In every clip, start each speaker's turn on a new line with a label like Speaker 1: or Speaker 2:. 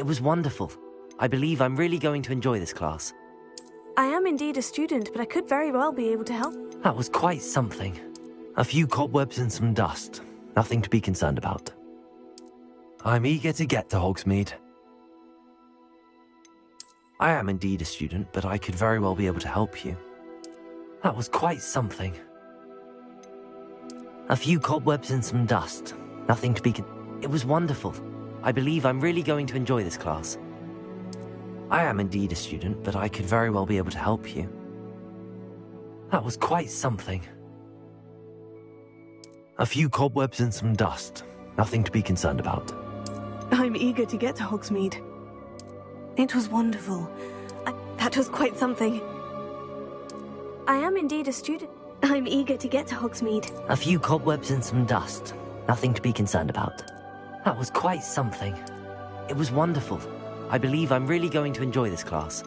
Speaker 1: It was wonderful. I believe I'm really going to enjoy this class.
Speaker 2: I am indeed a student, but I could very well be able to help.
Speaker 1: That was quite something. A few cobwebs and some dust. Nothing to be concerned about. I'm eager to get to Hogsmead. I am indeed a student, but I could very well be able to help you. That was quite something. A few cobwebs and some dust. Nothing to be It was wonderful. I believe I'm really going to enjoy this class. I am indeed a student, but I could very well be able to help you. That was quite something. A few cobwebs and some dust. Nothing to be concerned about.
Speaker 2: I'm eager to get to Hogsmead. It was wonderful. That was quite something. I am indeed a student. I'm eager to get to Hogsmead.
Speaker 1: A few cobwebs and some dust. Nothing to be concerned about. That was quite something. It was wonderful. I believe I'm really going to enjoy this class.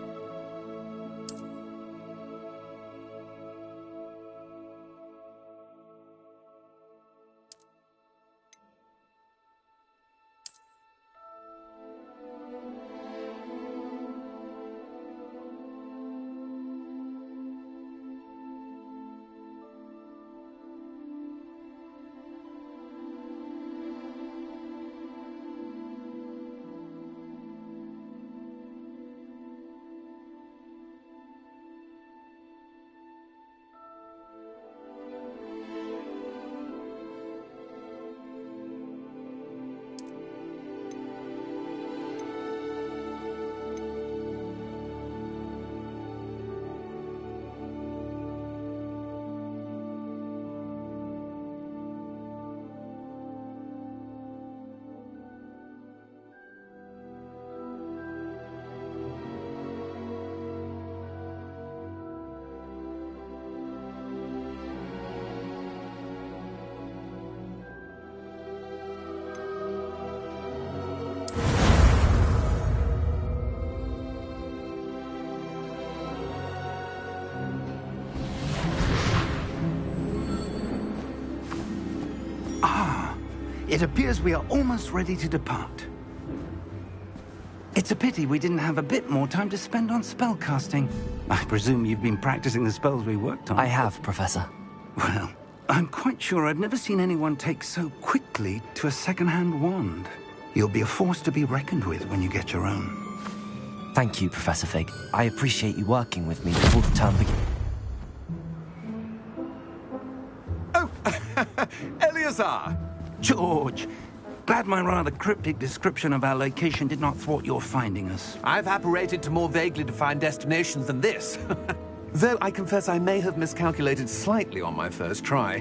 Speaker 3: It appears we are almost ready to depart. It's a pity we didn't have a bit more time to spend on spellcasting. I presume you've been practicing the spells we worked on.
Speaker 1: I have, Professor.
Speaker 3: Well, I'm quite sure I've never seen anyone take so quickly to a second-hand wand. You'll be a force to be reckoned with when you get your own.
Speaker 1: Thank you, Professor Fig. I appreciate you working with me before the term begins.
Speaker 4: Oh, Eleazar!
Speaker 3: George, glad my rather cryptic description of our location did not thwart your finding us.
Speaker 4: I've apparated to more vaguely defined destinations than this. Though I confess I may have miscalculated slightly on my first try.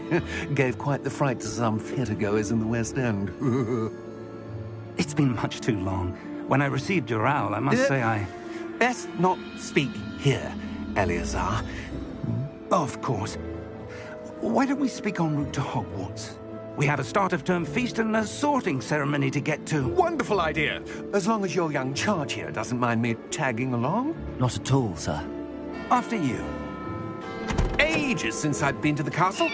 Speaker 4: Gave quite the fright to some theatre-goers in the West End.
Speaker 3: It's been much too long. When I received your owl, I must say I...
Speaker 4: Best not speak here, Eleazar.
Speaker 3: Of course. Why don't we speak en route to Hogwarts? We have a start-of-term feast and a sorting ceremony to get to.
Speaker 4: Wonderful idea! As long as your young charge here doesn't mind me tagging along.
Speaker 1: Not at all, sir.
Speaker 3: After you.
Speaker 4: Ages since I'd been to the castle.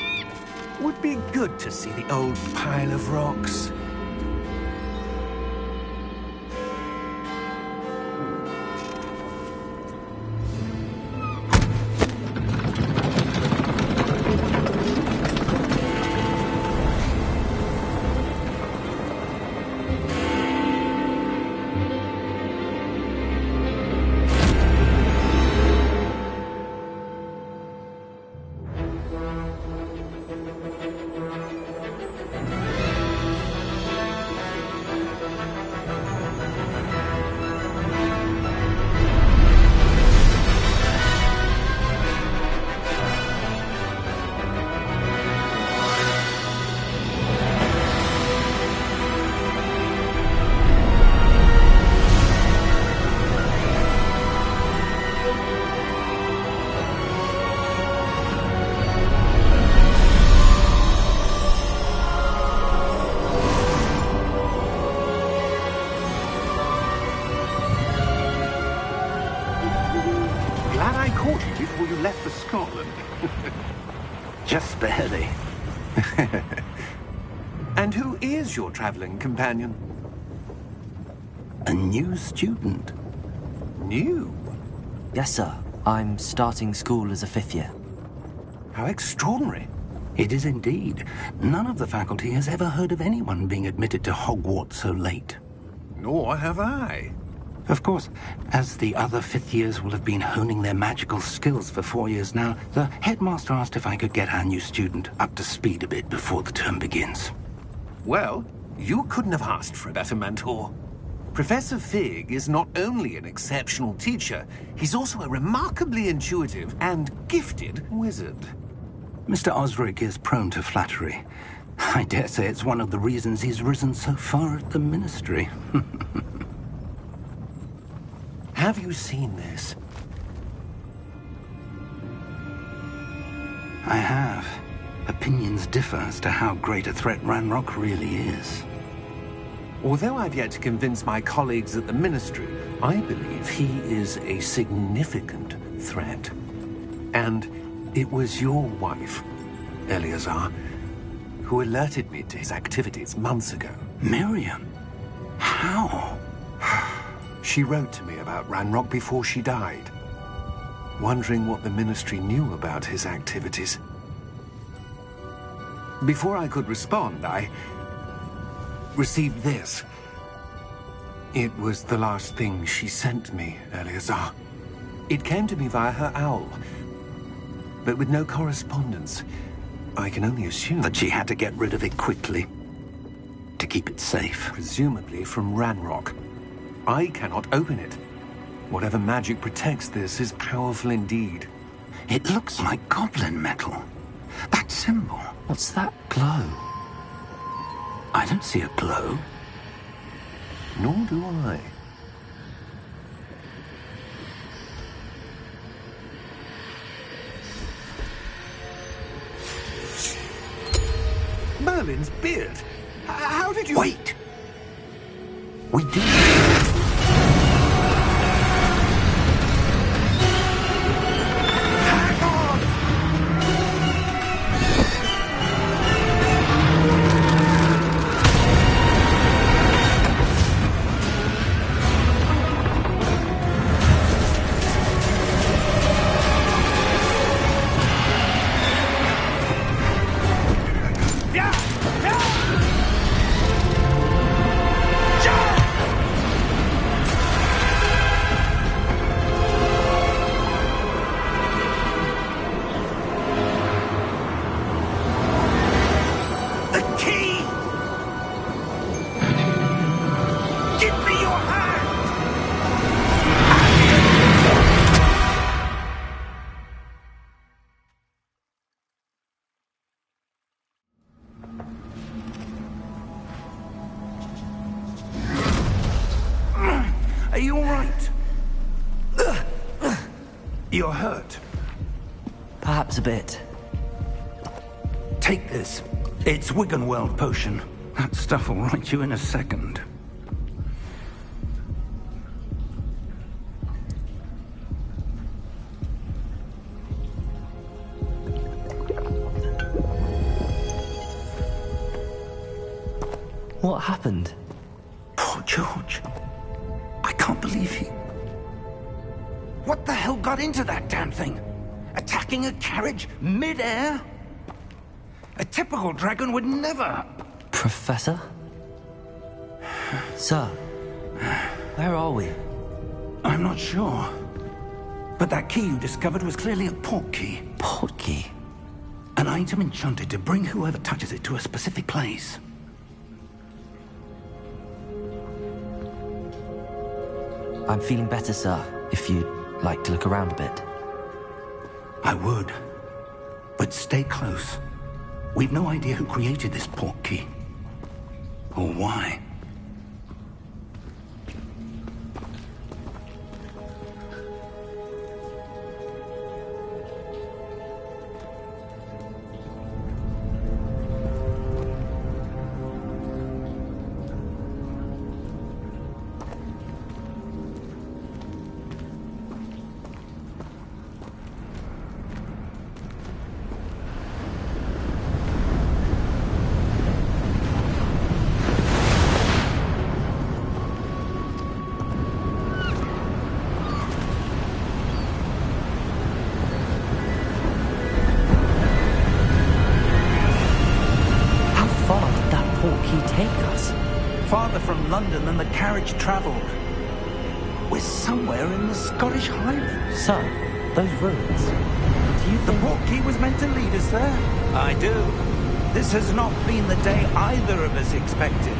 Speaker 4: Would be good to see the old pile of rocks.
Speaker 3: Before you left for Scotland. Just barely.
Speaker 4: And who is your traveling companion?
Speaker 3: A new student?
Speaker 4: New?
Speaker 1: Yes, sir. I'm starting school as a 5th year.
Speaker 4: How extraordinary.
Speaker 3: It is indeed. None of the faculty has ever heard of anyone being admitted to Hogwarts so late.
Speaker 4: Nor have I.
Speaker 3: Of course, as the other 5th years will have been honing their magical skills for 4 years now, the headmaster asked if I could get our new student up to speed a bit before the term begins.
Speaker 4: Well, you couldn't have asked for a better mentor. Professor Fig is not only an exceptional teacher, he's also a remarkably intuitive and gifted wizard.
Speaker 3: Mr. Osric is prone to flattery. I dare say it's one of the reasons he's risen so far at the Ministry.
Speaker 4: Have you seen this?
Speaker 3: I have. Opinions differ as to how great a threat Ranrock really is.
Speaker 4: Although I've yet to convince my colleagues at the Ministry, I believe he is a significant threat. And it was your wife, Eleazar, who alerted me to his activities months ago.
Speaker 3: Miriam? How?
Speaker 4: She wrote to me about Ranrock before she died, wondering what the Ministry knew about his activities. Before I could respond, I received this. It was the last thing she sent me, Eleazar. It came to me via her owl, but with no correspondence. I can only assume
Speaker 3: That she had to get rid of it quickly, to keep it safe.
Speaker 4: presumably from Ranrock. I cannot open it. Whatever magic protects this is powerful indeed.
Speaker 3: It looks like goblin metal. That symbol.
Speaker 1: What's that glow?
Speaker 3: I don't see a glow.
Speaker 4: Nor do I. Merlin's beard. How did you...
Speaker 3: Wait! We do.
Speaker 4: Hang on! Yeah! Yeah! The key! Give me your hand!
Speaker 3: Are you all right? You're hurt.
Speaker 1: Perhaps a bit.
Speaker 3: Take this. It's Wiggenweld potion. That stuff will right you in a second.
Speaker 1: What happened?
Speaker 3: Poor George. I can't believe he... What the hell got into that damn thing? Attacking a carriage mid-air? A typical dragon would never...
Speaker 1: Professor? Sir, where are we?
Speaker 3: I'm not sure. But that key you discovered was clearly a port key.
Speaker 1: Port key?
Speaker 3: An item enchanted to bring whoever touches it to a specific place.
Speaker 1: I'm feeling better, sir, if you'd like to look around a bit.
Speaker 3: I would. But stay close. We've no idea who created this port key. Or why. farther from London than the carriage travelled. We're somewhere in the Scottish Highlands.
Speaker 1: Sir, those ruins. Do you
Speaker 3: The
Speaker 1: think...
Speaker 3: portkey was meant to lead us there? I do. This has not been the day either of us expected.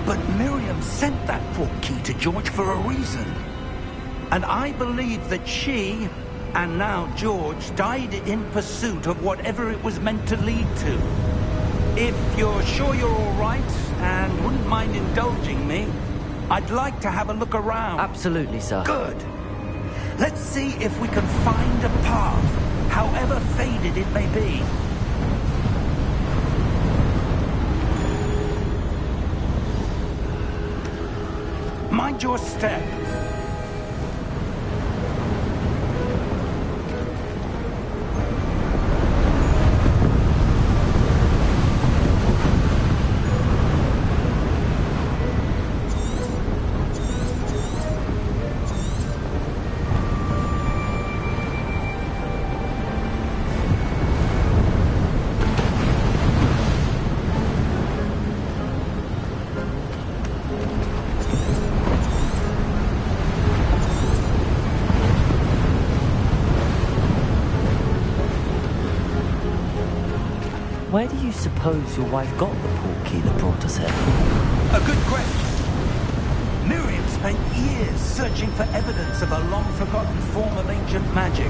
Speaker 3: But Miriam sent that portkey to George for a reason. And I believe that she, and now George, died in pursuit of whatever it was meant to lead to. If you're sure you're all right, and wouldn't mind indulging me, I'd like to have a look around.
Speaker 1: Absolutely, sir.
Speaker 3: Good. Let's see if we can find a path, however faded it may be. Mind your step.
Speaker 1: Where do you suppose your wife got the portkey that brought us here?
Speaker 3: A good question. Miriam spent years searching for evidence of a long-forgotten form of ancient magic.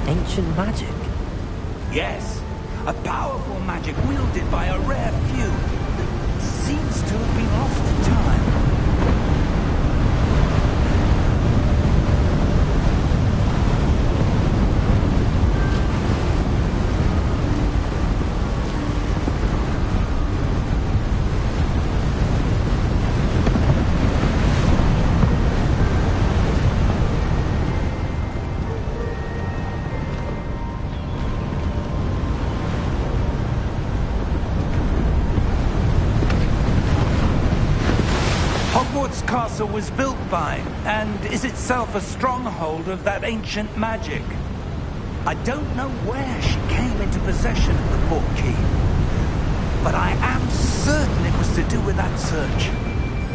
Speaker 1: Ancient magic?
Speaker 3: Yes, a powerful magic wielded by a rare few. Seems to have been lost to time. Hogwarts Castle was built by, and is itself a stronghold of that ancient magic. I don't know where she came into possession of the portkey, but I am certain it was to do with that search.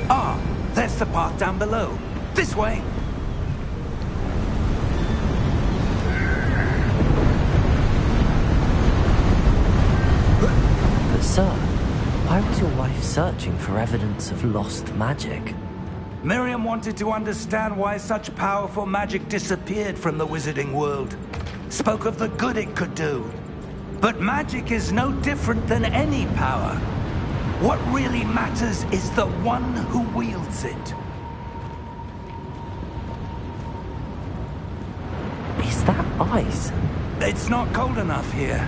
Speaker 3: Ah, there's the path down below. This way.
Speaker 1: But sir, why was your wife searching for evidence of lost magic?
Speaker 3: Miriam wanted to understand why such powerful magic disappeared from the wizarding world. Spoke of the good it could do. But magic is no different than any power. What really matters is the one who wields it.
Speaker 1: Is that ice?
Speaker 3: It's not cold enough here.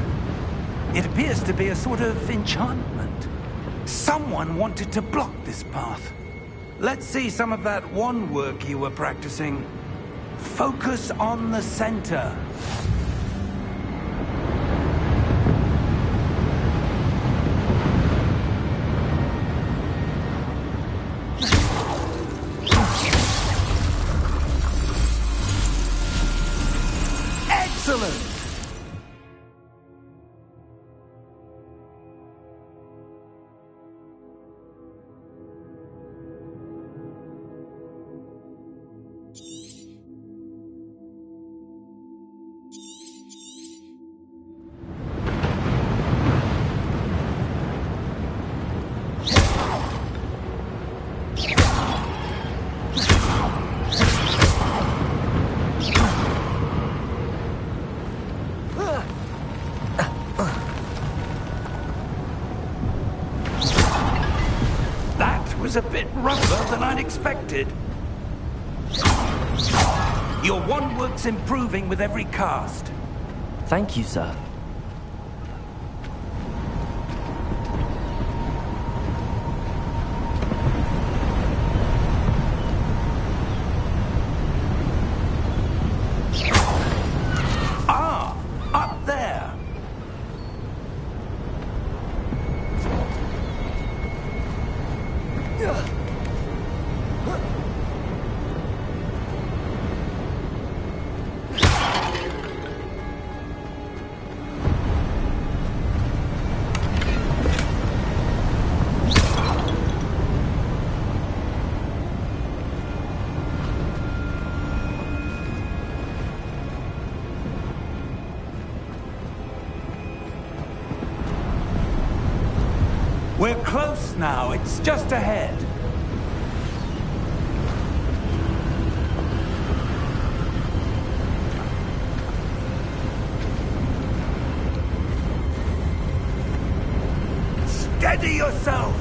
Speaker 3: It appears to be a sort of enchantment. Someone wanted to block this path. Let's see some of that wand work you were practicing. Focus on the center. Excellent! Was a bit rougher than I'd expected. Your wand work's improving with every cast.
Speaker 1: Thank you, sir.
Speaker 3: Ah, up there. We're close now. It's just ahead. Steady yourself!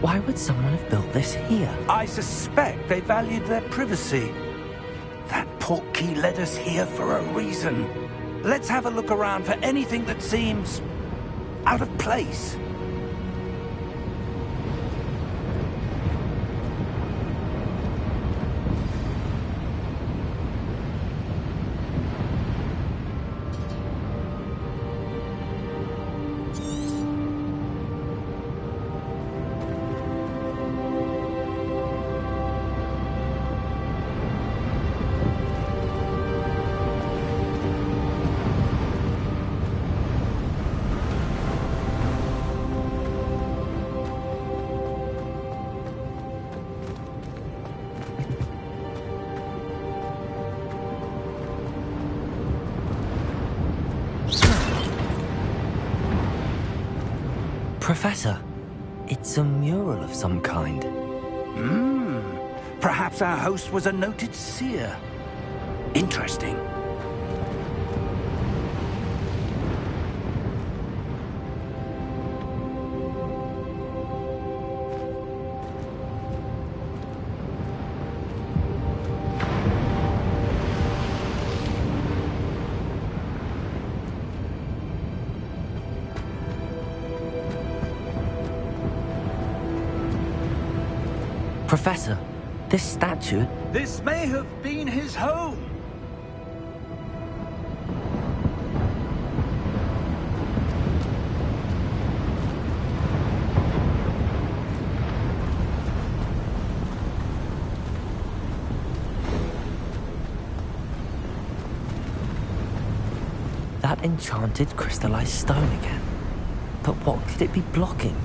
Speaker 1: Why would someone have built this here?
Speaker 3: I suspect they valued their privacy. That portkey led us here for a reason. Let's have a look around for anything that seems out of place.
Speaker 1: Professor, it's a mural of some kind.
Speaker 3: Perhaps our host was a noted seer. Interesting.
Speaker 1: Professor, this statue...
Speaker 3: This may have been his home.
Speaker 1: That enchanted crystallized stone again. But what could it be blocking?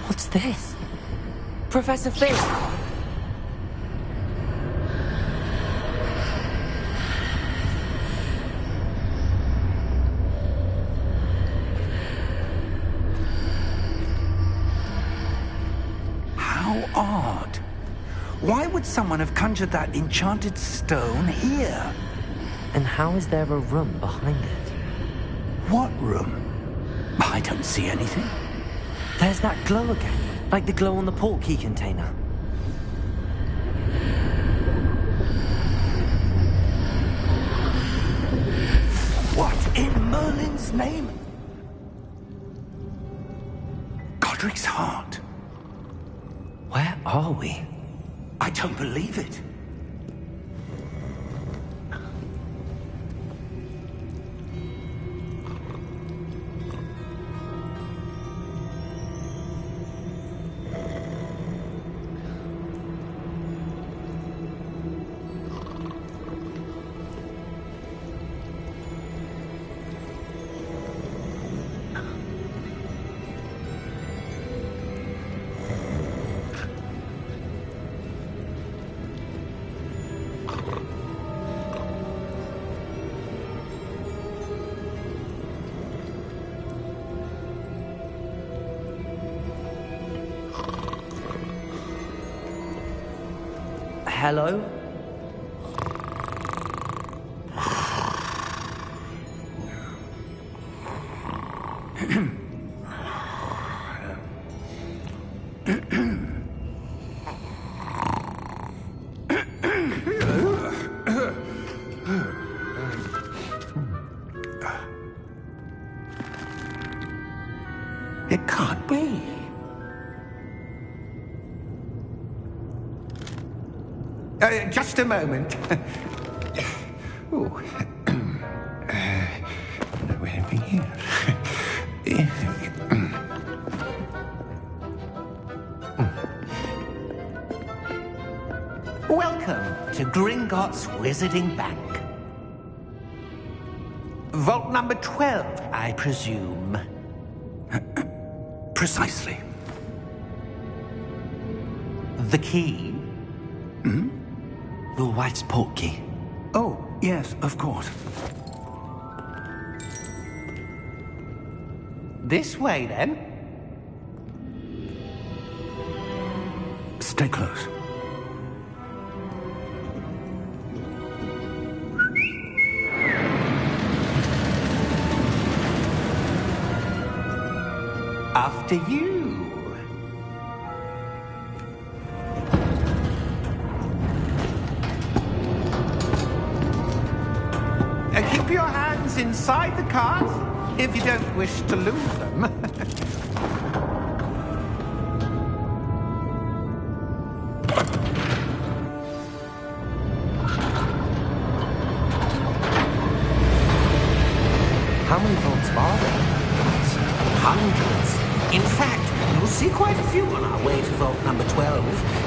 Speaker 1: What's this? Professor Fisk!
Speaker 3: How odd. Why would someone have conjured that enchanted stone here?
Speaker 1: And how is there a room behind it?
Speaker 3: What room? I don't see anything.
Speaker 1: There's that glow again, like the glow on the portkey container.
Speaker 3: What in Merlin's name? Godric's heart.
Speaker 1: Where are we?
Speaker 3: I don't believe it.
Speaker 1: Hello?
Speaker 3: It can't be. Just a moment. Oh. Where are we here?
Speaker 4: Welcome to Gringotts Wizarding Bank. Vault number 12, I presume.
Speaker 3: Precisely.
Speaker 4: The key?
Speaker 1: Your wife's portkey.
Speaker 3: Oh, yes, of course.
Speaker 4: This way, then.
Speaker 3: Stay close.
Speaker 4: After you. Keep your hands inside the cart if you don't wish to lose them.
Speaker 1: How many vaults are there?
Speaker 4: Hundreds. In fact, you'll see quite a few on our way to vault number 12.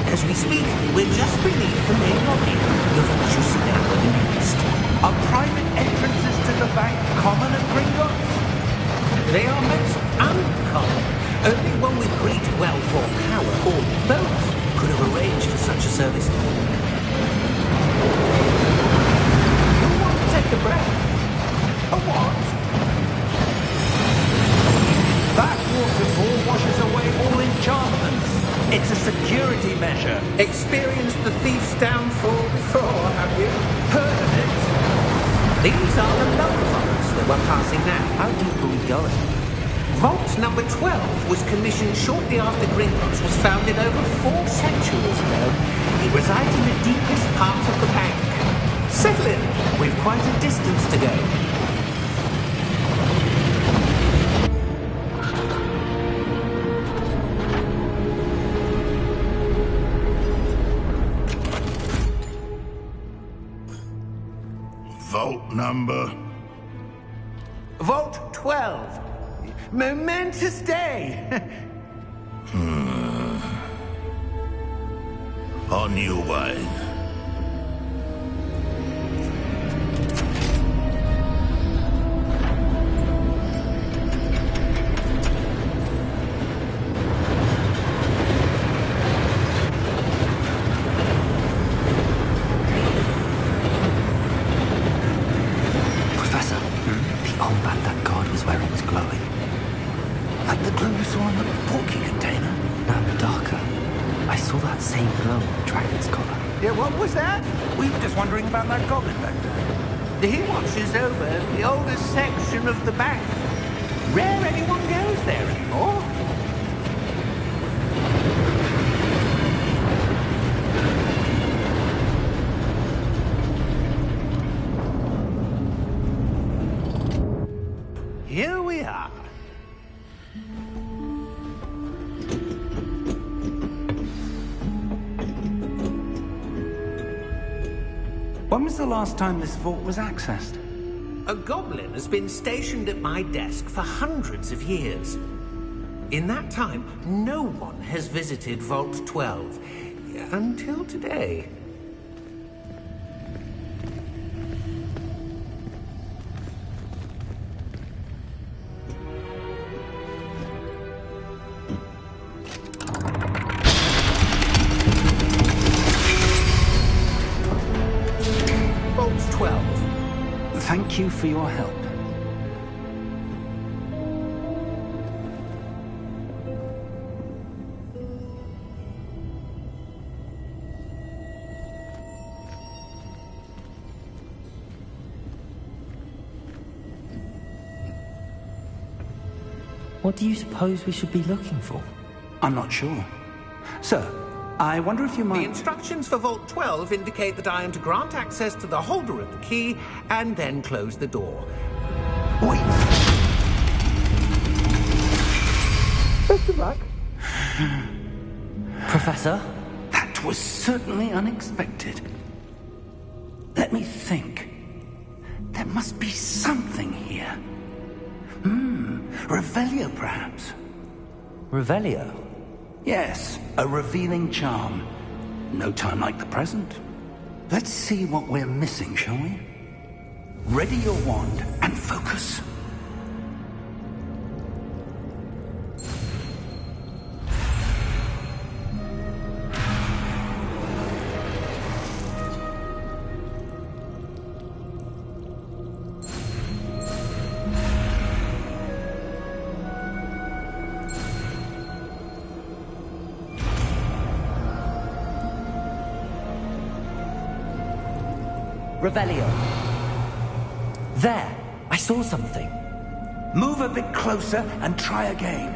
Speaker 4: As we speak, we're just beneath the main lobby. The vaults you see down in the east are private entrances to the bank, common at Gringotts. They are most uncommon. Only one with great wealth or power, or both, could have arranged for such a service. You want to take a breath? A what?
Speaker 3: That waterfall washes away all enchantments. It's a security measure.
Speaker 4: Experienced the thief's downfall before, have you? Heard of it? These are the lower vaults that we're passing now.
Speaker 1: How deep are we going?
Speaker 4: Vault number 12 was commissioned shortly after Gringotts was founded over 4 centuries ago. It resides in the deepest part of the bank. Settle in. We've quite a distance to go.
Speaker 5: Vault number?
Speaker 4: Vault 12. Momentous day.
Speaker 5: On new wine.
Speaker 1: Professor, the armband that guard was wearing was glowing.
Speaker 3: Like the glow we saw on the portkey container.
Speaker 1: No, darker. I saw that same glow on the dragon's collar.
Speaker 4: Yeah, what was that?
Speaker 3: We were just wondering about that goblin back there.
Speaker 4: He watches over the oldest section of the bank. Rare anyone goes there anymore. Here we are.
Speaker 3: When was the last time this vault was accessed?
Speaker 4: A goblin has been stationed at my desk for hundreds of years. In that time, no one has visited Vault 12 until today. Vault 12.
Speaker 3: Thank you for your help.
Speaker 1: What do you suppose we should be looking for?
Speaker 3: I'm not sure. Sir, I wonder if you
Speaker 4: The
Speaker 3: might...
Speaker 4: instructions for Vault 12 indicate that I am to grant access to the holder of the key and then close the door.
Speaker 3: Wait!
Speaker 4: Best of luck.
Speaker 1: Professor?
Speaker 3: That was certainly unexpected. Let me think. There must be something here. Revelio, perhaps?
Speaker 1: Revelio?
Speaker 3: Yes, a revealing charm. No time like the present. Let's see what we're missing, shall we? Ready your wand and focus.
Speaker 1: Revelio. There! I saw something.
Speaker 3: Move a bit closer and try again.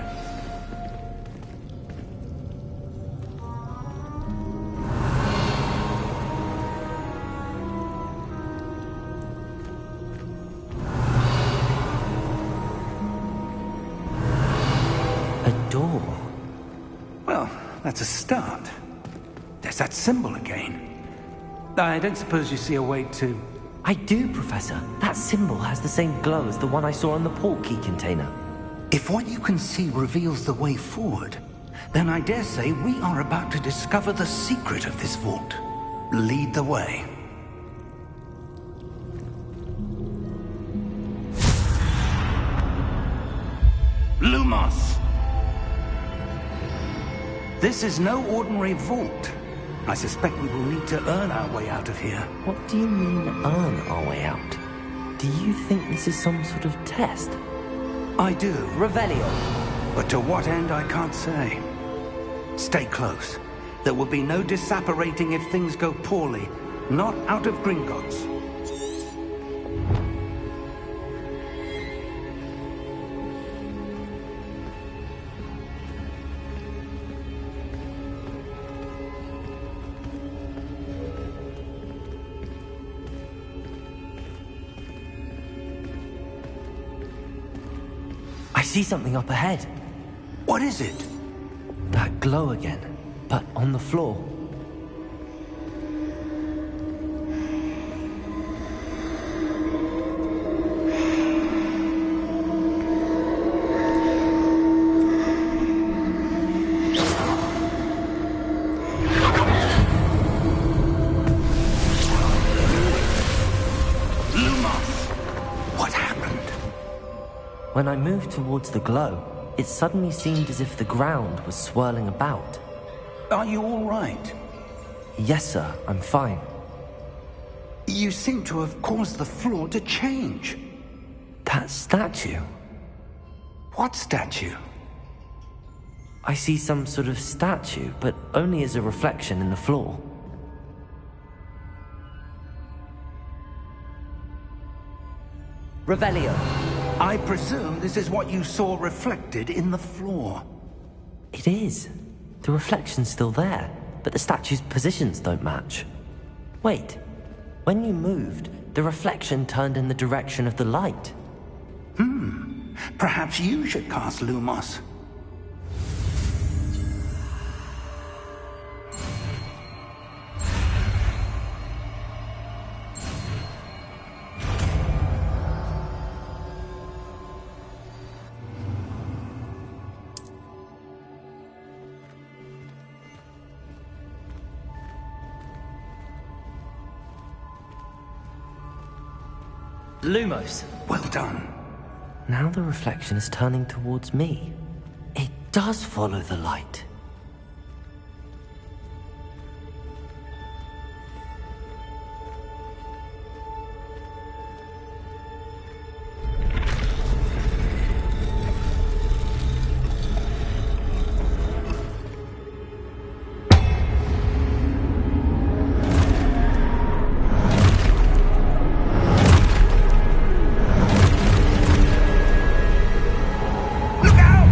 Speaker 1: A door.
Speaker 3: Well, that's a start. There's that symbol again. I don't suppose you see a way to...
Speaker 1: I do, Professor. That symbol has the same glow as the one I saw on the port key container.
Speaker 3: If what you can see reveals the way forward, then I dare say we are about to discover the secret of this vault. Lead the way. Lumos! This is no ordinary vault. I suspect we will need to earn our way out of here.
Speaker 1: What do you mean, earn our way out? Do you think this is some sort of test?
Speaker 3: I do,
Speaker 1: Revelio.
Speaker 3: but to what end I can't say. Stay close. There will be no disapparating if things go poorly. Not out of Gringotts.
Speaker 1: I see something up ahead.
Speaker 3: What is it?
Speaker 1: That glow again, but on the floor. When I moved towards the glow, it suddenly seemed as if the ground was swirling about.
Speaker 3: Are you all right?
Speaker 1: Yes, sir, I'm fine.
Speaker 3: You seem to have caused the floor to change.
Speaker 1: That statue?
Speaker 3: What statue?
Speaker 1: I see some sort of statue, but only as a reflection in the floor. Revelio.
Speaker 3: I presume this is what you saw reflected in the floor.
Speaker 1: It is. The reflection's still there, but the statue's positions don't match. Wait. When you moved, the reflection turned in the direction of the light.
Speaker 3: Perhaps you should cast Lumos.
Speaker 1: Lumos.
Speaker 3: Well done.
Speaker 1: Now the reflection is turning towards me. It does follow the light.
Speaker 3: Look out!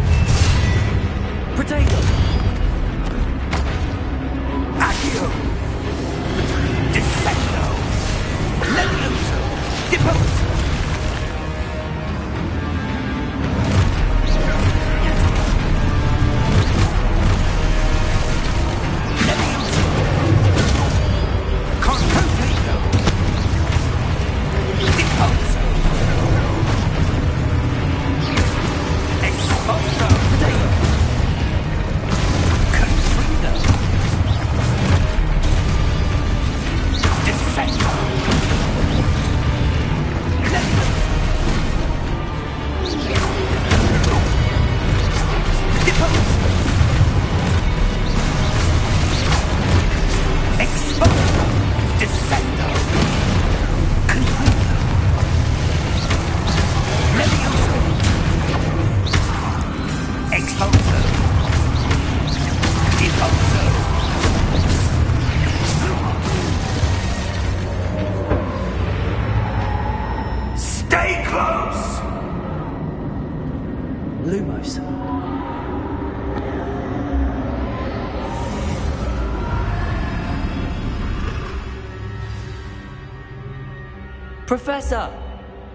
Speaker 1: Professor!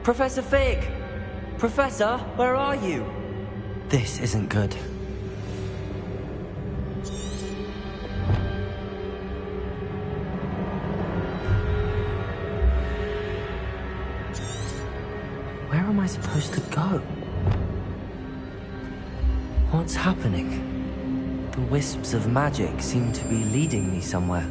Speaker 1: Professor Fig! Professor, where are you? This isn't good. Where am I supposed to go? What's happening? The wisps of magic seem to be leading me somewhere.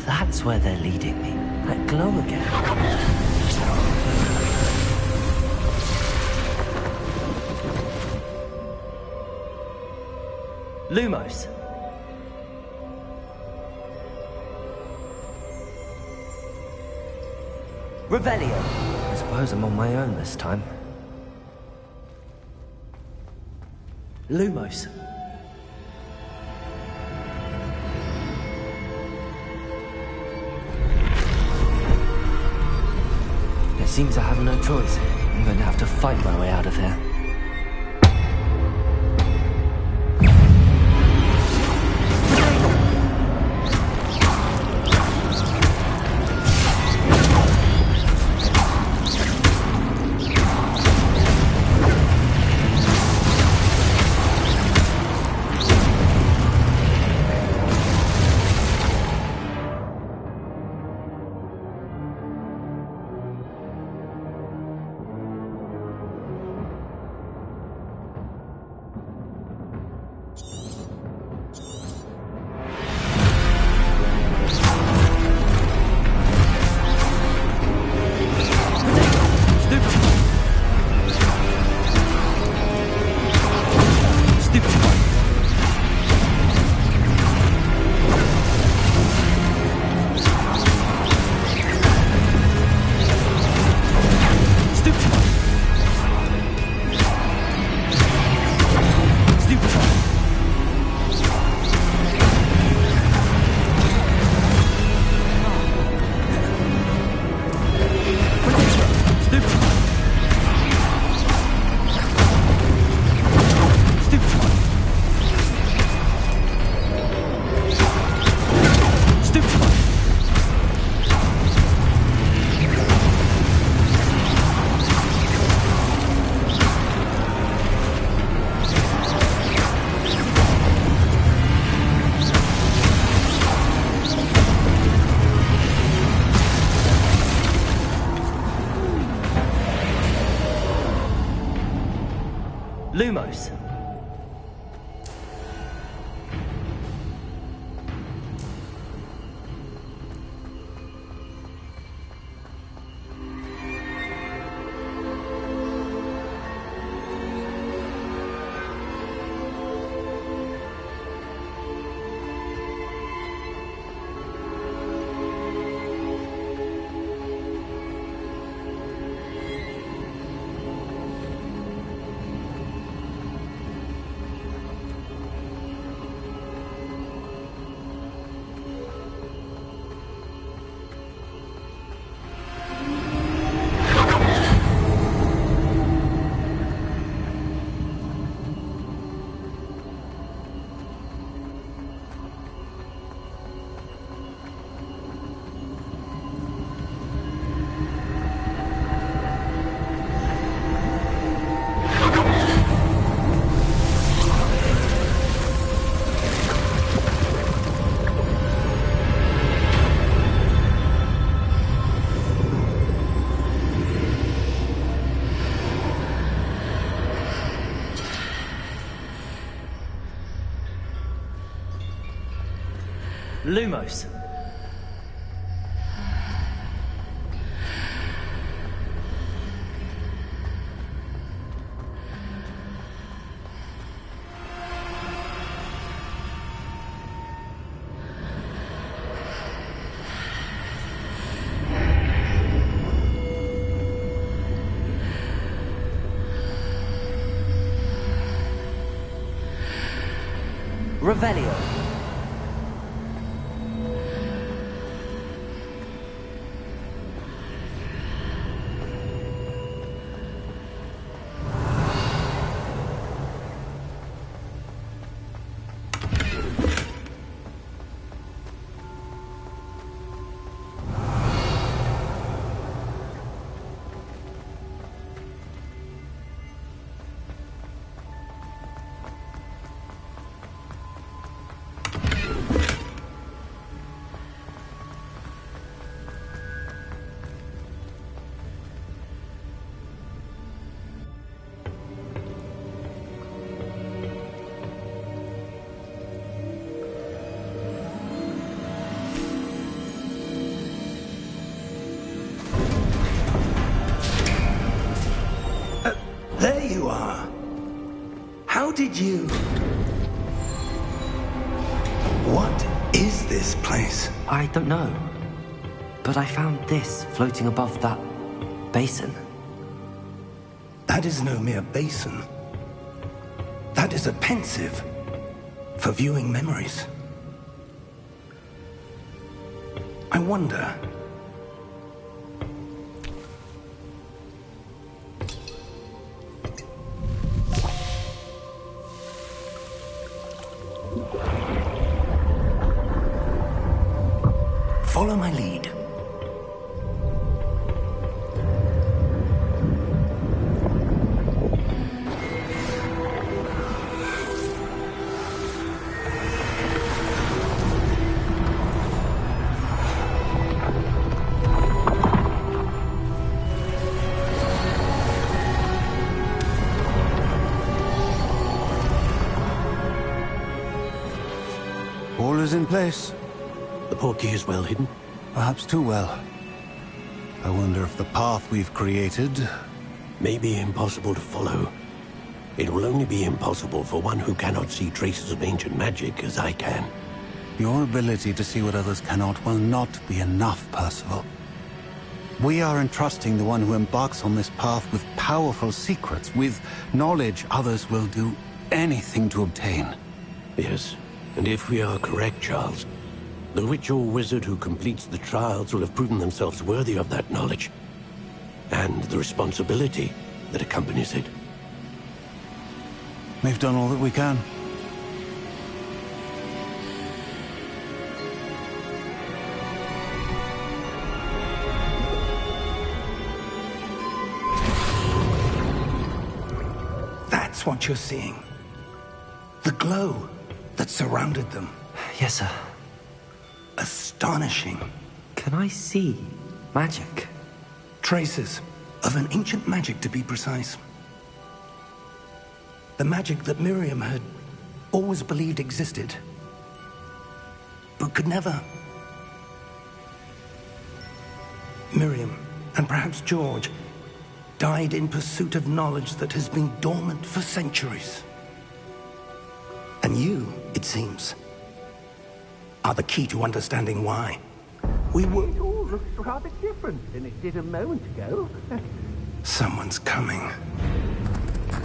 Speaker 1: That's where they're leading me. That glow again. Lumos. Revelio. I suppose I'm on my own this time. Lumos. Seems I have no choice. I'm going to have to fight my way out of here. Lumos. Lumos. Revelio.
Speaker 3: There you are. How did you... What is this place?
Speaker 1: I don't know. But I found this floating above that basin.
Speaker 3: That is no mere basin. That is a pensive for viewing memories. I wonder... Follow my lead.
Speaker 6: All is in place.
Speaker 4: The portkey is well hidden.
Speaker 6: Perhaps too well. I wonder if the path we've created...
Speaker 4: May be impossible to follow. It will only be impossible for one who cannot see traces of ancient magic as I can.
Speaker 6: Your ability to see what others cannot will not be enough, Percival. We are entrusting the one who embarks on this path with powerful secrets, with knowledge others will do anything to obtain.
Speaker 4: Yes, and if we are correct, Charles, the witch or wizard who completes the trials will have proven themselves worthy of that knowledge, and the responsibility that accompanies it.
Speaker 6: We've done all that we can.
Speaker 3: That's what you're seeing. The glow that surrounded them.
Speaker 1: Yes, sir.
Speaker 3: Astonishing.
Speaker 1: Can I see magic?
Speaker 3: Traces of an ancient magic, to be precise. The magic that Miriam had always believed existed, but could never. Miriam, and perhaps George, died in pursuit of knowledge that has been dormant for centuries. And you, it seems, are the key to understanding why. We were...
Speaker 7: It all looks rather different than it did a moment ago.
Speaker 3: Someone's coming.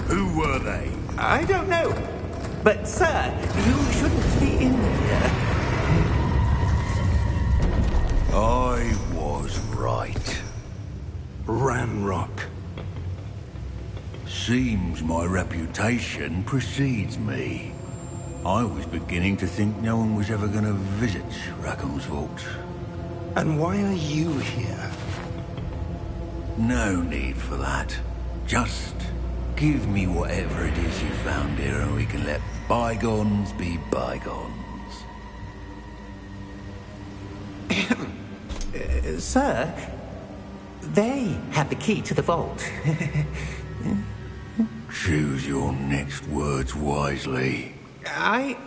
Speaker 5: Who were they?
Speaker 7: I don't know. But, sir, you shouldn't be in here.
Speaker 5: I was right.
Speaker 3: Ramrock.
Speaker 5: Seems my reputation precedes me. I was beginning to think no one was ever going to visit Rackham's vault.
Speaker 3: And why are you here?
Speaker 5: No need for that. Just give me whatever it is you found here and we can let bygones be bygones.
Speaker 7: Sir, they have the key to the vault.
Speaker 5: Choose your next words wisely.
Speaker 7: I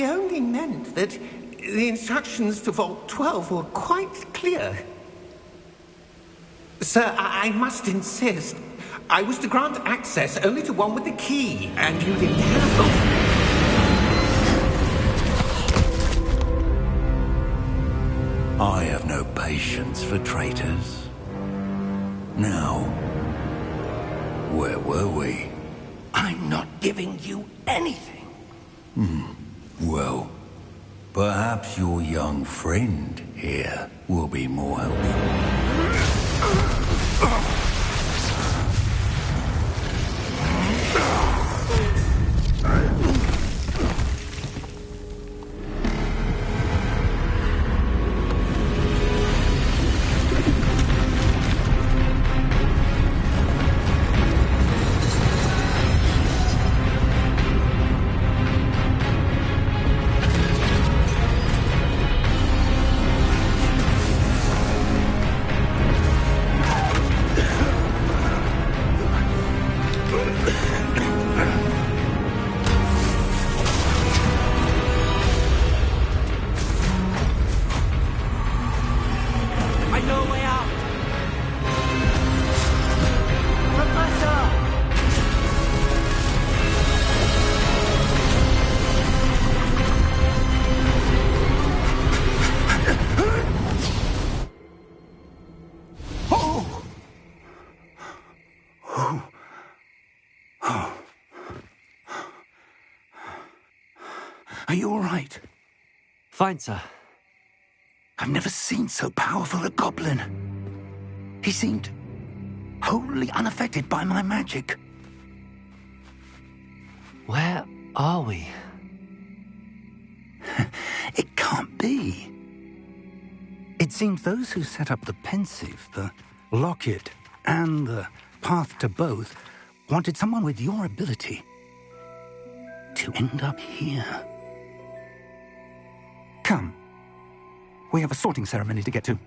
Speaker 7: only meant that The instructions to Vault 12 were quite clear. Sir, I must insist. I was to grant access only to one with the key, and you didn't have them.
Speaker 5: I have no patience for traitors. Now, where were we?
Speaker 3: I'm not giving you anything.
Speaker 5: Well, perhaps your young friend here will be more helpful.
Speaker 3: Are you all right?
Speaker 1: Fine, sir.
Speaker 3: I've never seen so powerful a goblin. He seemed wholly unaffected by my magic.
Speaker 1: Where are we?
Speaker 3: It can't be. It seems those who set up the pensive, the locket, and the path to both wanted someone with your ability to end up here. Come. We have a sorting ceremony to get to.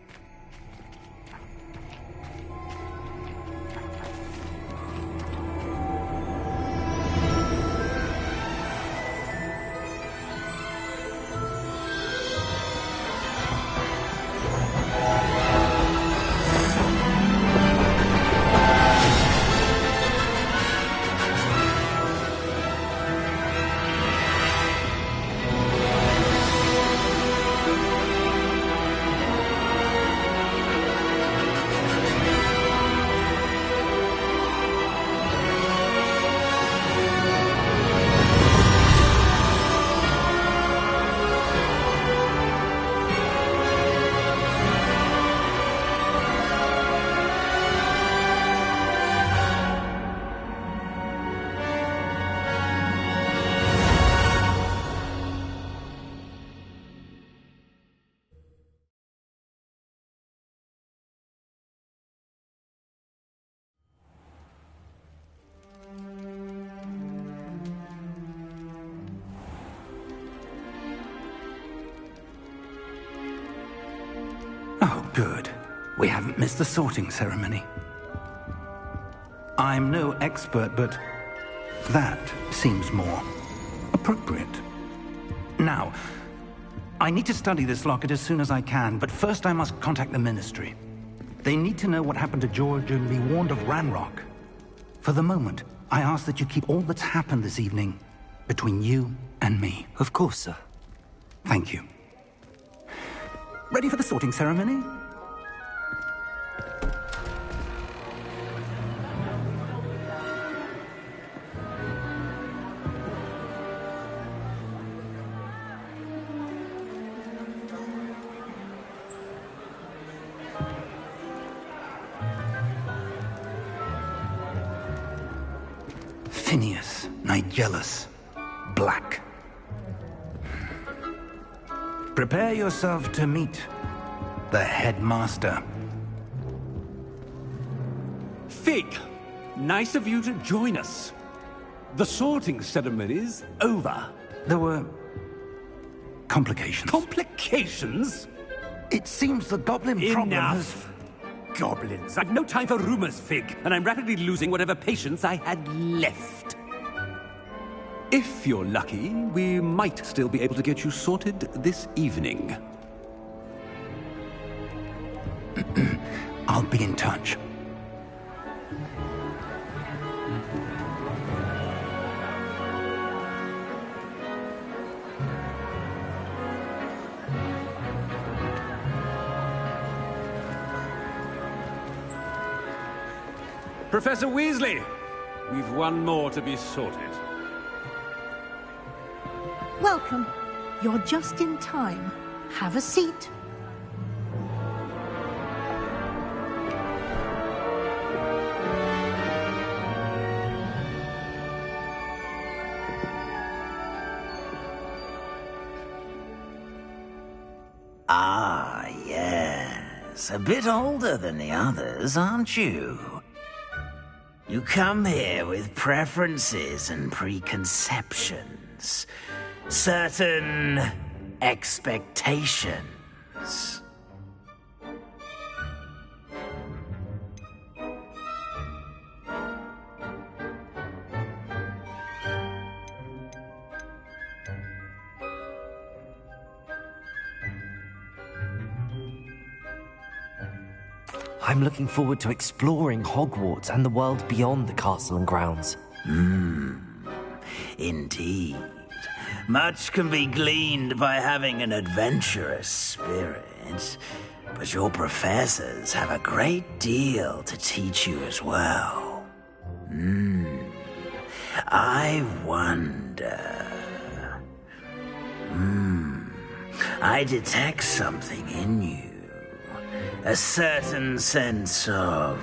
Speaker 3: Oh, good. We haven't missed the sorting ceremony. I'm no expert, but that seems more appropriate. Now, I need to study this locket as soon as I can, but first I must contact the Ministry. They need to know what happened to George and be warned of Ranrock. For the moment, I ask that you keep all that's happened this evening between you and me.
Speaker 1: Of course, sir.
Speaker 3: Thank you. Ready for the sorting ceremony? Phineas, Nigellus, Black. Prepare yourself to meet the headmaster.
Speaker 8: Fig, nice of you to join us. The sorting ceremony's over.
Speaker 3: There were complications.
Speaker 8: Complications?
Speaker 3: It seems the goblin problem has...
Speaker 8: Enough. Goblins. I've no time for rumors, Fig, and I'm rapidly losing whatever patience I had left. If you're lucky, we might still be able to get you sorted this evening.
Speaker 3: I'll be in touch.
Speaker 8: Professor Weasley, we've one more to be sorted.
Speaker 9: Welcome. You're just in time. Have a seat.
Speaker 5: Ah, yes. A bit older than the others, aren't you? You come here with preferences and preconceptions. Certain expectations.
Speaker 1: I'm looking forward to exploring Hogwarts and the world beyond the castle and grounds.
Speaker 5: Indeed. Much can be gleaned by having an adventurous spirit, but your professors have a great deal to teach you as well. I wonder... I detect something in you. A certain sense of...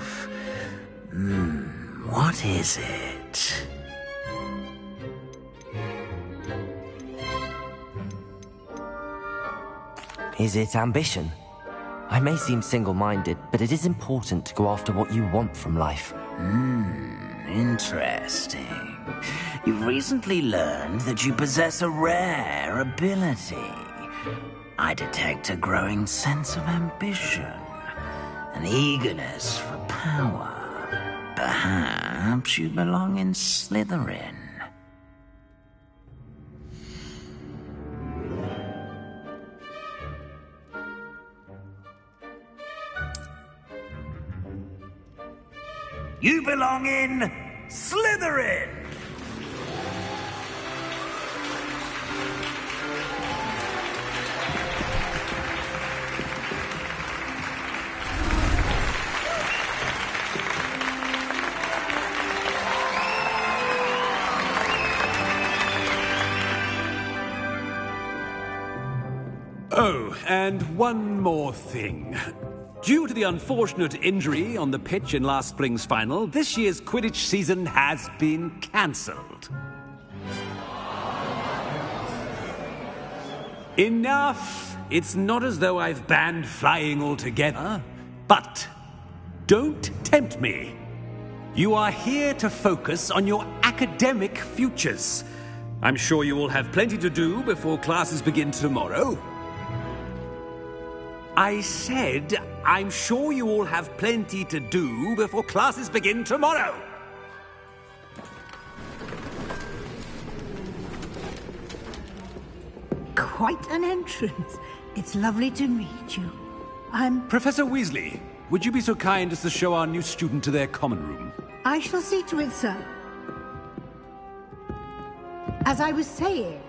Speaker 5: what is it?
Speaker 1: Is it ambition? I may seem single-minded, but it is important to go after what you want from life.
Speaker 5: Interesting. You've recently learned that you possess a rare ability. I detect a growing sense of ambition, an eagerness for power. Perhaps you belong in Slytherin. You belong in Slytherin!
Speaker 8: Oh, and one more thing. Due to the unfortunate injury on the pitch in last spring's final, this year's Quidditch season has been cancelled. Enough! It's not as though I've banned flying altogether, but don't tempt me. You are here to focus on your academic futures. I'm sure you will have plenty to do before classes begin tomorrow. I said, I'm sure you all have plenty to do before classes begin tomorrow.
Speaker 9: Quite an entrance. It's lovely to meet you. I'm...
Speaker 8: Professor Weasley, would you be so kind as to show our new student to their common room?
Speaker 9: I shall see to it, sir. As I was saying,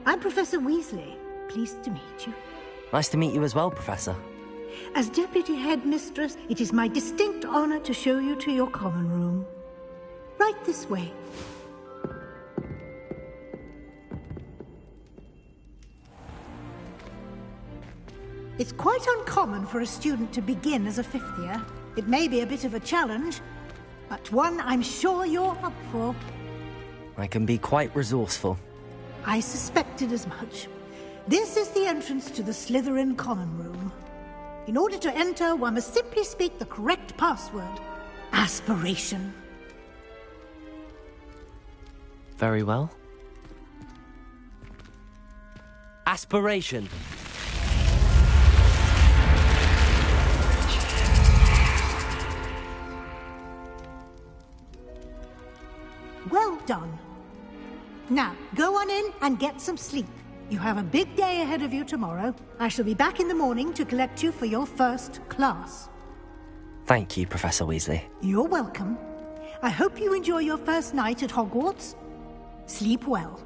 Speaker 9: I'm Professor Weasley. Pleased to meet you.
Speaker 1: Nice to meet you as well, Professor.
Speaker 9: As Deputy Headmistress, it is my distinct honor to show you to your common room. Right this way. It's quite uncommon for a student to begin as a fifth year. It may be a bit of a challenge, but one I'm sure you're up for.
Speaker 1: I can be quite resourceful.
Speaker 9: I suspected as much. This is the entrance to the Slytherin common room. In order to enter, one must simply speak the correct password. Aspiration.
Speaker 1: Very well. Aspiration.
Speaker 9: Well done. Now, go on in and get some sleep. You have a big day ahead of you tomorrow. I shall be back in the morning to collect you for your first class.
Speaker 1: Thank you, Professor Weasley.
Speaker 9: You're welcome. I hope you enjoy your first night at Hogwarts. Sleep well.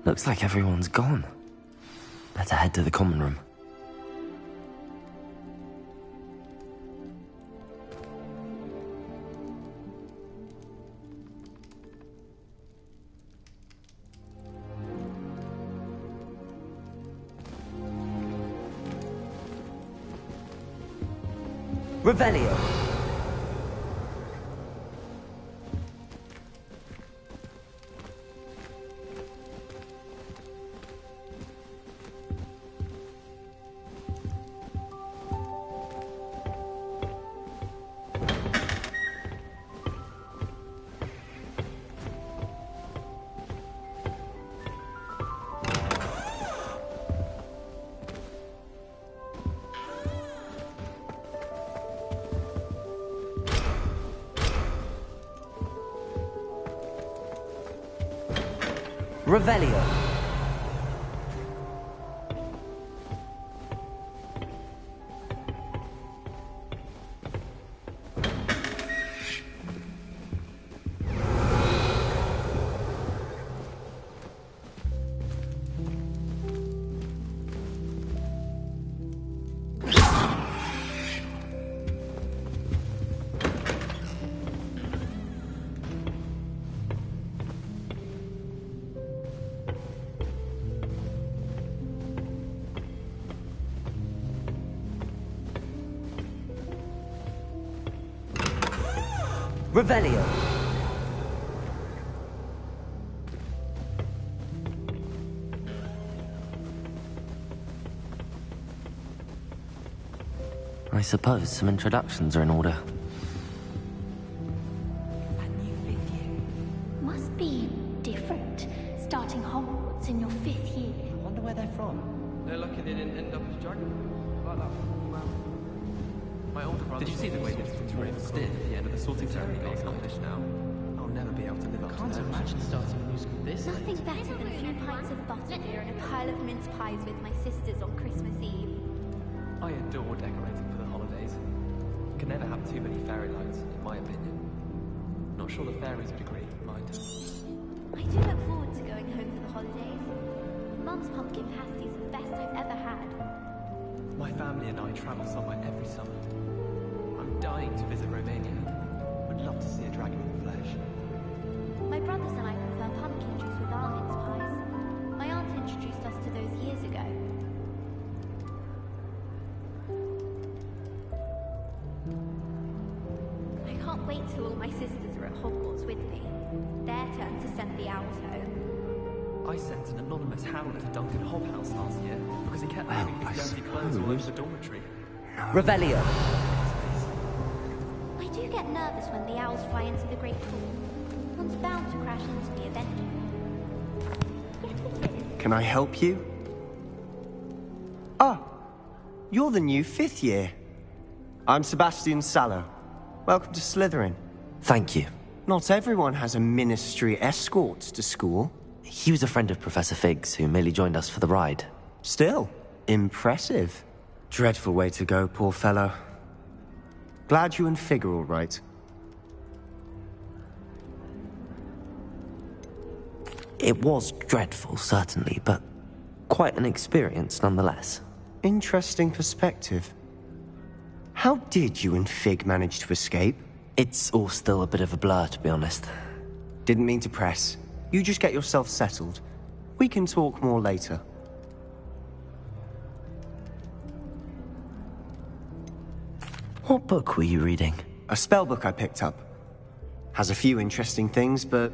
Speaker 1: Looks like everyone's gone. Better head to the common room. Revelio! Revelio. Revelio. I suppose some introductions are in order.
Speaker 10: Must be different, starting Hogwarts in your 5th year.
Speaker 11: I wonder where they're from. They're lucky they didn't end up as dragon. Like that. My older brother. Did you see the way this Raven's did at the end of the sorting ceremony got accomplished now? I'll never be able to live up to that. I can't imagine starting a new school this
Speaker 10: Nothing better than a few pints of butterbeer and a pile of mince pies with my sisters on Christmas Eve.
Speaker 11: I adore decorating for the holidays. You can never have too many fairy lights, in my opinion. Not sure the fairies would agree, mind.
Speaker 10: I do look forward to going home for the holidays. Mum's pumpkin pasties are the best I've ever had.
Speaker 11: My family and I travel somewhere every summer. I'm dying to visit Romania. Would love to see a dragon in the flesh.
Speaker 10: My brothers and I prefer pumpkin juice with our mince pies. My aunt introduced us to those years ago. I can't wait till all my sisters are at Hogwarts with me. Their turn to send the owls home.
Speaker 11: I sent an anonymous howler to Duncan Hobhouse last year because he kept leaving his dirty clothes all over the dormitory.
Speaker 1: Revelio.
Speaker 10: I do get nervous when the owls fly into the Great Hall. One's bound to crash into me eventually.
Speaker 12: Can I help you? Ah, you're the new 5th year. I'm Sebastian Sallow. Welcome to Slytherin.
Speaker 1: Thank you.
Speaker 12: Not everyone has a ministry escort to school.
Speaker 1: He was a friend of Professor Figgs, who merely joined us for the ride.
Speaker 12: Still, impressive. Dreadful way to go, poor fellow. Glad you and Fig are all right.
Speaker 1: It was dreadful, certainly, but quite an experience nonetheless.
Speaker 12: Interesting perspective. How did you and Fig manage to escape?
Speaker 1: It's all still a bit of a blur, to be honest.
Speaker 12: Didn't mean to press. You just get yourself settled. We can talk more later.
Speaker 1: What book were you reading?
Speaker 12: A spell book I picked up. Has a few interesting things, but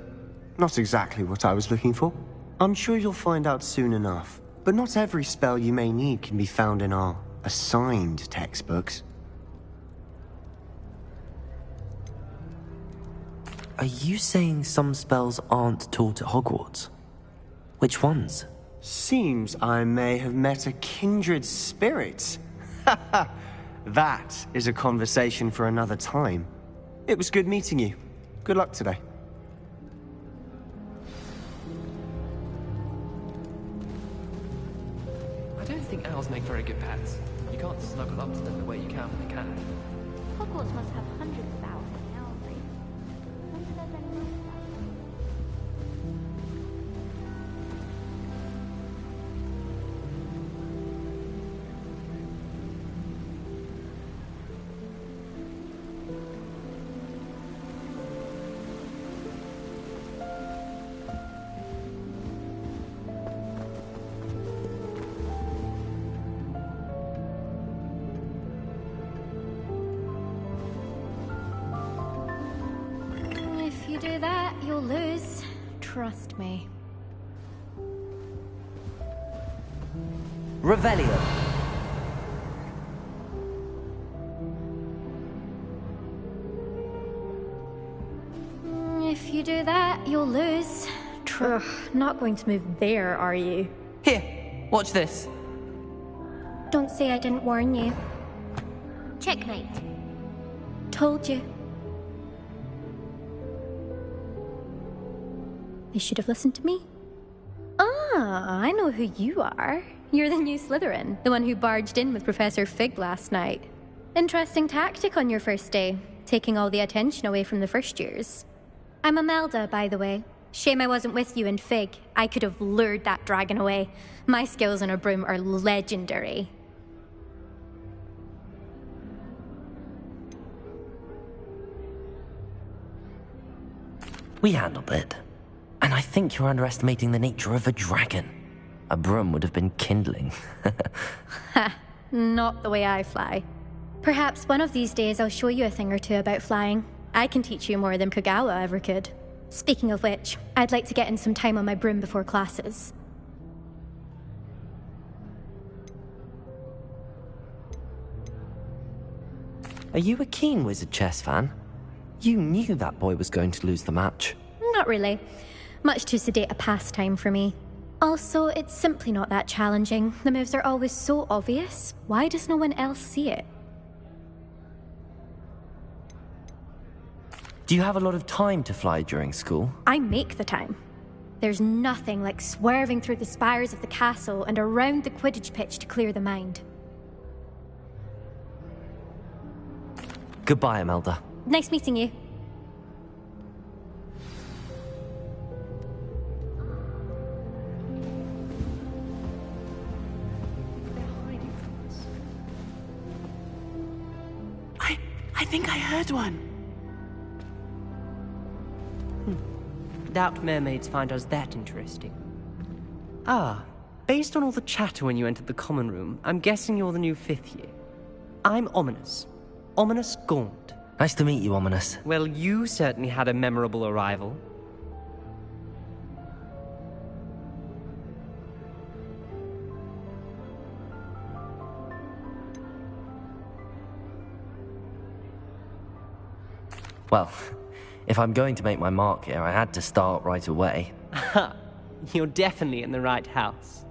Speaker 12: not exactly what I was looking for. I'm sure you'll find out soon enough. But not every spell you may need can be found in our assigned textbooks.
Speaker 1: Are you saying some spells aren't taught at Hogwarts? Which ones?
Speaker 12: Seems I may have met a kindred spirit. That is a conversation for another time. It was good meeting you. Good luck today.
Speaker 11: I don't think owls make very good pets. You can't snuggle up to them the way you can when they can.
Speaker 10: Hogwarts must have hundreds of owls in the owlry. Wonder if there's any more stuff. If you do that, you'll lose. Trust me.
Speaker 1: Revelio.
Speaker 10: If you do that, you'll lose. Not going to move there, are you?
Speaker 11: Here, watch this.
Speaker 10: Don't say I didn't warn you. Checkmate. Told you. They should have listened to me. Ah, I know who you are. You're the new Slytherin, the one who barged in with Professor Fig last night. Interesting tactic on your first day, taking all the attention away from the first years. I'm Imelda, by the way. Shame I wasn't with you in Fig. I could have lured that dragon away. My skills on a broom are legendary.
Speaker 1: We handled it. And I think you're underestimating the nature of a dragon. A broom would have been kindling.
Speaker 10: Ha, not the way I fly. Perhaps one of these days I'll show you a thing or two about flying. I can teach you more than Kagawa ever could. Speaking of which, I'd like to get in some time on my broom before classes.
Speaker 1: Are you a keen Wizard Chess fan? You knew that boy was going to lose the match.
Speaker 10: Not really. Much too sedate a pastime for me. Also, it's simply not that challenging. The moves are always so obvious. Why does no one else see it?
Speaker 1: Do you have a lot of time to fly during school?
Speaker 10: I make the time. There's nothing like swerving through the spires of the castle and around the Quidditch pitch to clear the mind.
Speaker 1: Goodbye, Imelda.
Speaker 10: Nice meeting you.
Speaker 13: I think I heard one.
Speaker 14: Doubt mermaids find us that interesting. Ah, based on all the chatter when you entered the common room, I'm guessing you're the new 5th year. I'm Ominous. Ominous Gaunt.
Speaker 1: Nice to meet you, Ominous.
Speaker 14: Well, you certainly had a memorable arrival.
Speaker 1: Well, if I'm going to make my mark here, I had to start right away.
Speaker 14: Ha! You're definitely in the right house.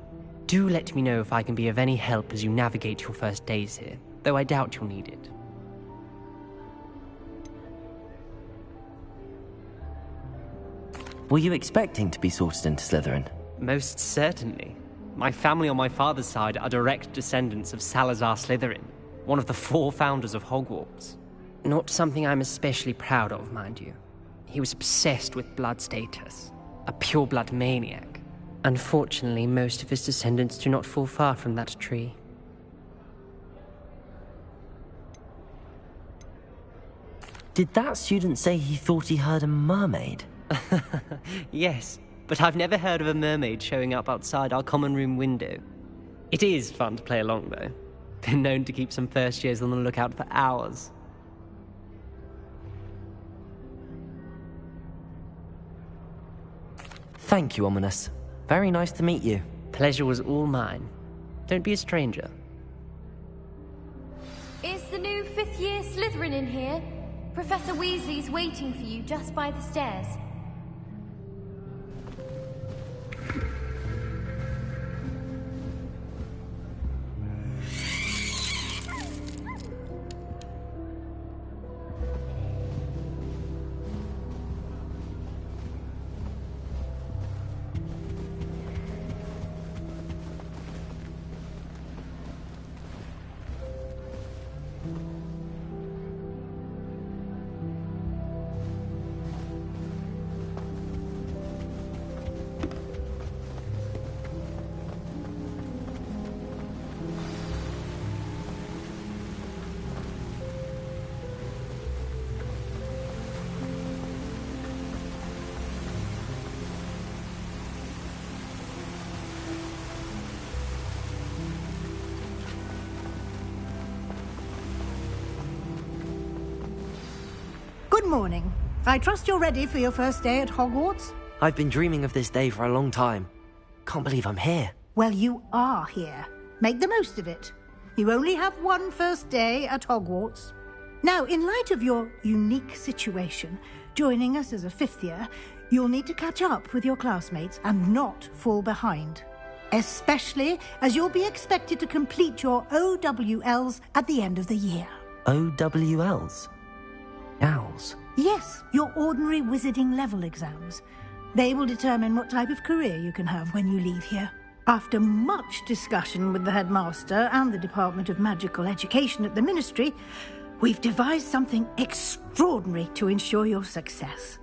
Speaker 14: Do let me know if I can be of any help as you navigate your first days here, though I doubt you'll need it.
Speaker 1: Were you expecting to be sorted into Slytherin?
Speaker 14: Most certainly. My family on my father's side are direct descendants of Salazar Slytherin, one of the 4 founders of Hogwarts. Not something I'm especially proud of, mind you. He was obsessed with blood status, a pure-blood maniac. Unfortunately, most of his descendants do not fall far from that tree.
Speaker 1: Did that student say he thought he heard a mermaid?
Speaker 14: Yes, but I've never heard of a mermaid showing up outside our common room window. It is fun to play along, though. Been known to keep some first years on the lookout for hours.
Speaker 1: Thank you, Ominous. Very nice to meet you.
Speaker 14: Pleasure was all mine. Don't be a stranger.
Speaker 10: Is the new 5th year Slytherin in here?
Speaker 15: Professor Weasley's waiting for you just by the stairs.
Speaker 9: Good morning. I trust you're ready for your first day at Hogwarts?
Speaker 1: I've been dreaming of this day for a long time. Can't believe I'm here.
Speaker 9: Well, you are here. Make the most of it. You only have one first day at Hogwarts. Now, in light of your unique situation, joining us as a fifth year, you'll need to catch up with your classmates and not fall behind. Especially as you'll be expected to complete your OWLs at the end of the year.
Speaker 1: OWLs? Owls?
Speaker 9: Yes, your ordinary wizarding level exams. They will determine what type of career you can have when you leave here. After much discussion with the headmaster and the Department of Magical Education at the Ministry, we've devised something extraordinary to ensure your success.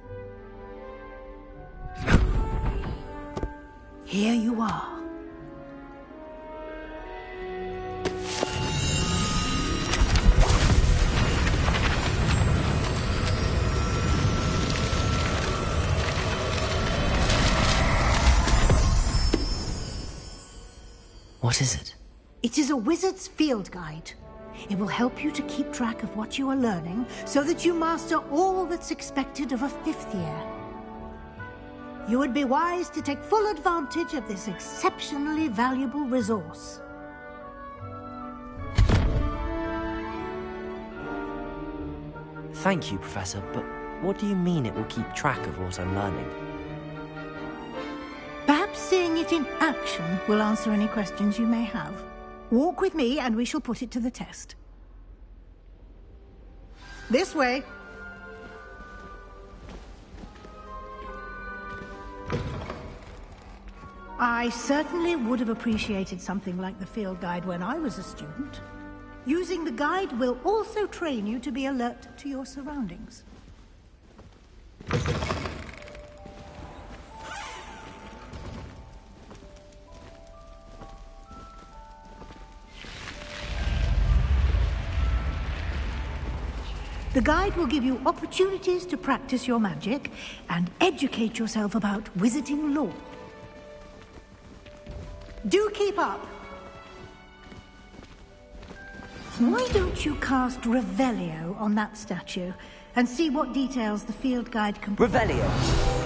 Speaker 9: Here you are.
Speaker 1: What is it?
Speaker 9: It is a wizard's field guide. It will help you to keep track of what you are learning so that you master all that's expected of a fifth year. You would be wise to take full advantage of this exceptionally valuable resource.
Speaker 1: Thank you, Professor, but what do you mean it will keep track of what I'm learning?
Speaker 9: Perhaps seeing it in action will answer any questions you may have. Walk with me and we shall put it to the test. This way. I certainly would have appreciated something like the field guide when I was a student. Using the guide will also train you to be alert to your surroundings. The guide will give you opportunities to practice your magic and educate yourself about wizarding lore. Do keep up! Why don't you cast Revelio on that statue and see what details the field guide can...
Speaker 1: Revelio!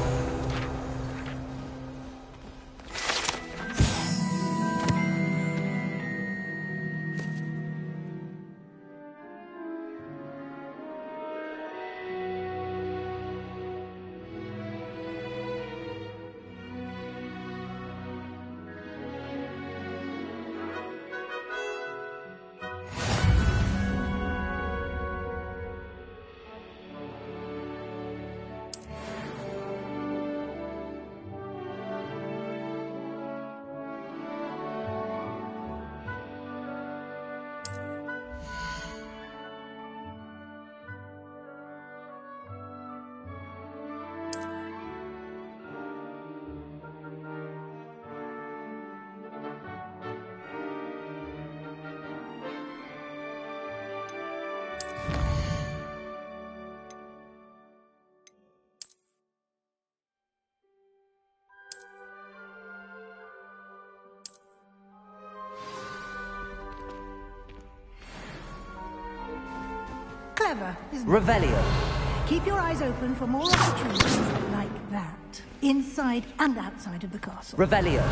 Speaker 9: Clever, isn't it?
Speaker 1: Revelio.
Speaker 9: Keep your eyes open for more opportunities like that, inside and outside of the castle.
Speaker 1: Revelio.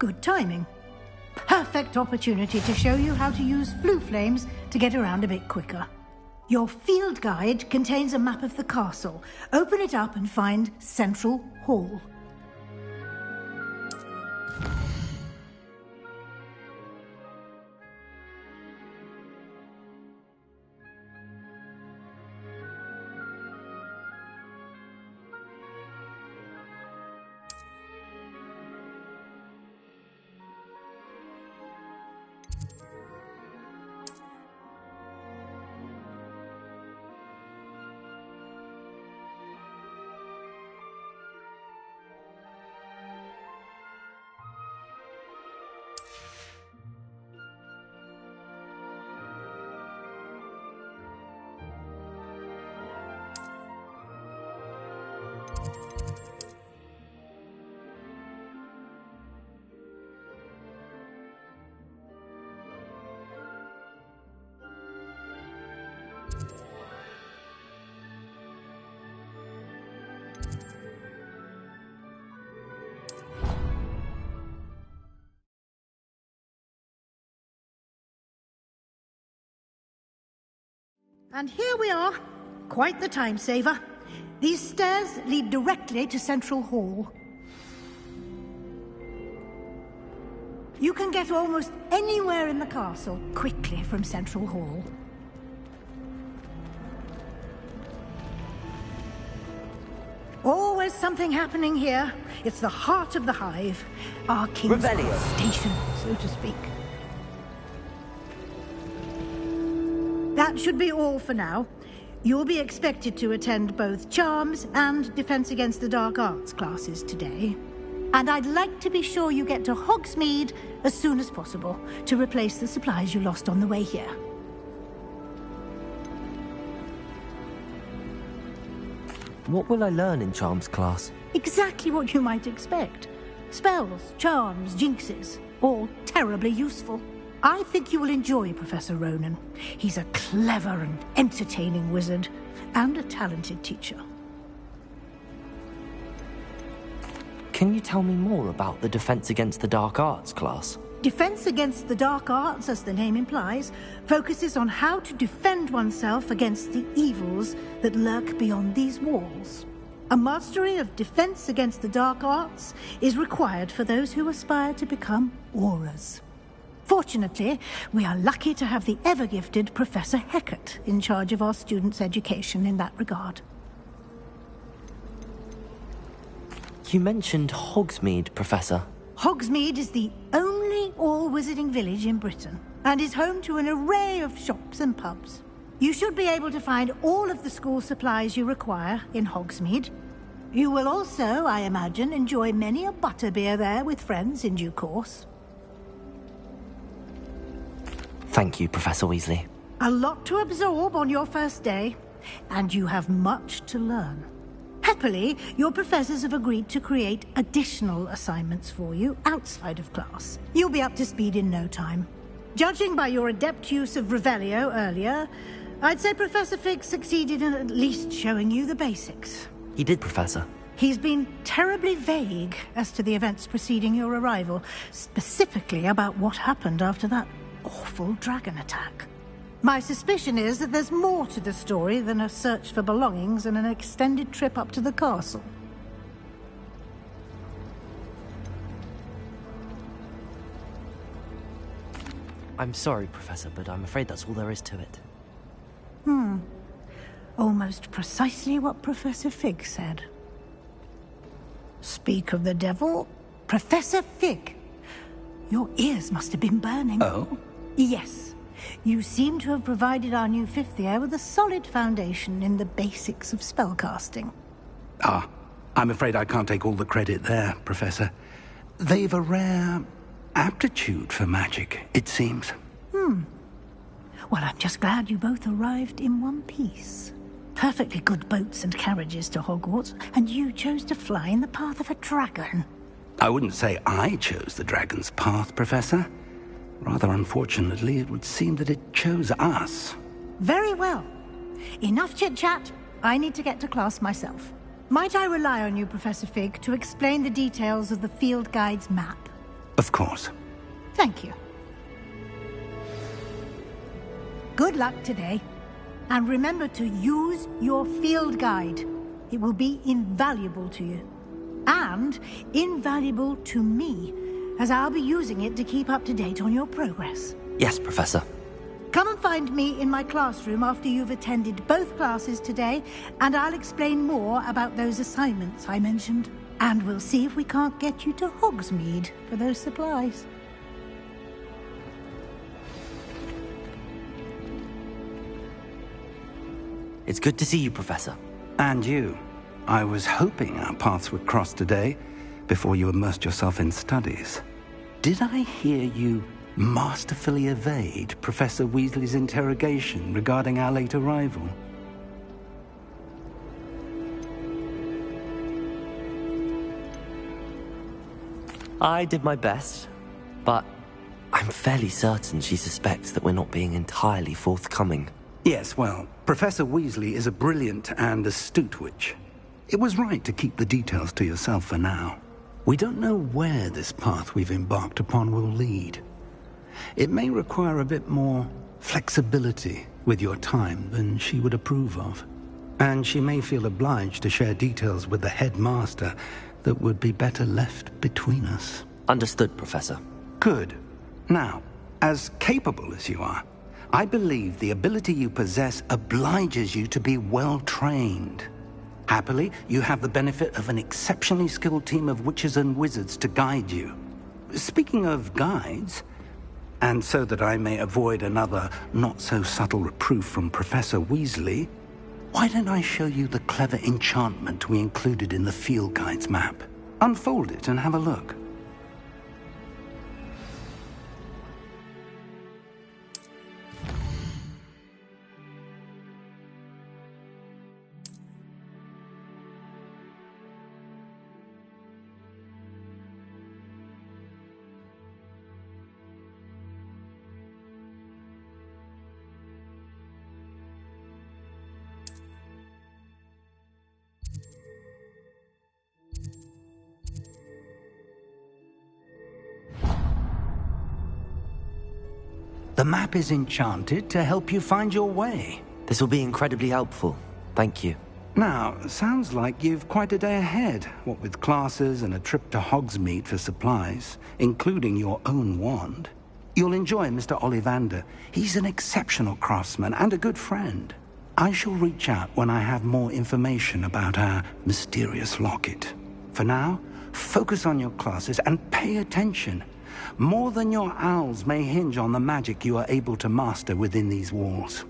Speaker 9: Good timing. Perfect opportunity to show you how to use flue flames to get around a bit quicker. Your field guide contains a map of the castle. Open it up and find Central Hall. And here we are. Quite the time saver. These stairs lead directly to Central Hall. You can get almost anywhere in the castle quickly from Central Hall. Always something happening here. It's the heart of the hive. Our king's station, so to speak. That should be all for now. You'll be expected to attend both Charms and Defense Against the Dark Arts classes today. And I'd like to be sure you get to Hogsmead as soon as possible to replace the supplies you lost on the way here.
Speaker 1: What will I learn in Charms class?
Speaker 9: Exactly what you might expect. Spells, charms, jinxes, all terribly useful. I think you will enjoy Professor Ronan. He's a clever and entertaining wizard, and a talented teacher.
Speaker 1: Can you tell me more about the Defense Against the Dark Arts class?
Speaker 9: Defense Against the Dark Arts, as the name implies, focuses on how to defend oneself against the evils that lurk beyond these walls. A mastery of Defense Against the Dark Arts is required for those who aspire to become auras. Fortunately, we are lucky to have the ever-gifted Professor Hecat in charge of our students' education in that regard.
Speaker 1: You mentioned Hogsmead, Professor.
Speaker 9: Hogsmead is the only all-wizarding village in Britain, and is home to an array of shops and pubs. You should be able to find all of the school supplies you require in Hogsmead. You will also, I imagine, enjoy many a butterbeer there with friends in due course.
Speaker 1: Thank you, Professor Weasley.
Speaker 9: A lot to absorb on your first day, and you have much to learn. Happily, your professors have agreed to create additional assignments for you outside of class. You'll be up to speed in no time. Judging by your adept use of Revelio earlier, I'd say Professor Fig succeeded in at least showing you the basics.
Speaker 1: He did, Professor.
Speaker 9: He's been terribly vague as to the events preceding your arrival, specifically about what happened after that awful dragon attack. My suspicion is that there's more to the story than a search for belongings and an extended trip up to the castle.
Speaker 1: I'm sorry, Professor, but I'm afraid that's all there is to it.
Speaker 9: Almost precisely what Professor Fig said. Speak of the devil, Professor Fig. Your ears must have been burning.
Speaker 3: Oh?
Speaker 9: Yes. You seem to have provided our new fifth year with a solid foundation in the basics of spellcasting.
Speaker 3: Ah, I'm afraid I can't take all the credit there, Professor. They've a rare aptitude for magic, it seems.
Speaker 9: Well, I'm just glad you both arrived in one piece. Perfectly good boats and carriages to Hogwarts, and you chose to fly in the path of a dragon.
Speaker 3: I wouldn't say I chose the dragon's path, Professor. Rather unfortunately, it would seem that it chose us.
Speaker 9: Very well. Enough chit-chat. I need to get to class myself. Might I rely on you, Professor Fig, to explain the details of the field guide's map?
Speaker 3: Of course.
Speaker 9: Thank you. Good luck today. And remember to use your field guide. It will be invaluable to you. And invaluable to me, as I'll be using it to keep up to date on your progress.
Speaker 1: Yes, Professor.
Speaker 9: Come and find me in my classroom after you've attended both classes today, and I'll explain more about those assignments I mentioned. And we'll see if we can't get you to Hogsmead for those supplies.
Speaker 1: It's good to see you, Professor.
Speaker 3: And you. I was hoping our paths would cross today, before you immersed yourself in studies. Did I hear you masterfully evade Professor Weasley's interrogation regarding our late arrival?
Speaker 1: I did my best, but I'm fairly certain she suspects that we're not being entirely forthcoming.
Speaker 3: Yes, well, Professor Weasley is a brilliant and astute witch. It was right to keep the details to yourself for now. We don't know where this path we've embarked upon will lead. It may require a bit more flexibility with your time than she would approve of. And she may feel obliged to share details with the headmaster that would be better left between us.
Speaker 1: Understood, Professor.
Speaker 3: Good. Now, as capable as you are, I believe the ability you possess obliges you to be well trained. Happily, you have the benefit of an exceptionally skilled team of witches and wizards to guide you. Speaking of guides, and so that I may avoid another not-so-subtle reproof from Professor Weasley, why don't I show you the clever enchantment we included in the field guide's map? Unfold it and have a look. The map is enchanted to help you find your way.
Speaker 1: This will be incredibly helpful. Thank you.
Speaker 3: Now, sounds like you've quite a day ahead, what with classes and a trip to Hogsmead for supplies, including your own wand. You'll enjoy Mr. Ollivander. He's an exceptional craftsman and a good friend. I shall reach out when I have more information about our mysterious locket. For now, focus on your classes and pay attention. More than your owls may hinge on the magic you are able to master within these walls.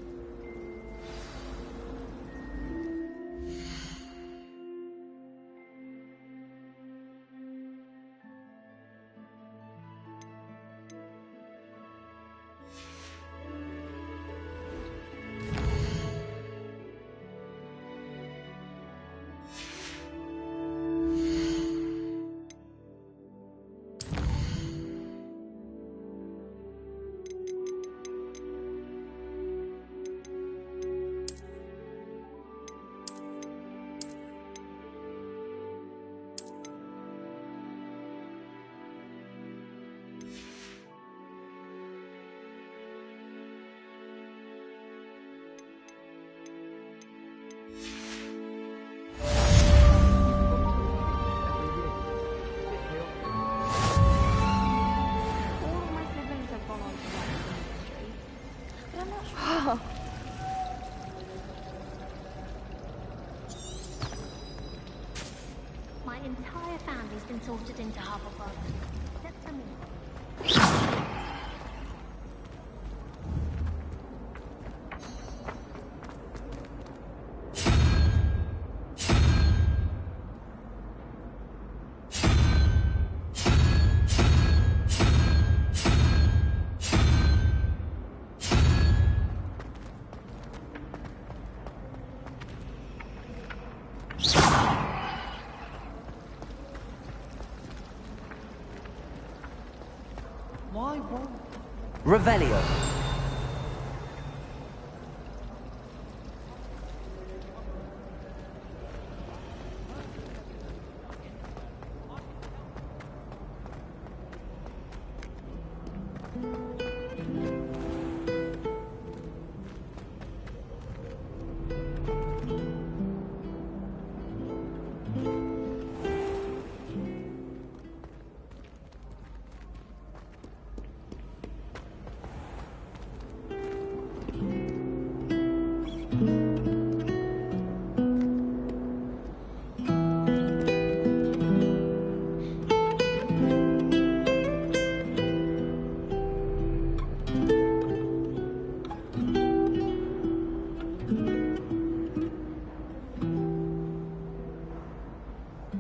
Speaker 15: My entire family's been sorted into Hufflepuff. Except for me.
Speaker 1: Revelio.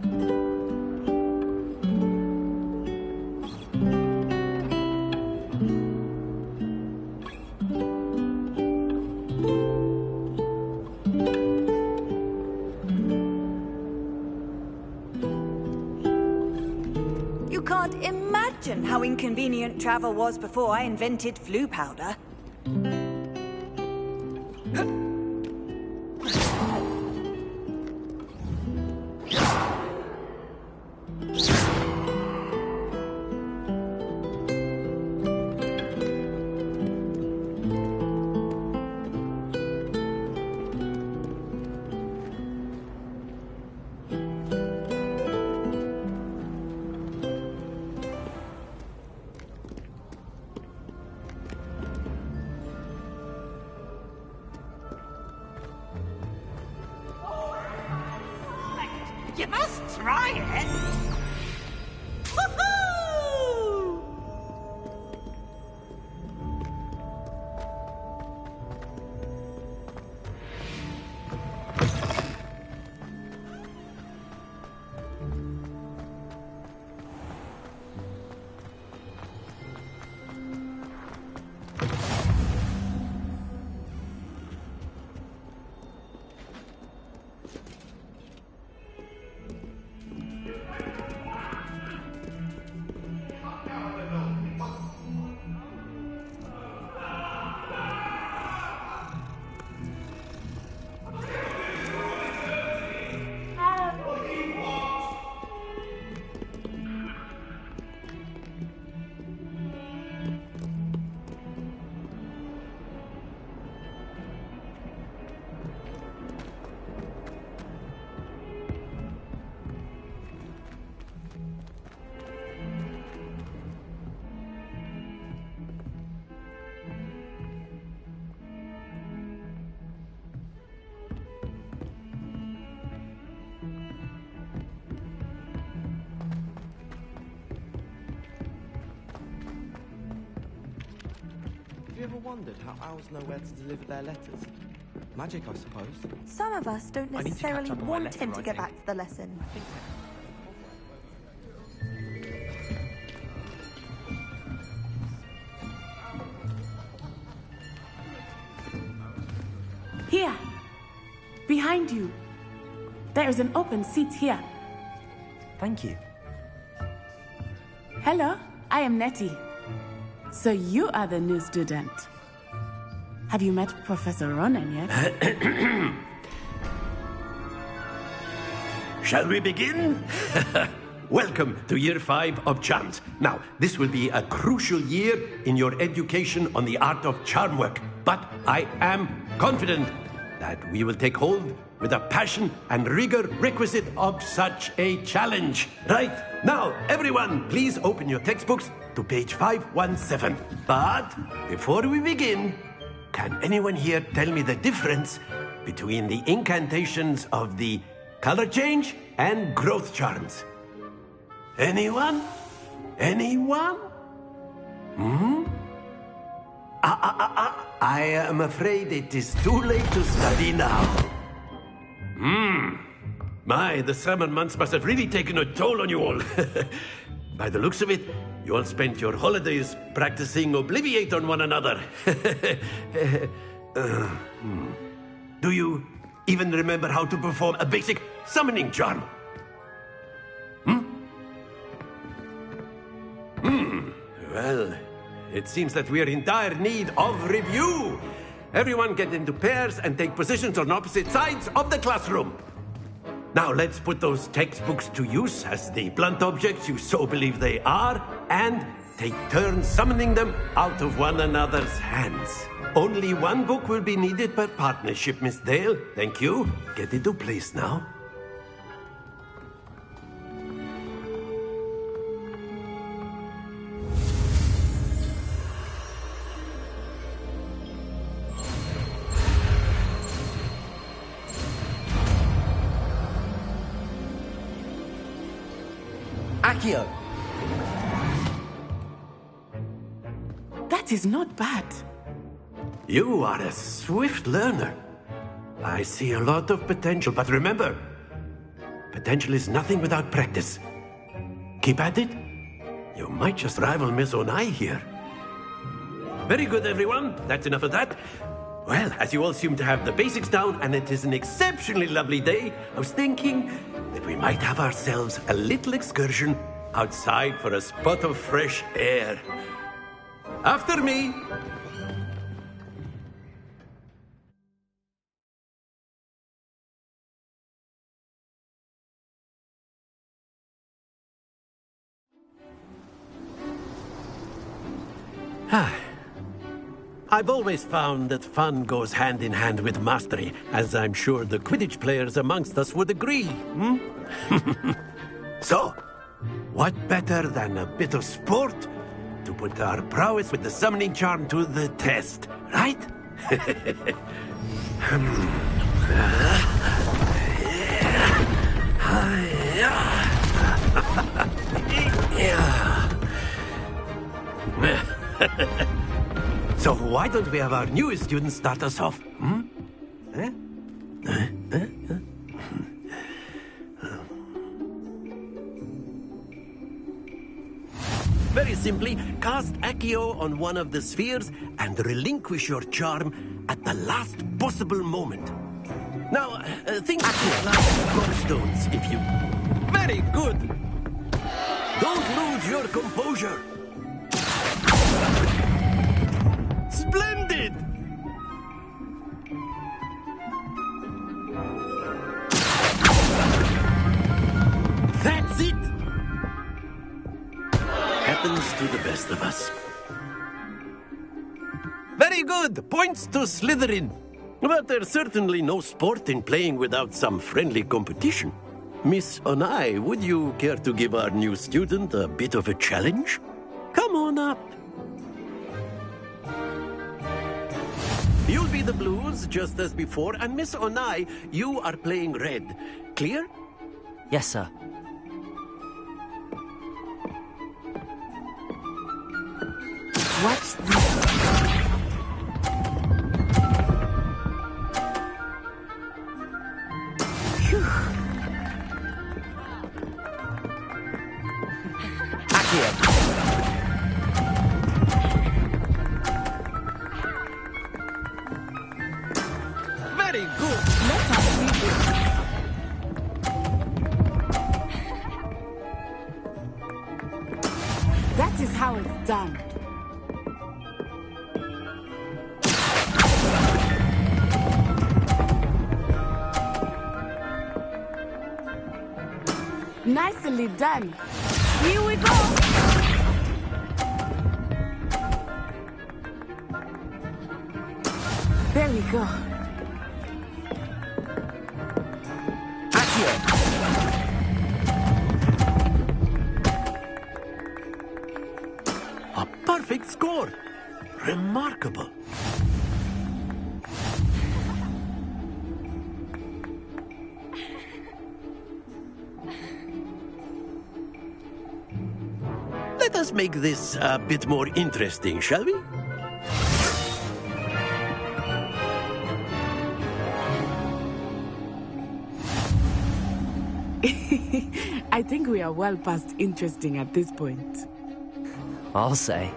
Speaker 16: You can't imagine how inconvenient travel was before I invented flu powder.
Speaker 13: You must try it! Woohoo!
Speaker 11: Have you ever wondered how owls know where to deliver their letters? Magic, I suppose.
Speaker 17: Some of us don't
Speaker 11: I need to
Speaker 17: necessarily
Speaker 11: catch up on my
Speaker 17: want
Speaker 11: letter
Speaker 17: him to get
Speaker 11: writing.
Speaker 17: back to the lesson.
Speaker 13: Here! Behind you! There is an open seat here.
Speaker 1: Thank you.
Speaker 13: Hello, I am Nettie. So you are the new student. Have you met Professor Ronan yet?
Speaker 8: Shall we begin? Welcome to Year 5 of Charms. Now, this will be a crucial year in your education on the art of charm work. But I am confident that we will take hold with the passion and rigor requisite of such a challenge. Right, now, everyone, please open your textbooks to page 517. But before we begin, can anyone here tell me the difference between the incantations of the color change and growth charms? Anyone? Anyone? I am afraid it is too late to study now. My, the summer months must have really taken a toll on you all. By the looks of it, you all spent your holidays practicing Obliviate on one another. Do you even remember how to perform a basic summoning charm? Well, it seems that we are in dire need of review. Everyone get into pairs and take positions on opposite sides of the classroom. Now let's put those textbooks to use as the blunt objects you so believe they are, and take turns summoning them out of one another's hands. Only one book will be needed per partnership, Miss Dale. Thank you. Get into place now.
Speaker 1: Accio!
Speaker 13: That is not bad.
Speaker 8: You are a swift learner. I see a lot of potential, but remember,
Speaker 17: Potential is nothing without practice. Keep at it. You might just rival Miss Onai here. Very good, everyone. That's enough of that. Well, as you all seem to have the basics down, and it is an exceptionally lovely day, I was thinking that we might have ourselves a little excursion outside for a spot of fresh air. After me. I've always found that fun goes hand in hand with mastery, as I'm sure the Quidditch players amongst us would agree. So, what better than a bit of sport to put our prowess with the summoning charm to the test, right? So why don't we have our newest student start us off? Very simply, cast Accio on one of the spheres and relinquish your charm at the last possible moment. Now, think of it like gobstones, if you... Very good! Don't lose your composure! Splendid! That's it! Happens to the best of us. Very good! Points to Slytherin. But there's certainly no sport in playing without some friendly competition. Miss Onai, would you care to give our new student a bit of a challenge? Come on up. You'll be the blues, just as before, and Miss Onai, you are playing red. Clear?
Speaker 1: Yes, sir.
Speaker 13: What's this?
Speaker 17: Very good.
Speaker 13: That is how it's done. Nicely done. Here we go. There we go.
Speaker 17: A perfect score. Remarkable. Let us make this a bit more interesting, shall we?
Speaker 13: I think we are well past interesting at this point.
Speaker 1: I'll say.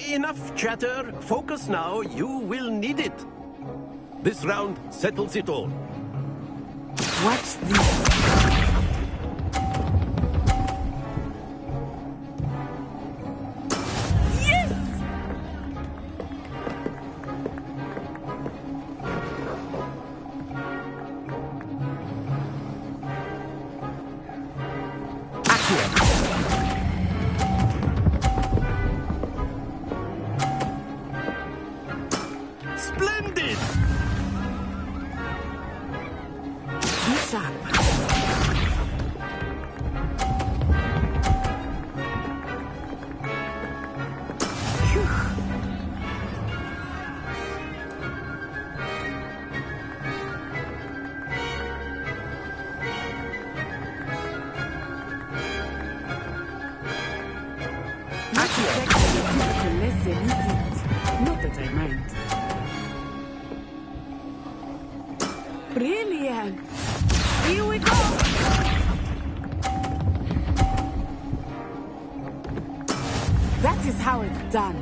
Speaker 17: Enough chatter. Focus now. You will need it. This round settles it all.
Speaker 13: Watch this.
Speaker 17: Splendid!
Speaker 13: Be sharp. Not that I mind. Brilliant! Here we go! how it's done.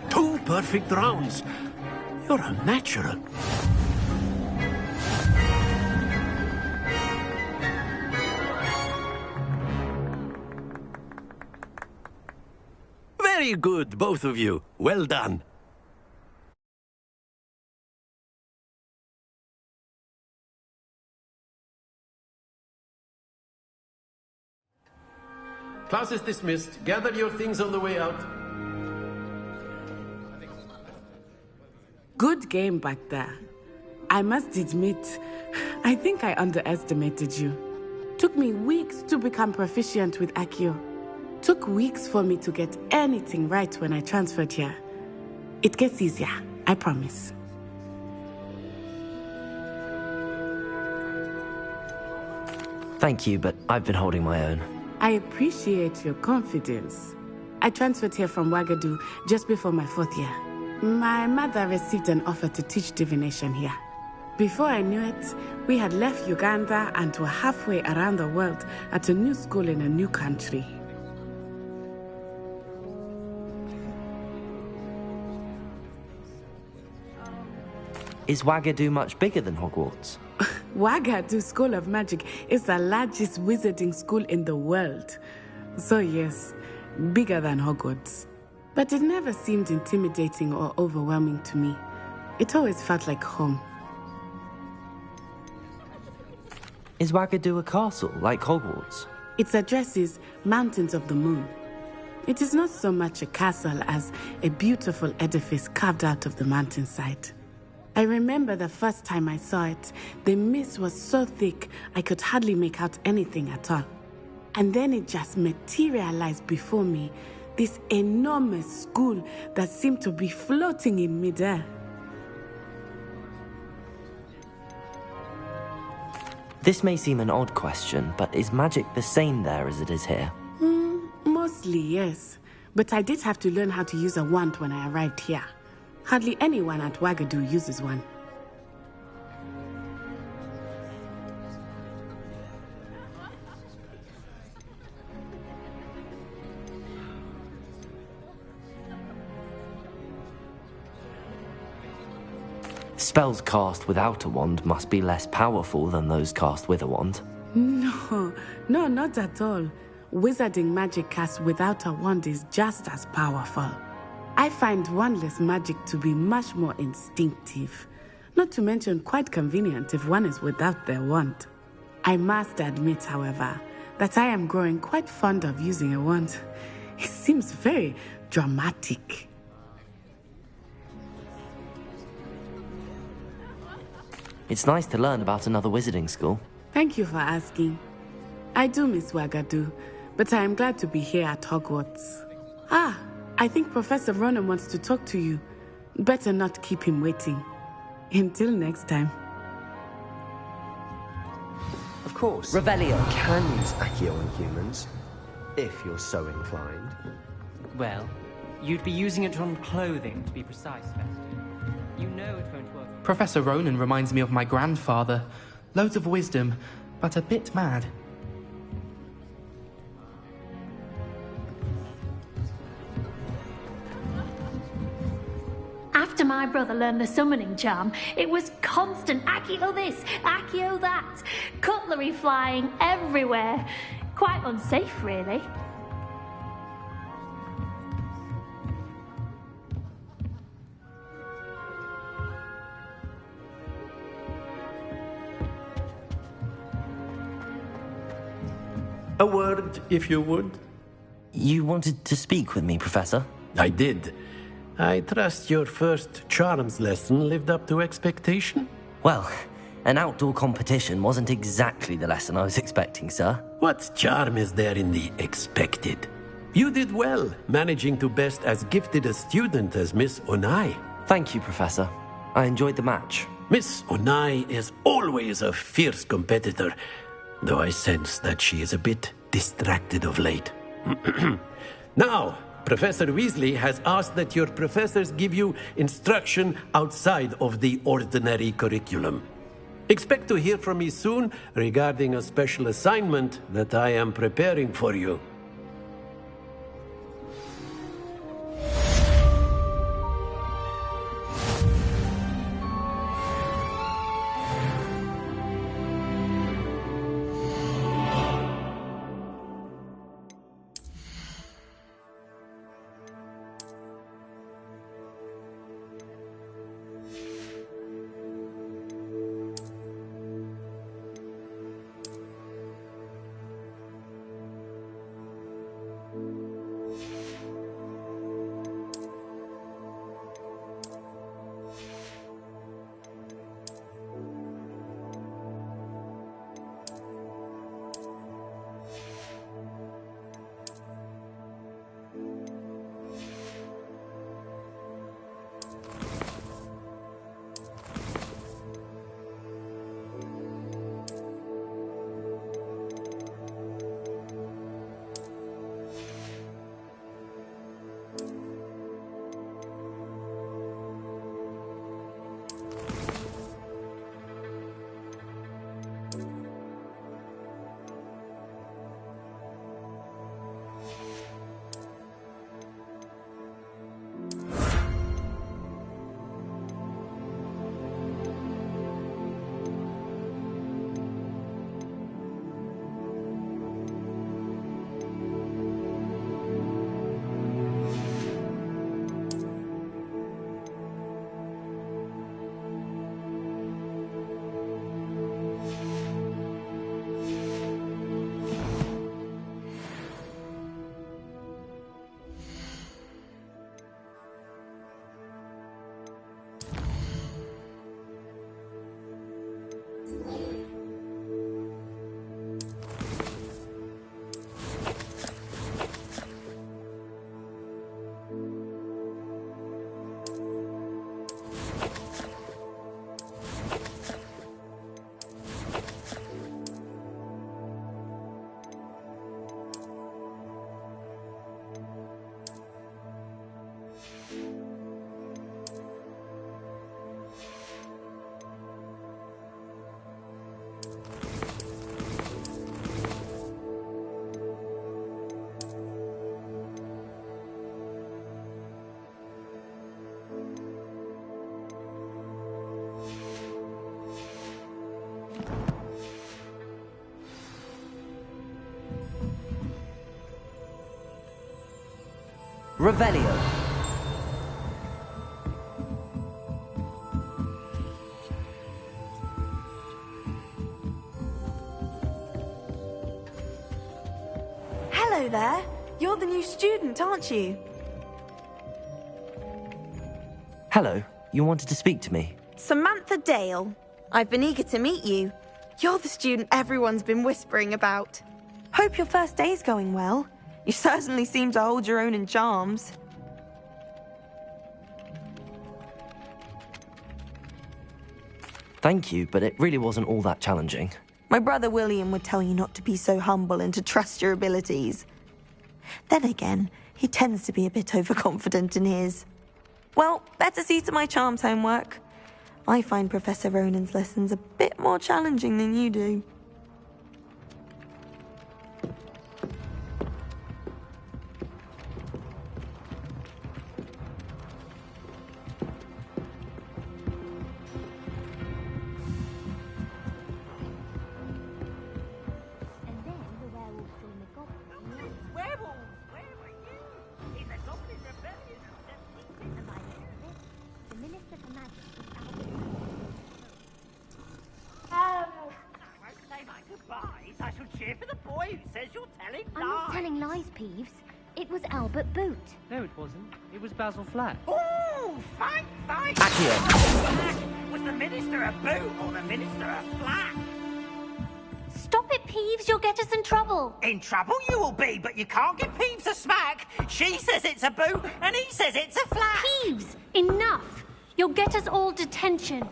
Speaker 17: Two perfect rounds. You're a natural. Very good, both of you. Well done. Class is dismissed. Gather your things on the way out.
Speaker 13: Good game back there. I must admit, I think I underestimated you. Took me weeks to become proficient with Accio. Took weeks for me to get anything right when I transferred here. It gets easier, I promise.
Speaker 1: Thank you, but I've been holding my own.
Speaker 13: I appreciate your confidence. I transferred here from Wagadu just before my 4th year. My mother received an offer to teach divination here. Before I knew it, we had left Uganda and were halfway around the world at a new school in a new country.
Speaker 1: Is Wagadu much bigger than Hogwarts?
Speaker 13: Wagadu School of Magic is the largest wizarding school in the world. So yes, bigger than Hogwarts. But it never seemed intimidating or overwhelming to me. It always felt like home.
Speaker 1: Is Wagadu a castle, like Hogwarts?
Speaker 13: Its address is Mountains of the Moon. It is not so much a castle as a beautiful edifice carved out of the mountainside. I remember the first time I saw it, the mist was so thick I could hardly make out anything at all. And then it just materialized before me, this enormous school that seemed to be floating in midair.
Speaker 1: This may seem an odd question, but is magic the same there as it is here?
Speaker 13: Mostly, yes. But I did have to learn how to use a wand when I arrived here. Hardly anyone at Wagadu uses one.
Speaker 1: Spells cast without a wand must be less powerful than those cast with a wand.
Speaker 13: No, not at all. Wizarding magic cast without a wand is just as powerful. I find wandless magic to be much more instinctive, not to mention quite convenient if one is without their wand. I must admit, however, that I am growing quite fond of using a wand. It seems very dramatic.
Speaker 1: It's nice to learn about another wizarding school.
Speaker 13: Thank you for asking. I do miss Wagadu, but I am glad to be here at Hogwarts. I think Professor Ronan wants to talk to you. Better not keep him waiting. Until next time.
Speaker 12: Of course.
Speaker 1: Revelio.
Speaker 12: Can use Accio on humans, if you're so inclined.
Speaker 14: Well, you'd be using it on clothing, to be precise, Festus. You know it won't work.
Speaker 11: Professor Ronan reminds me of my grandfather. Loads of wisdom, but a bit mad.
Speaker 15: After my brother learned the summoning charm, it was constant Accio this, Accio that. Cutlery flying everywhere. Quite unsafe, really.
Speaker 17: A word, if you would.
Speaker 1: You wanted to speak with me, Professor?
Speaker 17: I did. I trust your first charms lesson lived up to expectation?
Speaker 1: Well, an outdoor competition wasn't exactly the lesson I was expecting, sir.
Speaker 17: What charm is there in the expected? You did well, managing to best as gifted a student as Miss Onai.
Speaker 1: Thank you, Professor. I enjoyed the match.
Speaker 17: Miss Onai is always a fierce competitor, though I sense that she is a bit distracted of late. Now, Professor Weasley has asked that your professors give you instruction outside of the ordinary curriculum. Expect to hear from me soon regarding a special assignment that I am preparing for you.
Speaker 1: Revelio.
Speaker 2: Hello there. You're the new student, aren't you?
Speaker 1: Hello. You wanted to speak to me?
Speaker 2: Samantha Dale. I've been eager to meet you. You're the student everyone's been whispering about. Hope your first day's going well. You certainly seem to hold your own in charms.
Speaker 1: Thank you, but it really wasn't all that challenging.
Speaker 2: My brother William would tell you not to be so humble and to trust your abilities. Then again, he tends to be a bit overconfident in his. Well, better see to my charms homework. I find Professor Ronan's lessons a bit more challenging than you do.
Speaker 14: No, it wasn't. It was Basil Flack.
Speaker 5: Oh, fight!
Speaker 1: Accio.
Speaker 5: Was the minister a boot or the minister a flat?
Speaker 15: Stop it, Peeves. You'll get us in trouble.
Speaker 5: In trouble you will be, but you can't give Peeves a smack. She says it's a boot, and he says it's a flat.
Speaker 15: Peeves, enough. You'll get us all detention.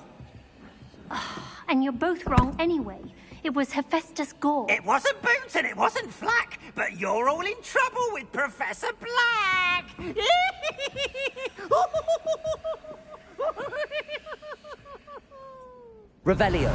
Speaker 15: And you're both wrong anyway. It was Hephaestus Gore.
Speaker 18: It wasn't Boots and it wasn't Flack, but you're all in trouble with Professor Black!
Speaker 1: Revelio.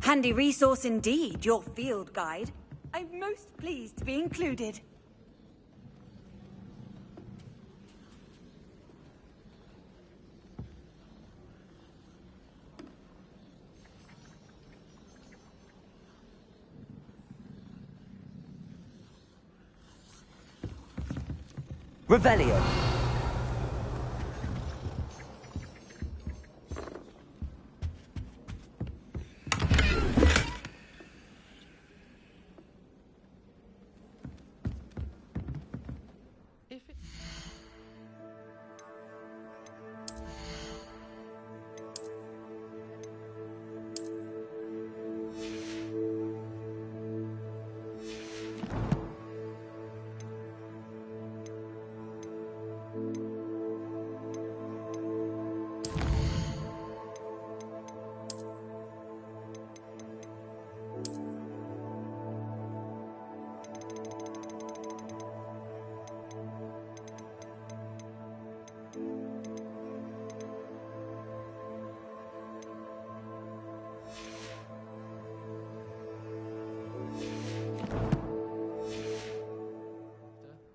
Speaker 16: Handy resource indeed, your field guide. I'm most pleased to be included.
Speaker 1: Revelio.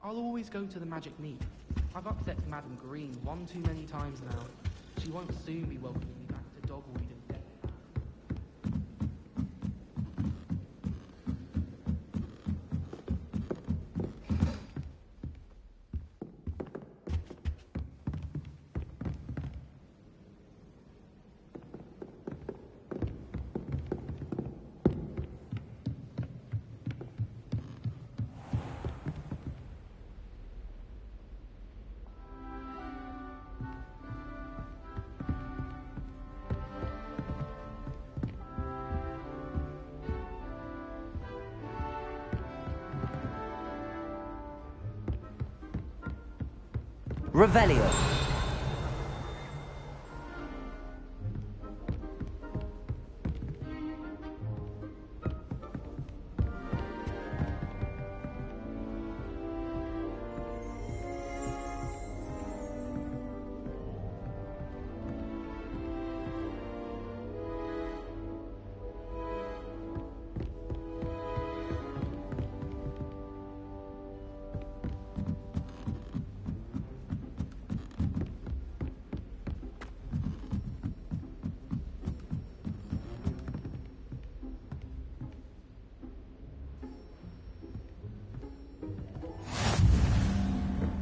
Speaker 11: I'll always go to the magic meet. I've upset Madam Green one too many times now. She won't soon be welcoming me back to Dogweed and Death.
Speaker 1: Revelio.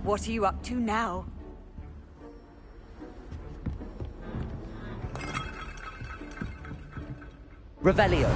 Speaker 16: What are you up to now?
Speaker 1: Revelio.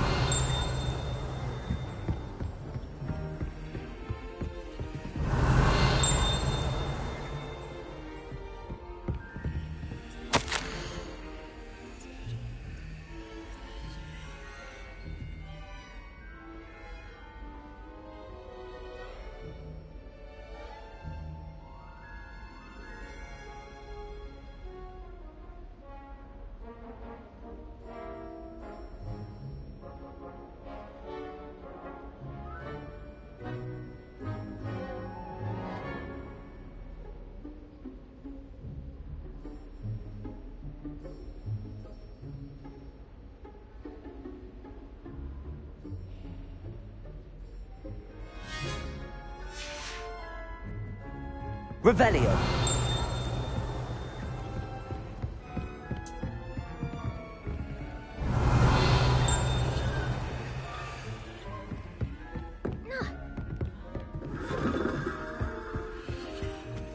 Speaker 1: Revelio.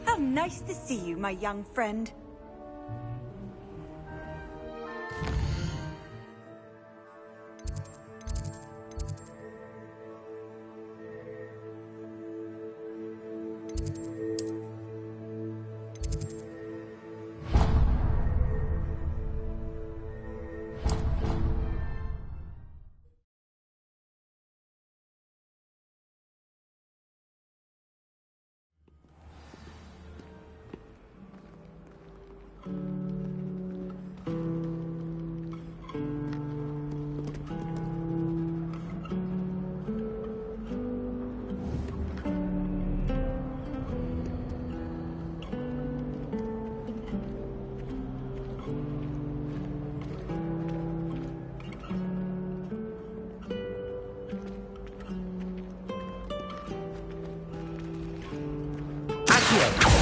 Speaker 16: How nice to see you, my young friend.
Speaker 1: Accio!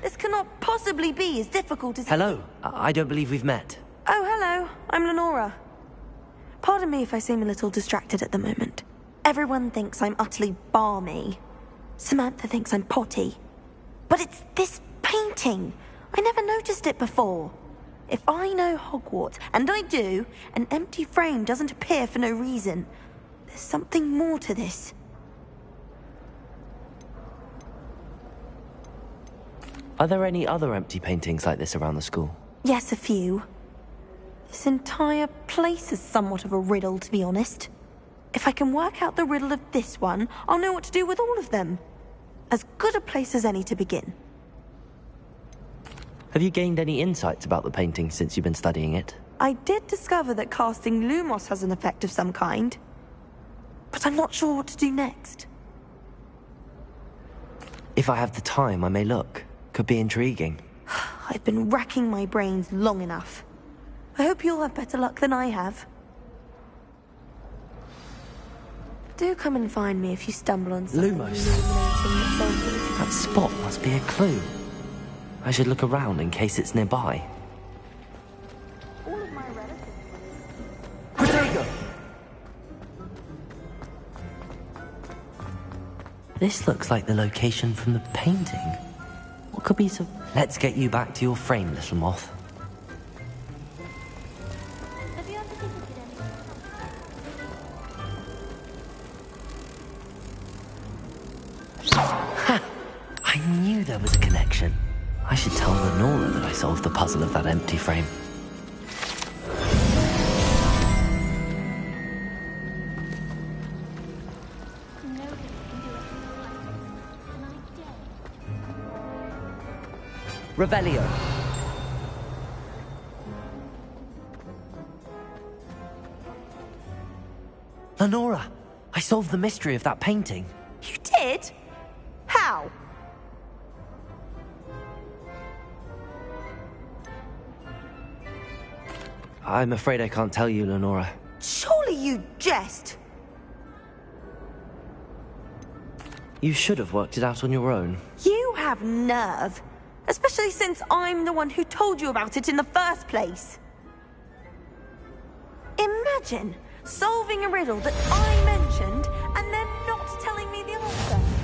Speaker 2: This cannot possibly be as difficult as...
Speaker 1: Hello. I don't believe we've met.
Speaker 2: Oh, hello. I'm Lenora. Pardon me if I seem a little distracted at the moment. Everyone thinks I'm utterly balmy. Samantha thinks I'm potty. But it's this painting. I never noticed it before. If I know Hogwarts, and I do, an empty frame doesn't appear for no reason. There's something more to this.
Speaker 1: Are there any other empty paintings like this around the school?
Speaker 2: Yes, a few. This entire place is somewhat of a riddle, to be honest. If I can work out the riddle of this one, I'll know what to do with all of them. As good a place as any to begin.
Speaker 1: Have you gained any insights about the painting since you've been studying it?
Speaker 2: I did discover that casting Lumos has an effect of some kind. But I'm not sure what to do next.
Speaker 1: If I have the time, I may look. Could be intriguing.
Speaker 2: I've been racking my brains long enough. I hope you'll have better luck than I have. Do come and find me if you stumble on something
Speaker 1: Lumos.
Speaker 2: illuminating that solves
Speaker 1: That spot must be a clue. I should look around in case it's nearby. Protego! This looks like the location from the painting. What could be so... Let's get you back to your frame, little moth. Ha! I knew there was a connection. I should tell Lenora that I solved the puzzle of that empty frame. Revelio. Lenora, I solved the mystery of that painting.
Speaker 2: You did? How?
Speaker 1: I'm afraid I can't tell you, Lenora.
Speaker 2: Surely you jest.
Speaker 1: You should have worked it out on your own.
Speaker 2: You have nerve. Especially since I'm the one who told you about it in the first place. Imagine solving a riddle that I mentioned and then not telling me the answer.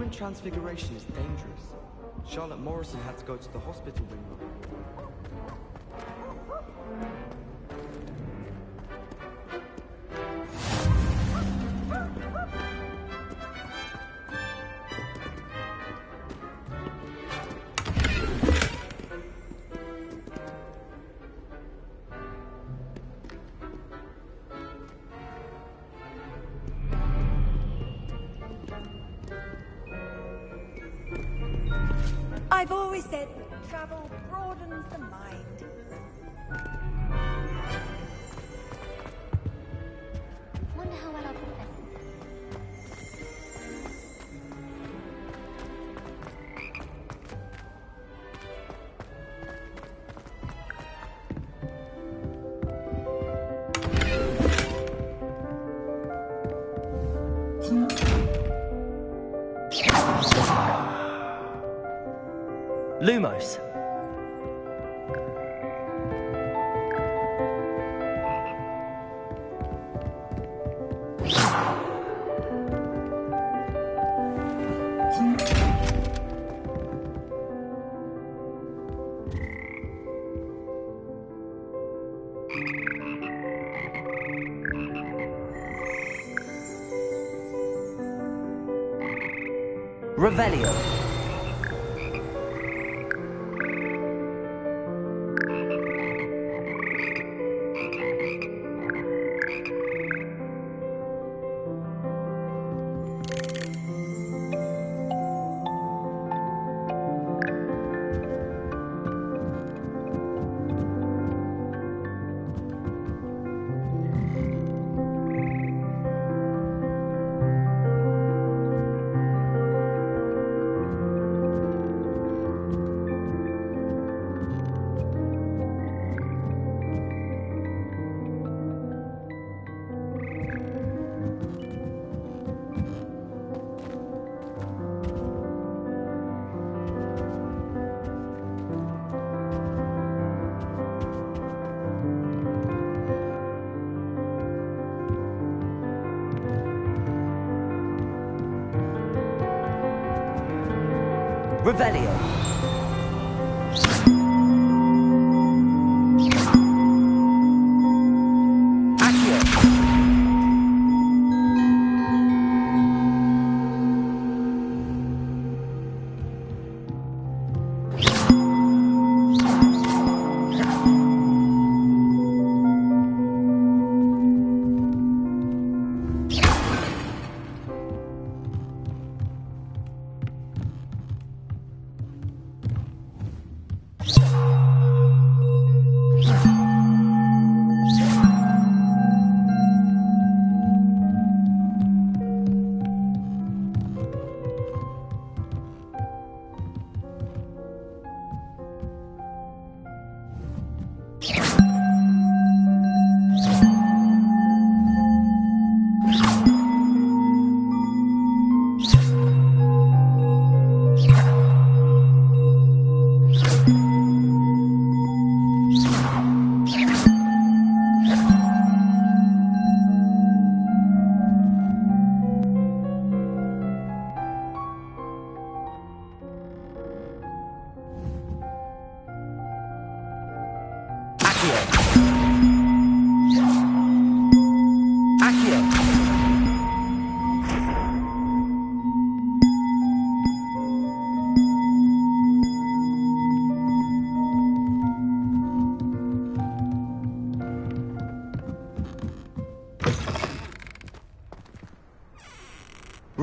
Speaker 11: current transfiguration is dangerous. Charlotte Morrison had to go to the hospital wing.
Speaker 16: I've always said travel broadens the mind.
Speaker 10: Wonder how well I'll put this.
Speaker 1: Lumos. Revelio. Revelio.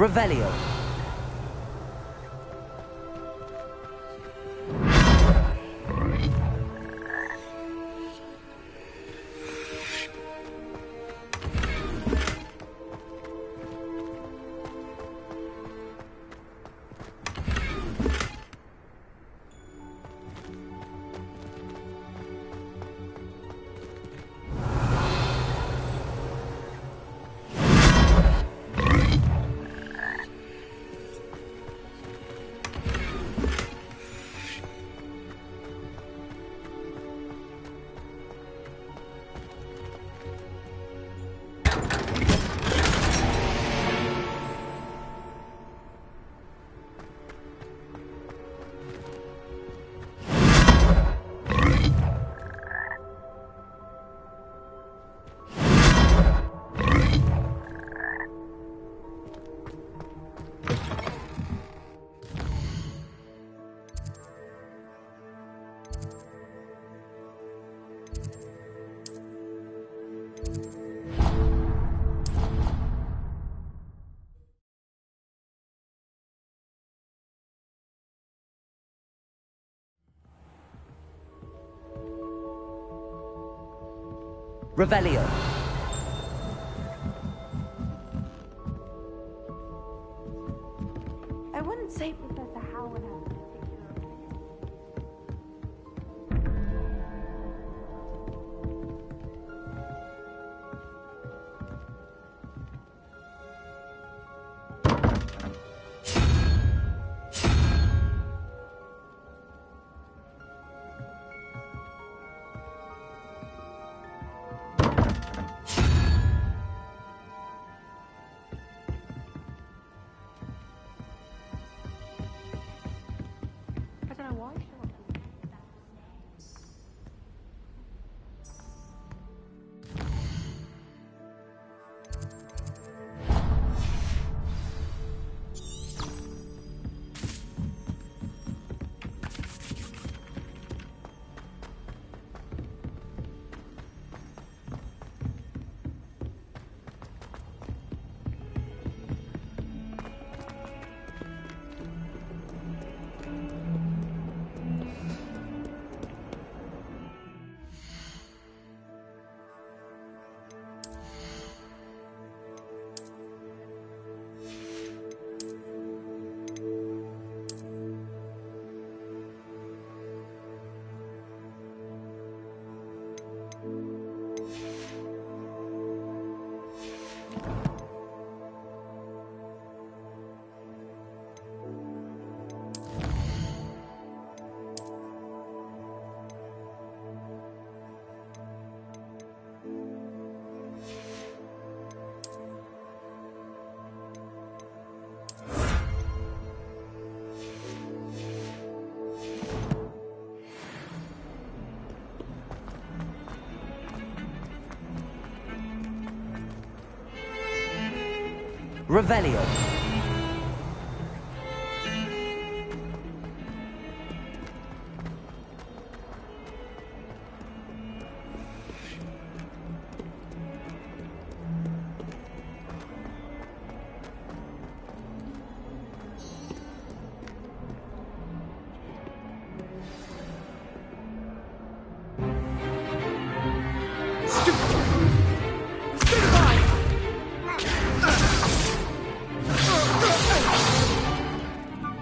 Speaker 1: Revelio. Revelio.
Speaker 2: I wouldn't say Professor Howard has a particular... I don't know why.
Speaker 1: Revelio.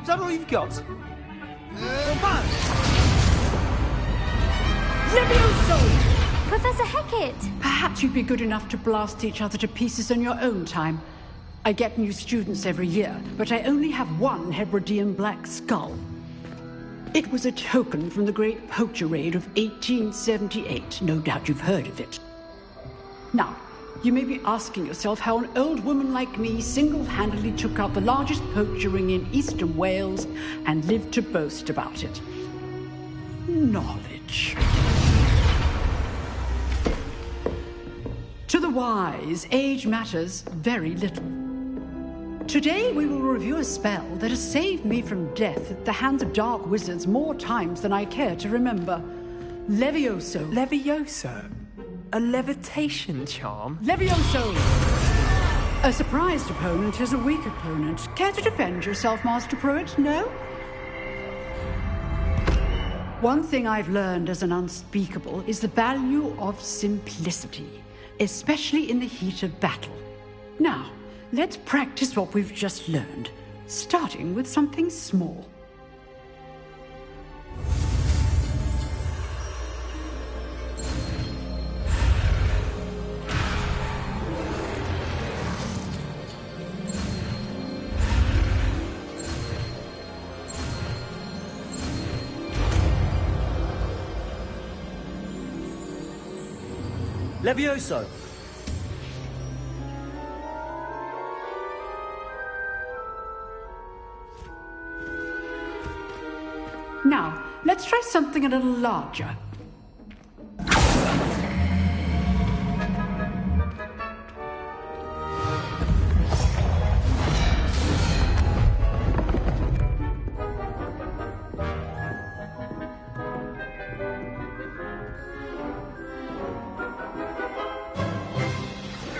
Speaker 19: Is that all you've got?
Speaker 20: Levioso!
Speaker 10: Professor Hecat!
Speaker 20: Perhaps you'd be good enough to blast each other to pieces on your own time. I get new students every year, but I only have one Hebridean black skull. It was a token from the Great Poacher Raid of 1878. No doubt you've heard of it. Now, you may be asking yourself how an old woman like me single-handedly took out the largest poacher ring in eastern Wales and lived to boast about it. Knowledge. To the wise, age matters very little. Today we will review a spell that has saved me from death at the hands of dark wizards more times than I care to remember. Levioso.
Speaker 19: Levioso? A levitation charm?
Speaker 20: Levioso! A surprised opponent is a weak opponent. Care to defend yourself, Master Pruitt? No? One thing I've learned as an unspeakable is the value of simplicity, especially in the heat of battle. Now, let's practice what we've just learned, starting with something small.
Speaker 1: Levioso.
Speaker 20: Now, let's try something a little larger.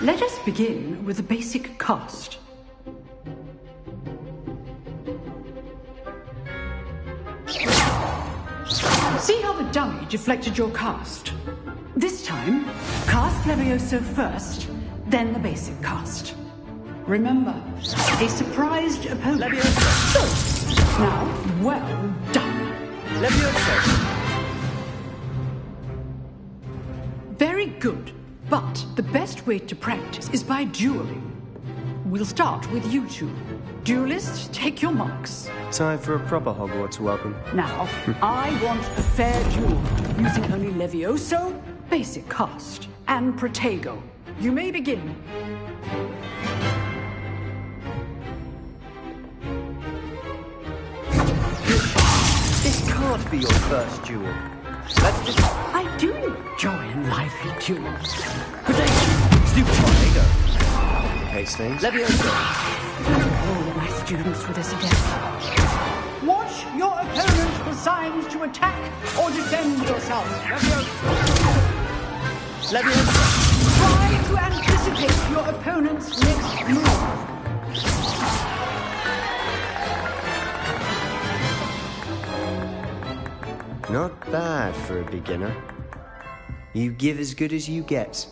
Speaker 20: Let us begin with a basic cast. See how the dummy deflected your cast? This time, cast Levioso first, then the basic cast. Remember, a surprised opponent. Levioso! Now, well done.
Speaker 19: Levioso!
Speaker 20: Very good, but the best way to practice is by dueling. We'll start with you two. Duelists, take your marks.
Speaker 12: Time for a proper Hogwarts welcome.
Speaker 20: Now, I want a fair duel, using only Levioso, basic cast, and Protego. You may begin.
Speaker 12: This can't be your first duel.
Speaker 20: I do enjoy lively duels.
Speaker 12: Stupid Protego. Complicates things.
Speaker 20: All my students for this again. Watch your opponent for signs to attack or defend yourself. Try to anticipate your opponent's next move.
Speaker 12: Not bad for a beginner. You give as good as you get.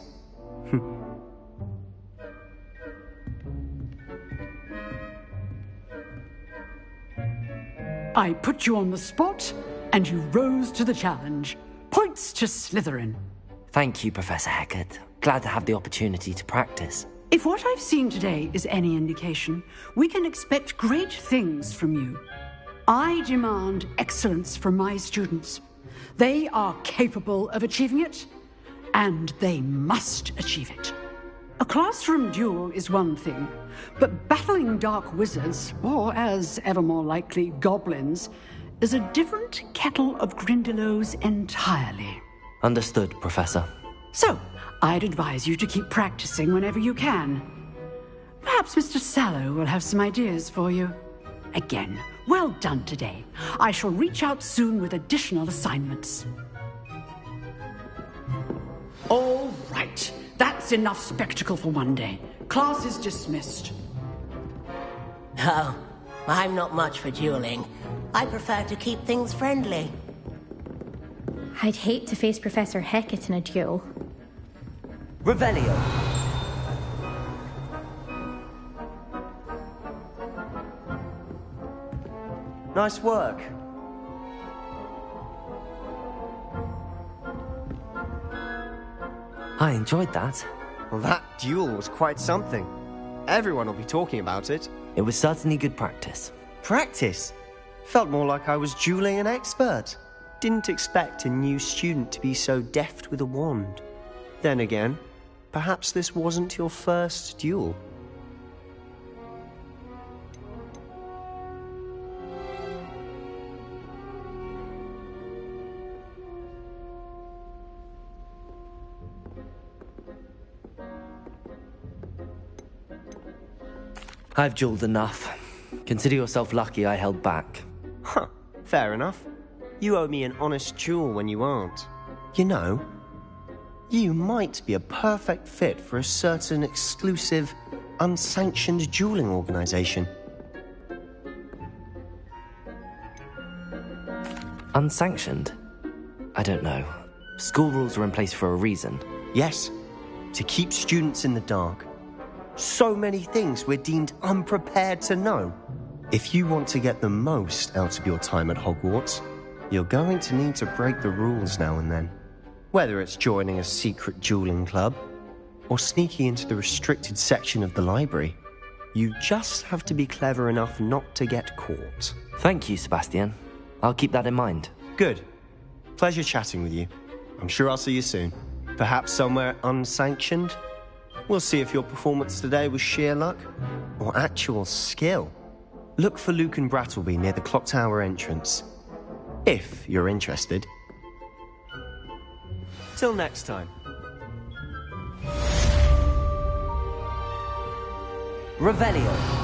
Speaker 20: I put you on the spot, and you rose to the challenge. Points to Slytherin.
Speaker 1: Thank you, Professor Hecat. Glad to have the opportunity to practice.
Speaker 20: If what I've seen today is any indication, we can expect great things from you. I demand excellence from my students. They are capable of achieving it, and they must achieve it. A classroom duel is one thing, but battling dark wizards, or as ever more likely, goblins, is a different kettle of Grindylows entirely.
Speaker 1: Understood, Professor.
Speaker 20: So, I'd advise you to keep practicing whenever you can. Perhaps Mr. Sallow will have some ideas for you. Again, well done today. I shall reach out soon with additional assignments. All right. That's enough spectacle for one day. Class is dismissed.
Speaker 21: Oh, I'm not much for dueling. I prefer to keep things friendly.
Speaker 10: I'd hate to face Professor Hecat in a duel.
Speaker 1: Revelio.
Speaker 12: Nice work.
Speaker 1: I enjoyed that.
Speaker 12: Well, that duel was quite something. Everyone will be talking about it.
Speaker 1: It was certainly good practice.
Speaker 12: Practice? Felt more like I was dueling an expert. Didn't expect a new student to be so deft with a wand. Then again, perhaps this wasn't your first duel.
Speaker 1: I've dueled enough. Consider yourself lucky I held back.
Speaker 12: Huh, fair enough. You owe me an honest duel when you aren't. You know, you might be a perfect fit for a certain exclusive, unsanctioned dueling organization.
Speaker 1: Unsanctioned? I don't know. School rules are in place for a reason.
Speaker 12: Yes, to keep students in the dark. So many things we're deemed unprepared to know. If you want to get the most out of your time at Hogwarts, you're going to need to break the rules now and then. Whether it's joining a secret dueling club, or sneaking into the restricted section of the library, you just have to be clever enough not to get caught.
Speaker 1: Thank you, Sebastian. I'll keep that in mind.
Speaker 12: Good. Pleasure chatting with you. I'm sure I'll see you soon. Perhaps somewhere unsanctioned? We'll see if your performance today was sheer luck or actual skill. Look for Luke and Brattleby near the clock tower entrance, if you're interested. Till next time.
Speaker 1: Revelio.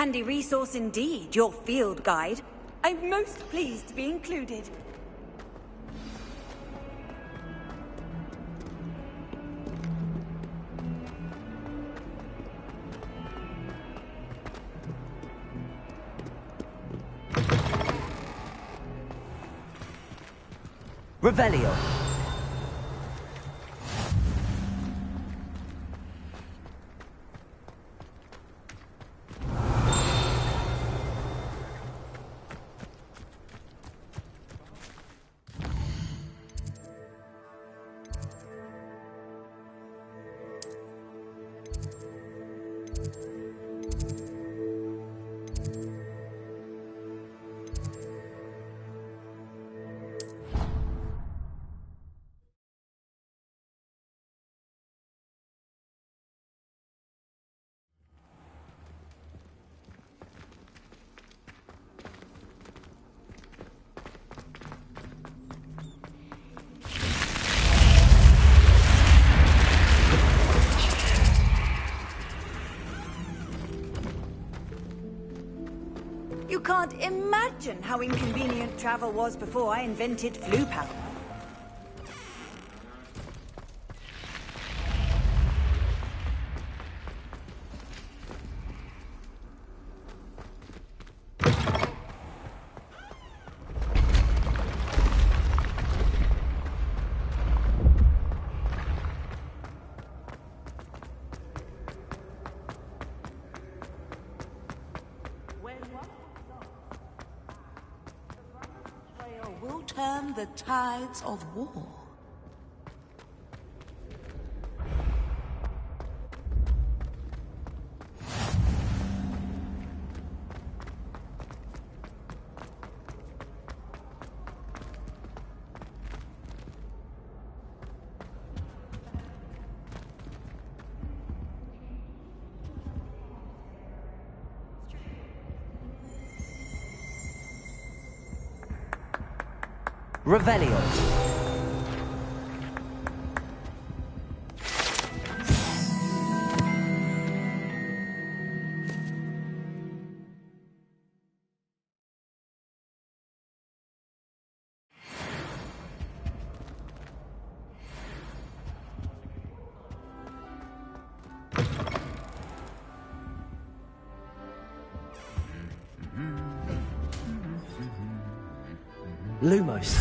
Speaker 16: Handy resource indeed, your field guide. I'm most pleased to be included.
Speaker 1: Revelio.
Speaker 16: You can't imagine how inconvenient travel was before I invented flu powder.
Speaker 4: Will turn the tides of war.
Speaker 1: Revelio. Lumos.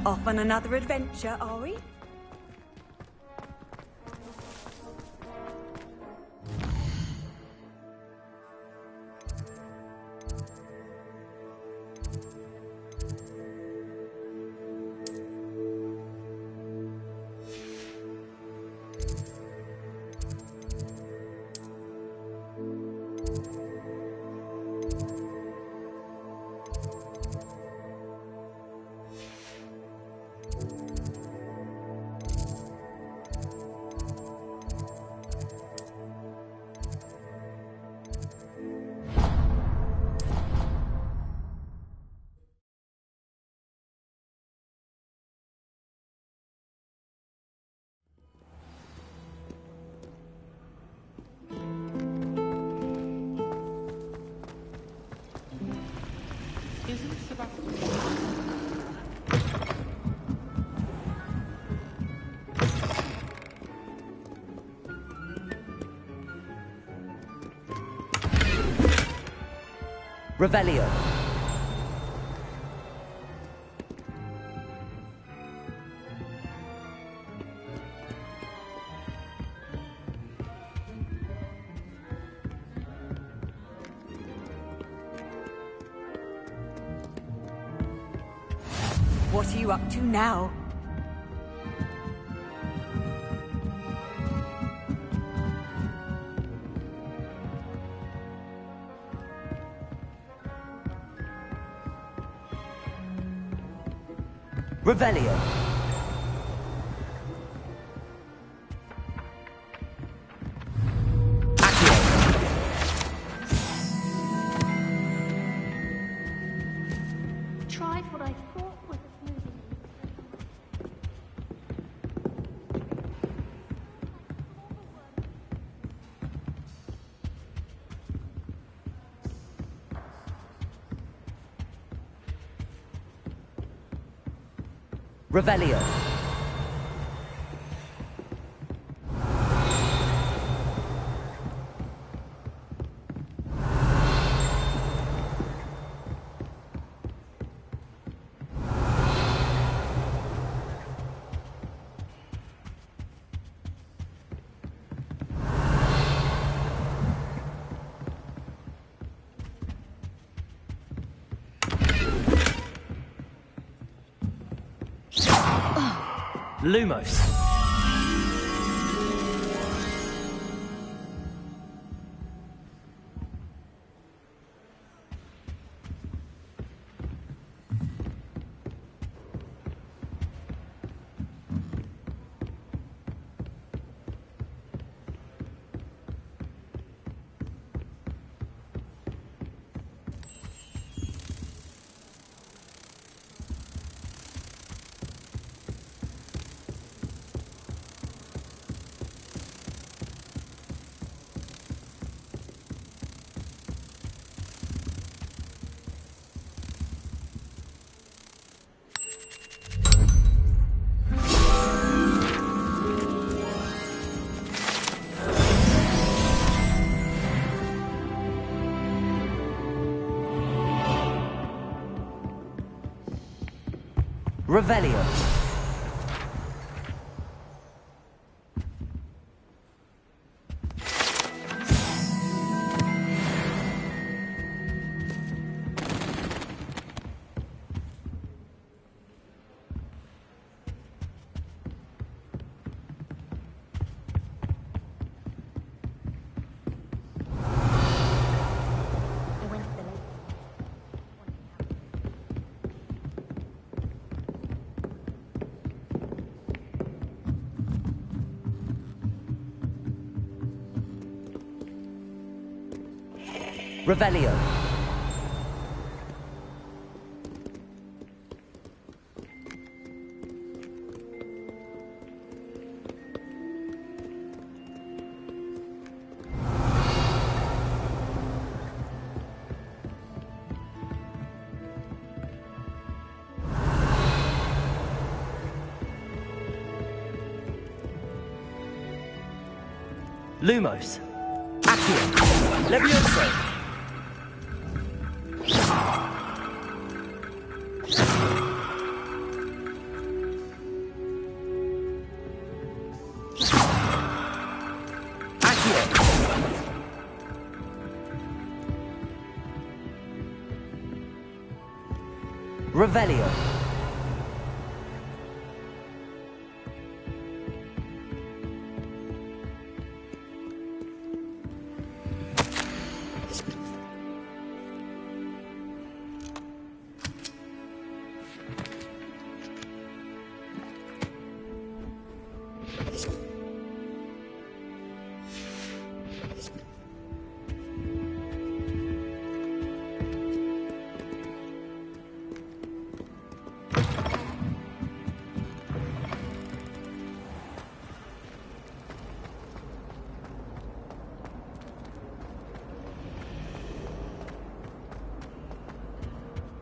Speaker 16: Off on another adventure, are we?
Speaker 1: Revelio.
Speaker 16: What are you up to now?
Speaker 1: Revelio.
Speaker 15: Tried what I thought was a smoothie.
Speaker 1: Revelio. Lumos. Revelio. Revelio. Lumos. Accio. Levioso. Revelio.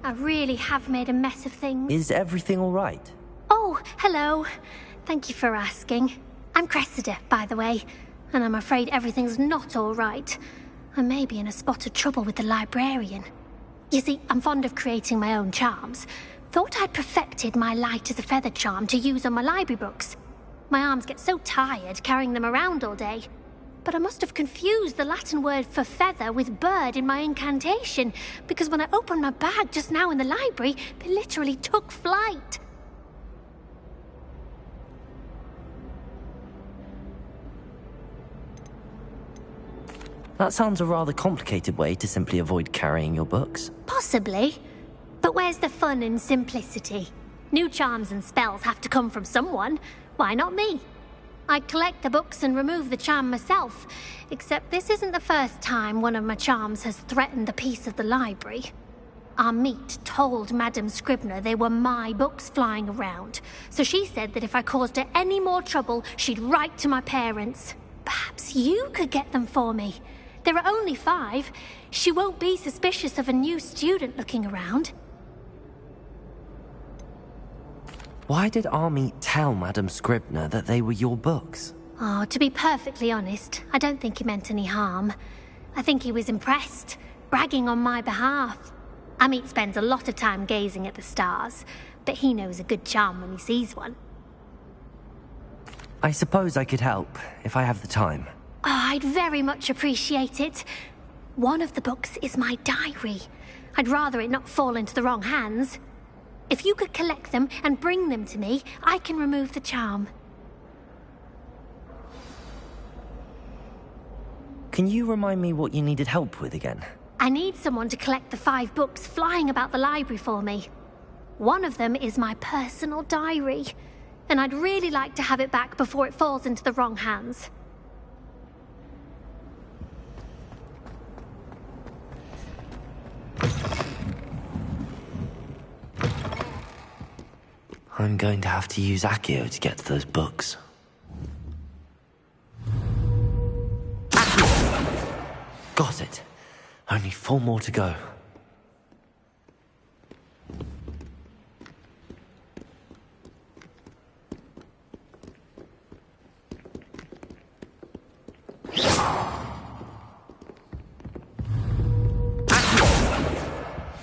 Speaker 15: I really have made a mess of things.
Speaker 1: Is everything all right?
Speaker 15: Oh, hello. Thank you for asking. I'm Cressida, by the way, and I'm afraid everything's not all right. I may be in a spot of trouble with the librarian. You see, I'm fond of creating my own charms. Thought I'd perfected my light as a feather charm to use on my library books. My arms get so tired carrying them around all day. But I must have confused the Latin word for feather with bird in my incantation, because when I opened my bag just now in the library, they literally took flight.
Speaker 1: That sounds a rather complicated way to simply avoid carrying your books.
Speaker 15: Possibly. But where's the fun in simplicity? New charms and spells have to come from someone. Why not me? I collect the books and remove the charm myself, except this isn't the first time one of my charms has threatened the peace of the library. Our meet told Madame Scribner they were my books flying around, so she said that if I caused her any more trouble, she'd write to my parents. Perhaps you could get them for me. There are only 5. She won't be suspicious of a new student looking around.
Speaker 1: Why did Army tell Madame Scribner that they were your books?
Speaker 15: Oh, to be perfectly honest, I don't think he meant any harm. I think he was impressed, bragging on my behalf. Amit spends a lot of time gazing at the stars, but he knows a good charm when he sees one.
Speaker 1: I suppose I could help, if I have the time.
Speaker 15: Oh, I'd very much appreciate it. One of the books is my diary. I'd rather it not fall into the wrong hands. If you could collect them and bring them to me, I can remove the charm.
Speaker 1: Can you remind me what you needed help with again?
Speaker 15: I need someone to collect the 5 books flying about the library for me. One of them is my personal diary, and I'd really like to have it back before it falls into the wrong hands.
Speaker 1: I'm going to have to use Accio to get to those books. Got it. Only 4 more to go.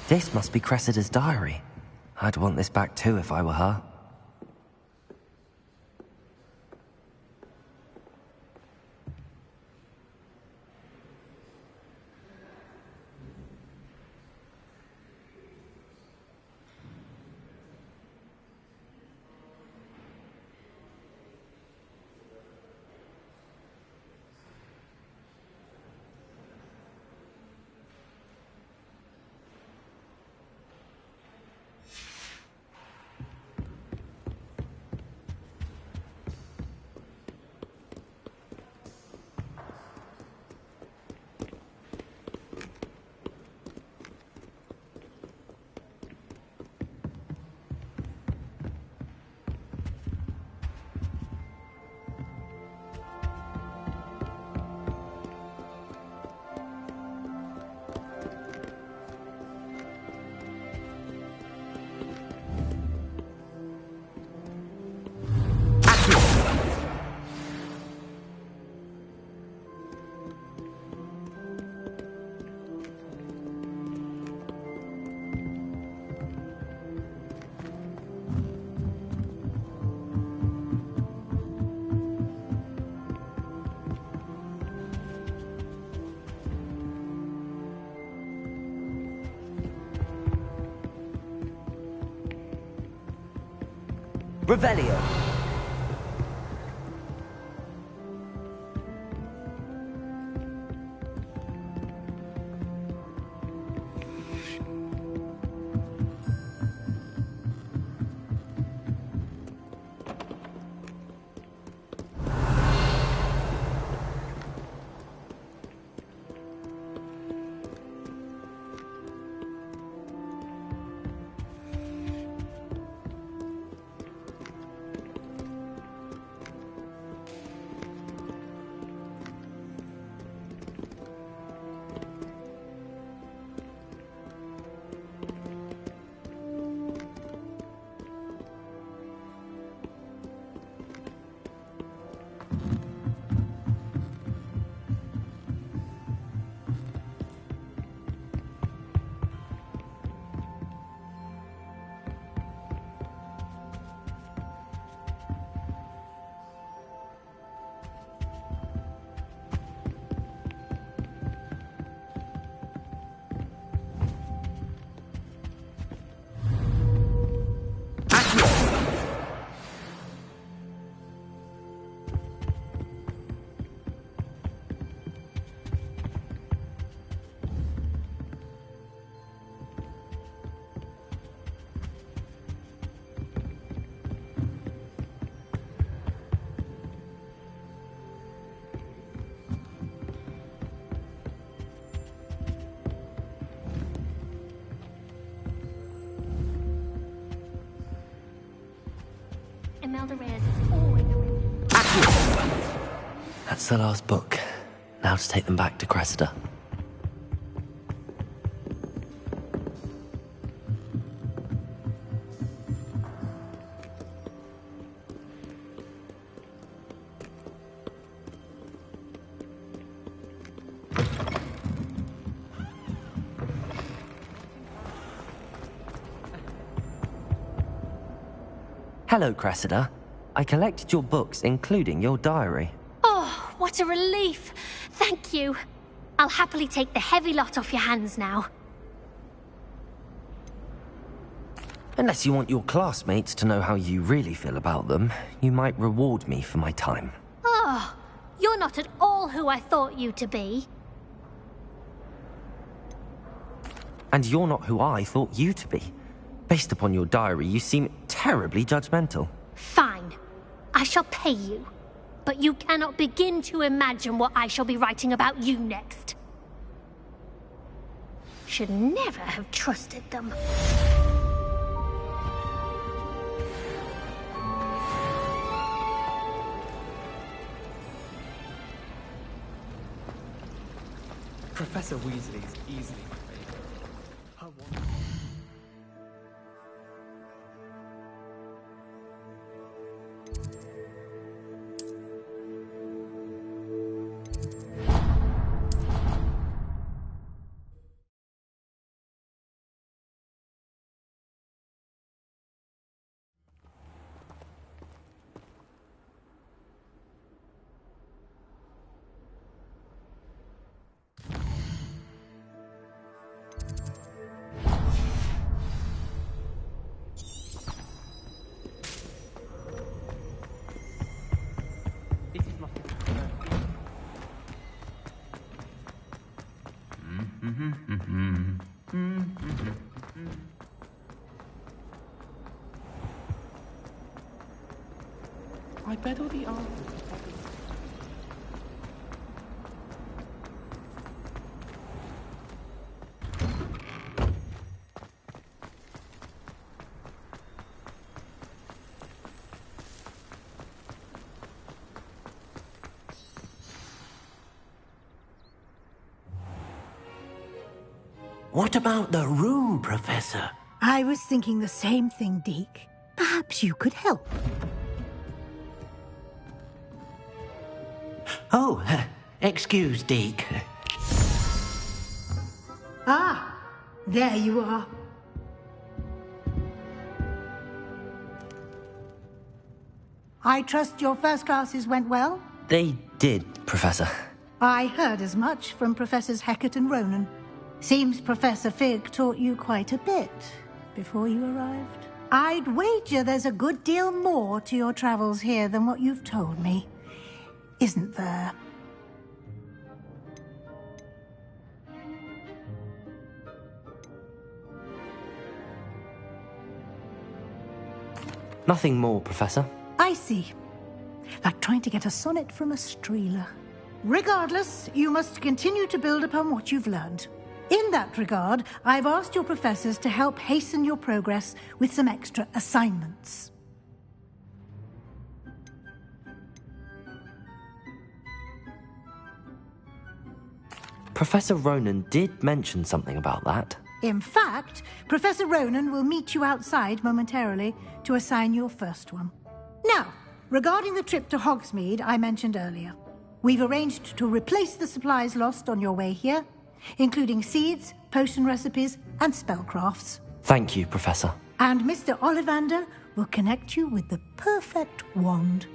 Speaker 1: This must be Cressida's diary. I'd want this back too if I were her. Revelio.
Speaker 15: Imelda Reyes is always a...
Speaker 1: That's the last book. Now to take them back to Cressida. Hello, Cressida. I collected your books, including your diary.
Speaker 15: Oh, what a relief. Thank you. I'll happily take the heavy lot off your hands now.
Speaker 1: Unless you want your classmates to know how you really feel about them, you might reward me for my time.
Speaker 15: Oh, you're not at all who I thought you to be.
Speaker 1: And you're not who I thought you to be. Based upon your diary, you seem terribly judgmental.
Speaker 15: Fine. I shall pay you. But you cannot begin to imagine what I shall be writing about you next. Should never have trusted them.
Speaker 11: Professor Weasley is easily my favorite. Her one... I bet all the answers.
Speaker 17: What about the room, Professor?
Speaker 9: I was thinking the same thing, Deke. Perhaps you could help.
Speaker 17: Oh, excuse, Deke.
Speaker 9: Ah, there you are. I trust your first classes went well?
Speaker 1: They did, Professor.
Speaker 9: I heard as much from Professors Hecat and Ronan. Seems Professor Fig taught you quite a bit before you arrived. I'd wager there's a good deal more to your travels here than what you've told me. Isn't there?
Speaker 1: Nothing more, Professor.
Speaker 9: I see. Like trying to get a sonnet from a streeler. Regardless, you must continue to build upon what you've learned. In that regard, I've asked your professors to help hasten your progress with some extra assignments.
Speaker 1: Professor Ronan did mention something about that.
Speaker 9: In fact, Professor Ronan will meet you outside momentarily to assign your first one. Now, regarding the trip to Hogsmead I mentioned earlier, we've arranged to replace the supplies lost on your way here, including seeds, potion recipes, and spellcrafts.
Speaker 1: Thank you, Professor.
Speaker 9: And Mr. Ollivander will connect you with the perfect wand.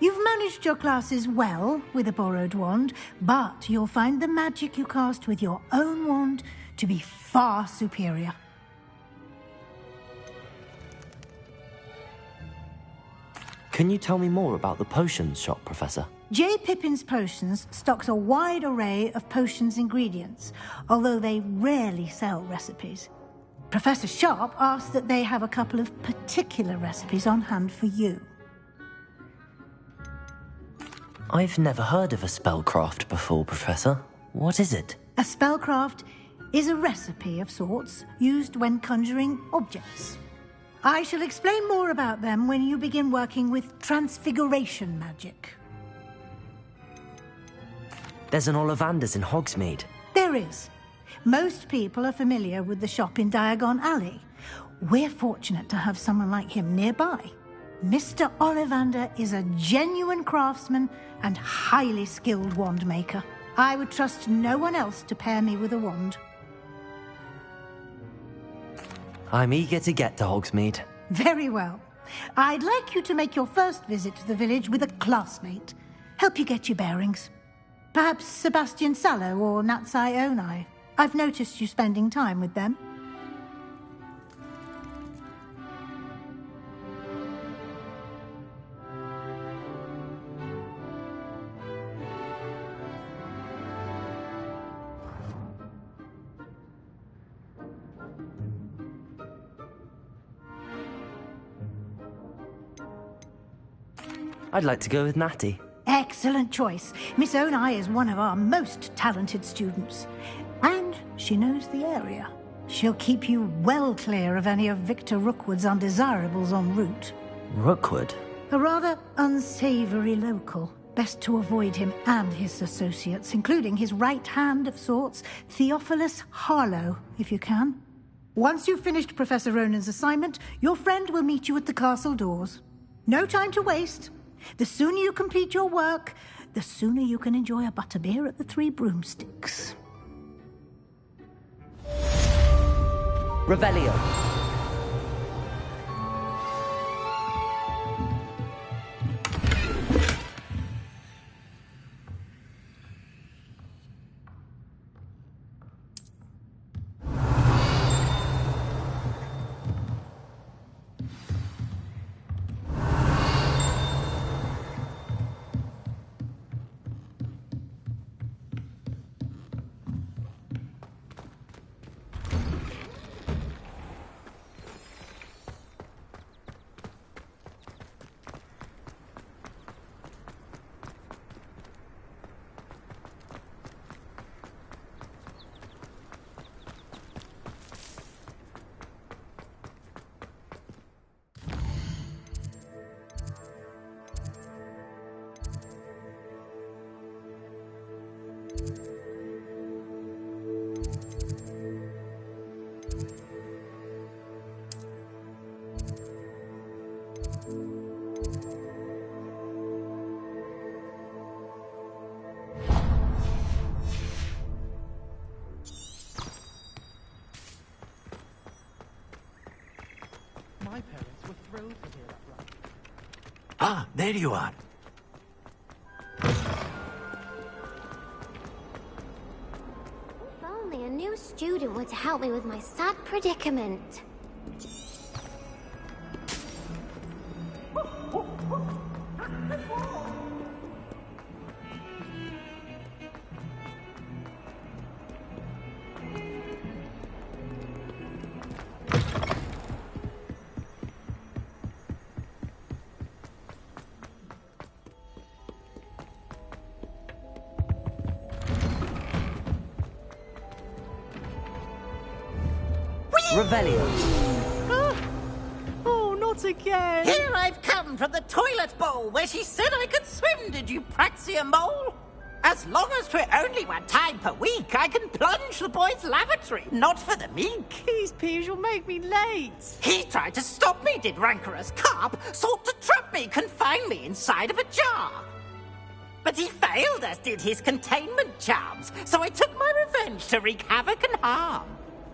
Speaker 9: You've managed your classes well with a borrowed wand, but you'll find the magic you cast with your own wand to be far superior.
Speaker 1: Can you tell me more about the potions shop, Professor?
Speaker 9: J. Pippin's Potions stocks a wide array of potions ingredients, although they rarely sell recipes. Professor Sharp asks that they have a couple of particular recipes on hand for you.
Speaker 1: I've never heard of a spellcraft before, Professor. What is it?
Speaker 9: A spellcraft is a recipe of sorts used when conjuring objects. I shall explain more about them when you begin working with transfiguration magic.
Speaker 1: There's an Ollivander's in Hogsmead.
Speaker 9: There is. Most people are familiar with the shop in Diagon Alley. We're fortunate to have someone like him nearby. Mr. Ollivander is a genuine craftsman and highly skilled wand maker. I would trust no one else to pair me with a wand.
Speaker 1: I'm eager to get to Hogsmead.
Speaker 9: Very well. I'd like you to make your first visit to the village with a classmate. Help you get your bearings. Perhaps Sebastian Sallow or Natsai Onai. I've noticed you spending time with them.
Speaker 1: I'd like to go with Natty.
Speaker 9: Excellent choice. Miss Onai is one of our most talented students. And she knows the area. She'll keep you well clear of any of Victor Rookwood's undesirables en route.
Speaker 1: Rookwood?
Speaker 9: A rather unsavory local. Best to avoid him and his associates, including his right hand of sorts, Theophilus Harlow, if you can. Once you've finished Professor Ronan's assignment, your friend will meet you at the castle doors. No time to waste. The sooner you complete your work, the sooner you can enjoy a butterbeer at the Three Broomsticks.
Speaker 1: Revelio.
Speaker 18: My parents were thrilled to hear that right.
Speaker 17: Ah, there you are.
Speaker 15: If only a new student were to help me with my sad predicament.
Speaker 1: Revelio.
Speaker 18: Oh, not again! Here I've come from the toilet bowl where she said I could swim, did you praxia mole? As long as 'twere only one time per week, I can plunge the boy's lavatory, not for the meek.
Speaker 19: Please, Piers, you'll make me late.
Speaker 18: He tried to stop me, did rancorous carp, sought to trap me, confine me inside of a jar. But he failed, as did his containment charms, so I took my revenge to wreak havoc and harm.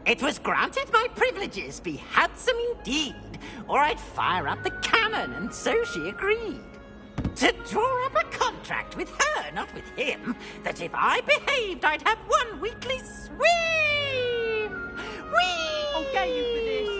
Speaker 18: It was granted my privileges be handsome indeed, or I'd fire up the cannon, and so she agreed. To draw up a contract with her, not with him, that if I behaved, I'd have one weekly swim! Whee!
Speaker 19: I'll get you for this.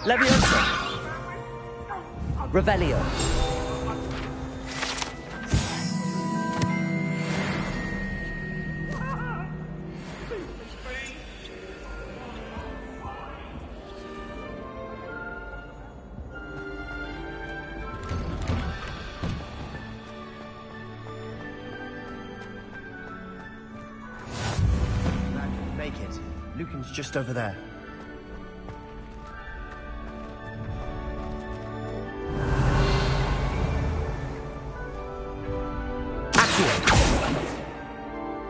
Speaker 1: Leviosa! Revelio!
Speaker 12: Make it. Lucan's just over there.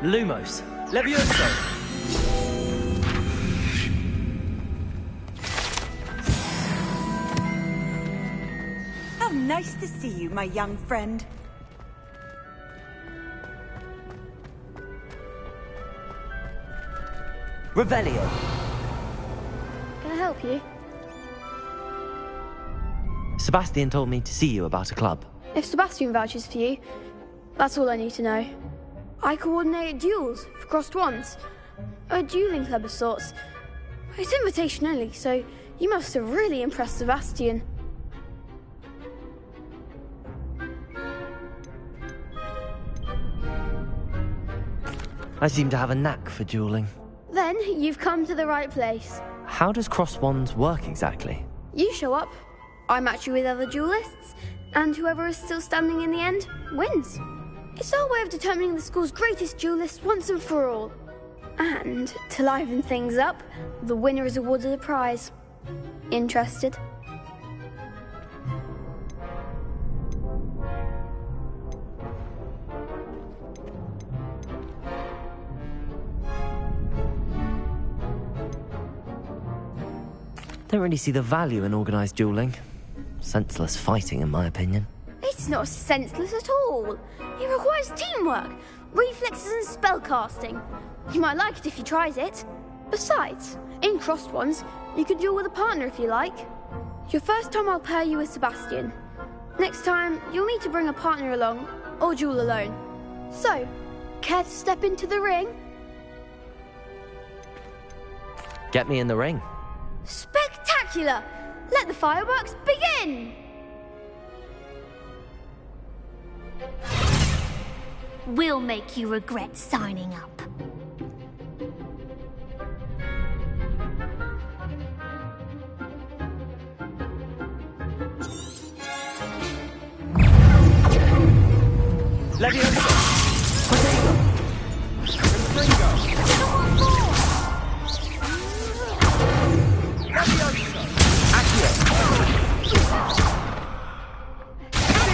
Speaker 1: Lumos! Levioso!
Speaker 16: How nice to see you, my young friend.
Speaker 1: Revelio!
Speaker 10: Can I help you?
Speaker 1: Sebastian told me to see you about a club.
Speaker 6: If Sebastian vouches for you, that's all I need to know. I coordinate duels for crossed wands. A dueling club of sorts. It's invitation only, so you must have really impressed Sebastian.
Speaker 1: I seem to have a knack for dueling.
Speaker 6: Then you've come to the right place.
Speaker 1: How does cross wands work exactly?
Speaker 6: You show up, I match you with other duelists, and whoever is still standing in the end wins. It's our way of determining the school's greatest duelist once and for all. And, to liven things up, the winner is awarded a prize. Interested?
Speaker 1: Don't really see the value in organised dueling. Senseless fighting, in my opinion.
Speaker 6: It's not senseless at all. It requires teamwork, reflexes and spellcasting. You might like it if you tried it. Besides, in crossed ones, you could duel with a partner if you like. Your first time I'll pair you with Sebastian. Next time, you'll need to bring a partner along, or duel alone. So, care to step into the ring?
Speaker 1: Get me in the ring.
Speaker 6: Spectacular! Let the fireworks begin!
Speaker 15: We'll make you regret signing up.
Speaker 1: Leviosa!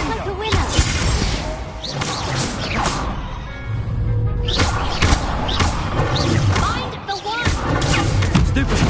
Speaker 15: Like a winner! Find the one!
Speaker 1: Stupid!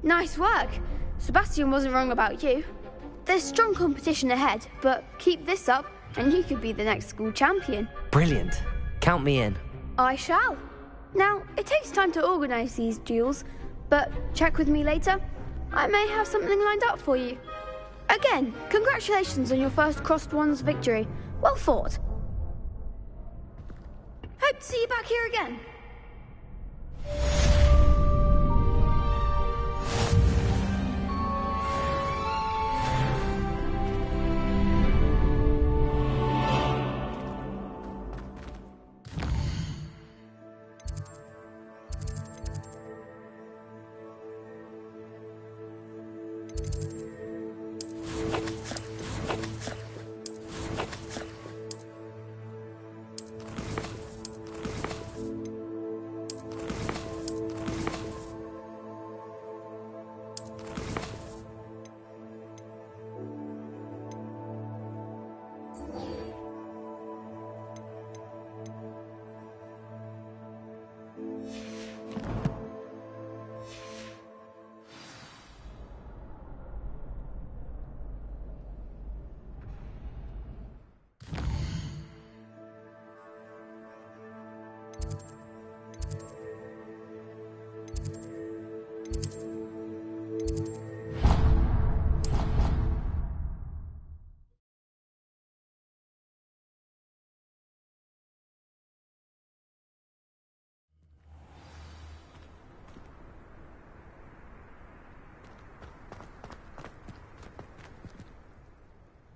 Speaker 6: Nice work. Sebastian wasn't wrong about you. There's strong competition ahead, but keep this up and you could be the next school champion.
Speaker 1: Brilliant. Count me in.
Speaker 6: I shall. Now, it takes time to organise these duels, but check with me later. I may have something lined up for you. Again, congratulations on your first Crossed Ones victory. Well fought. Hope to see you back here again.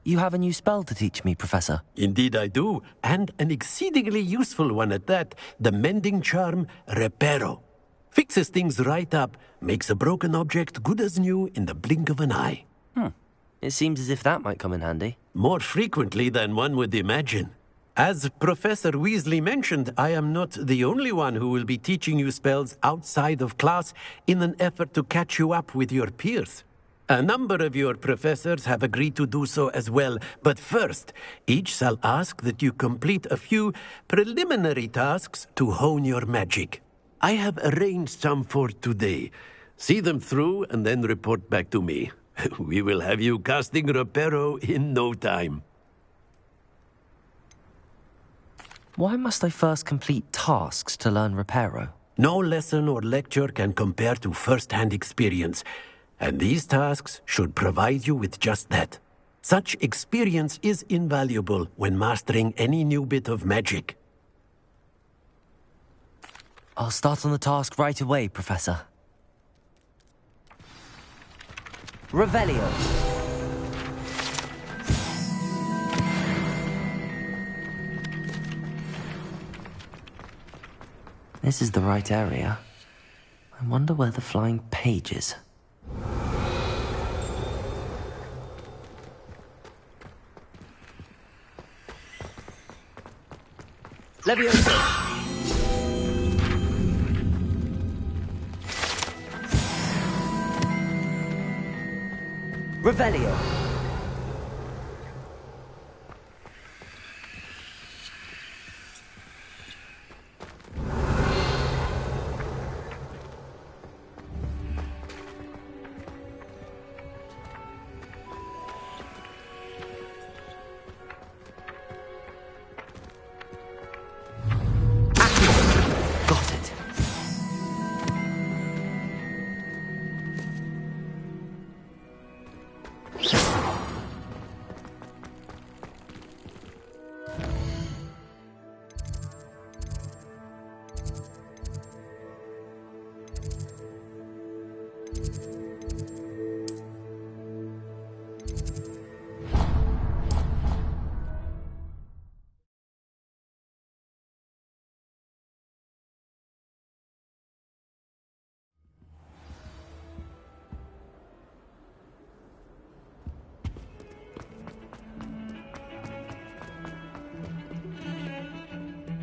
Speaker 1: You have a new spell to teach me, Professor.
Speaker 17: Indeed I do, and an exceedingly useful one at that. The mending charm, Reparo. Fixes things right up, makes a broken object good as new in the blink of an eye.
Speaker 1: It seems as if that might come in handy.
Speaker 17: More frequently than one would imagine. As Professor Weasley mentioned, I am not the only one who will be teaching you spells outside of class in an effort to catch you up with your peers. A number of your professors have agreed to do so as well, but first, each shall ask that you complete a few preliminary tasks to hone your magic. I have arranged some for today. See them through and then report back to me. We will have you casting Reparo in no time.
Speaker 1: Why must I first complete tasks to learn Reparo?
Speaker 17: No lesson or lecture can compare to first-hand experience. And these tasks should provide you with just that. Such experience is invaluable when mastering any new bit of magic.
Speaker 1: I'll start on the task right away, Professor. Revelio. This is the right area. I wonder where the flying page is. Leviosa! Revelio!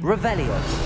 Speaker 1: Revelio.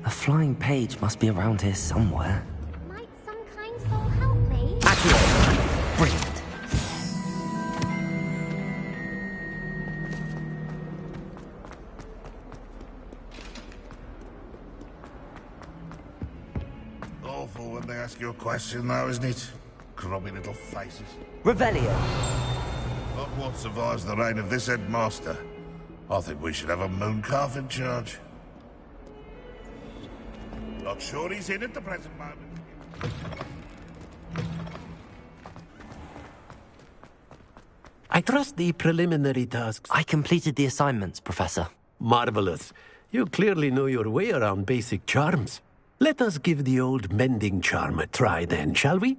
Speaker 1: A flying page must be around here somewhere.
Speaker 15: Might some kind soul help me?
Speaker 1: Accio! Brilliant.
Speaker 7: Awful when they ask you a question, though, isn't it? Grubby little faces.
Speaker 1: Revelio.
Speaker 7: Not what survives the reign of this headmaster. I think we should have a moon calf in charge. Not sure he's in at the present moment.
Speaker 17: I trust the preliminary tasks.
Speaker 1: I completed the assignments, Professor.
Speaker 17: Marvelous. You clearly know your way around basic charms. Let us give the old mending charm a try then, shall we?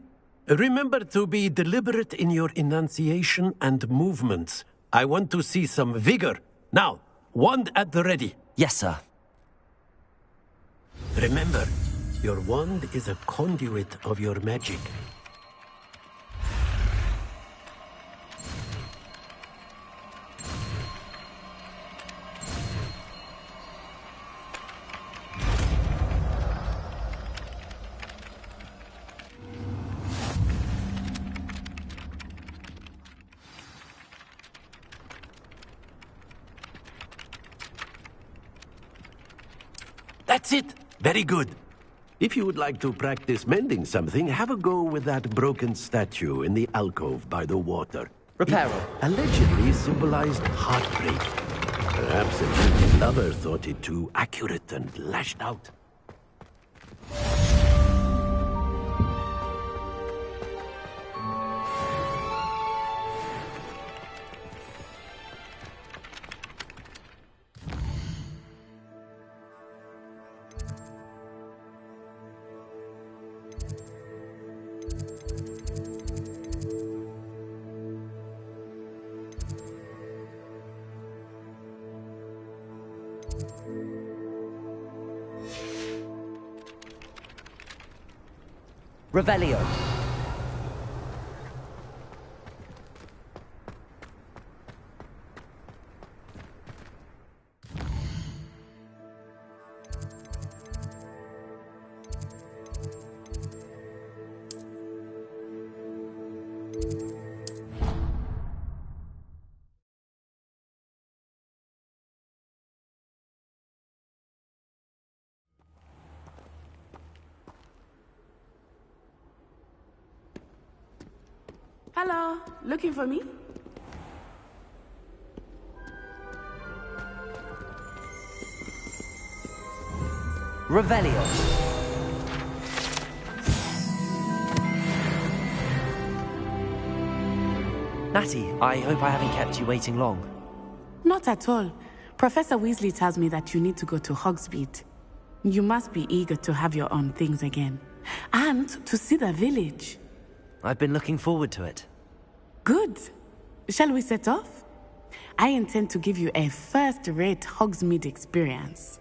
Speaker 17: Remember to be deliberate in your enunciation and movements. I want to see some vigor. Now, wand at the ready.
Speaker 1: Yes, sir.
Speaker 17: Remember, your wand is a conduit of your magic. That's it. Very good. If you would like to practice mending something, have a go with that broken statue in the alcove by the water.
Speaker 1: Repair
Speaker 17: it allegedly symbolized heartbreak. Perhaps a beauty lover thought it too accurate and lashed out.
Speaker 1: Revelio.
Speaker 13: Hello, looking for me?
Speaker 1: Revelio. Natty, I hope I haven't kept you waiting long.
Speaker 13: Not at all. Professor Weasley tells me that you need to go to Hogsmead. You must be eager to have your own things again. And to see the village.
Speaker 1: I've been looking forward to it.
Speaker 13: Good. Shall we set off? I intend to give you a first-rate Hogsmead experience.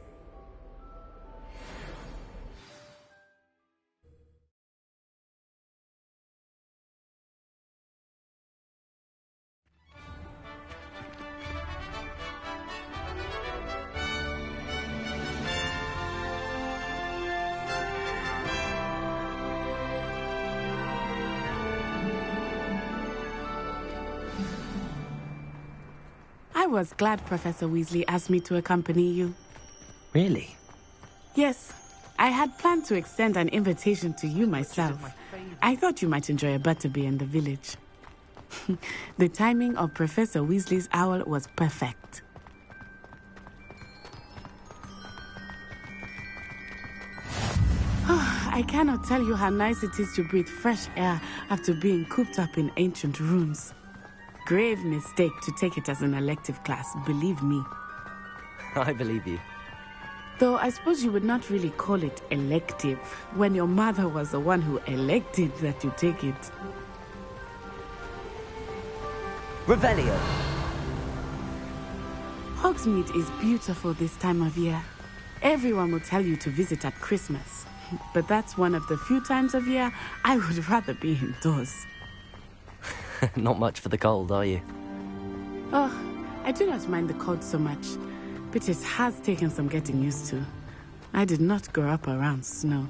Speaker 13: I was glad Professor Weasley asked me to accompany you.
Speaker 1: Really?
Speaker 13: Yes. I had planned to extend an invitation to you myself. I thought you might enjoy a butterbeer in the village. The timing of Professor Weasley's owl was perfect. I cannot tell you how nice it is to breathe fresh air after being cooped up in ancient rooms. Grave mistake to take it as an elective class, believe me.
Speaker 1: I believe you.
Speaker 13: Though I suppose you would not really call it elective when your mother was the one who elected that you take it.
Speaker 1: Revelio.
Speaker 13: Hogsmead is beautiful this time of year. Everyone will tell you to visit at Christmas. But that's one of the few times of year I would rather be indoors.
Speaker 1: Not much for the cold, are you?
Speaker 13: Oh, I do not mind the cold so much, but it has taken some getting used to. I did not grow up around snow.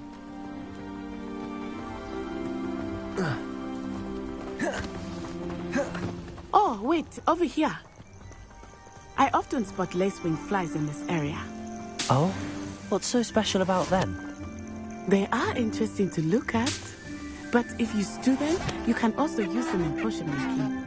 Speaker 13: Oh, wait, over here. I often spot lacewing flies in this area.
Speaker 1: Oh? What's so special about them?
Speaker 13: They are interesting to look at, but if you stew them, you can also use them in potion making.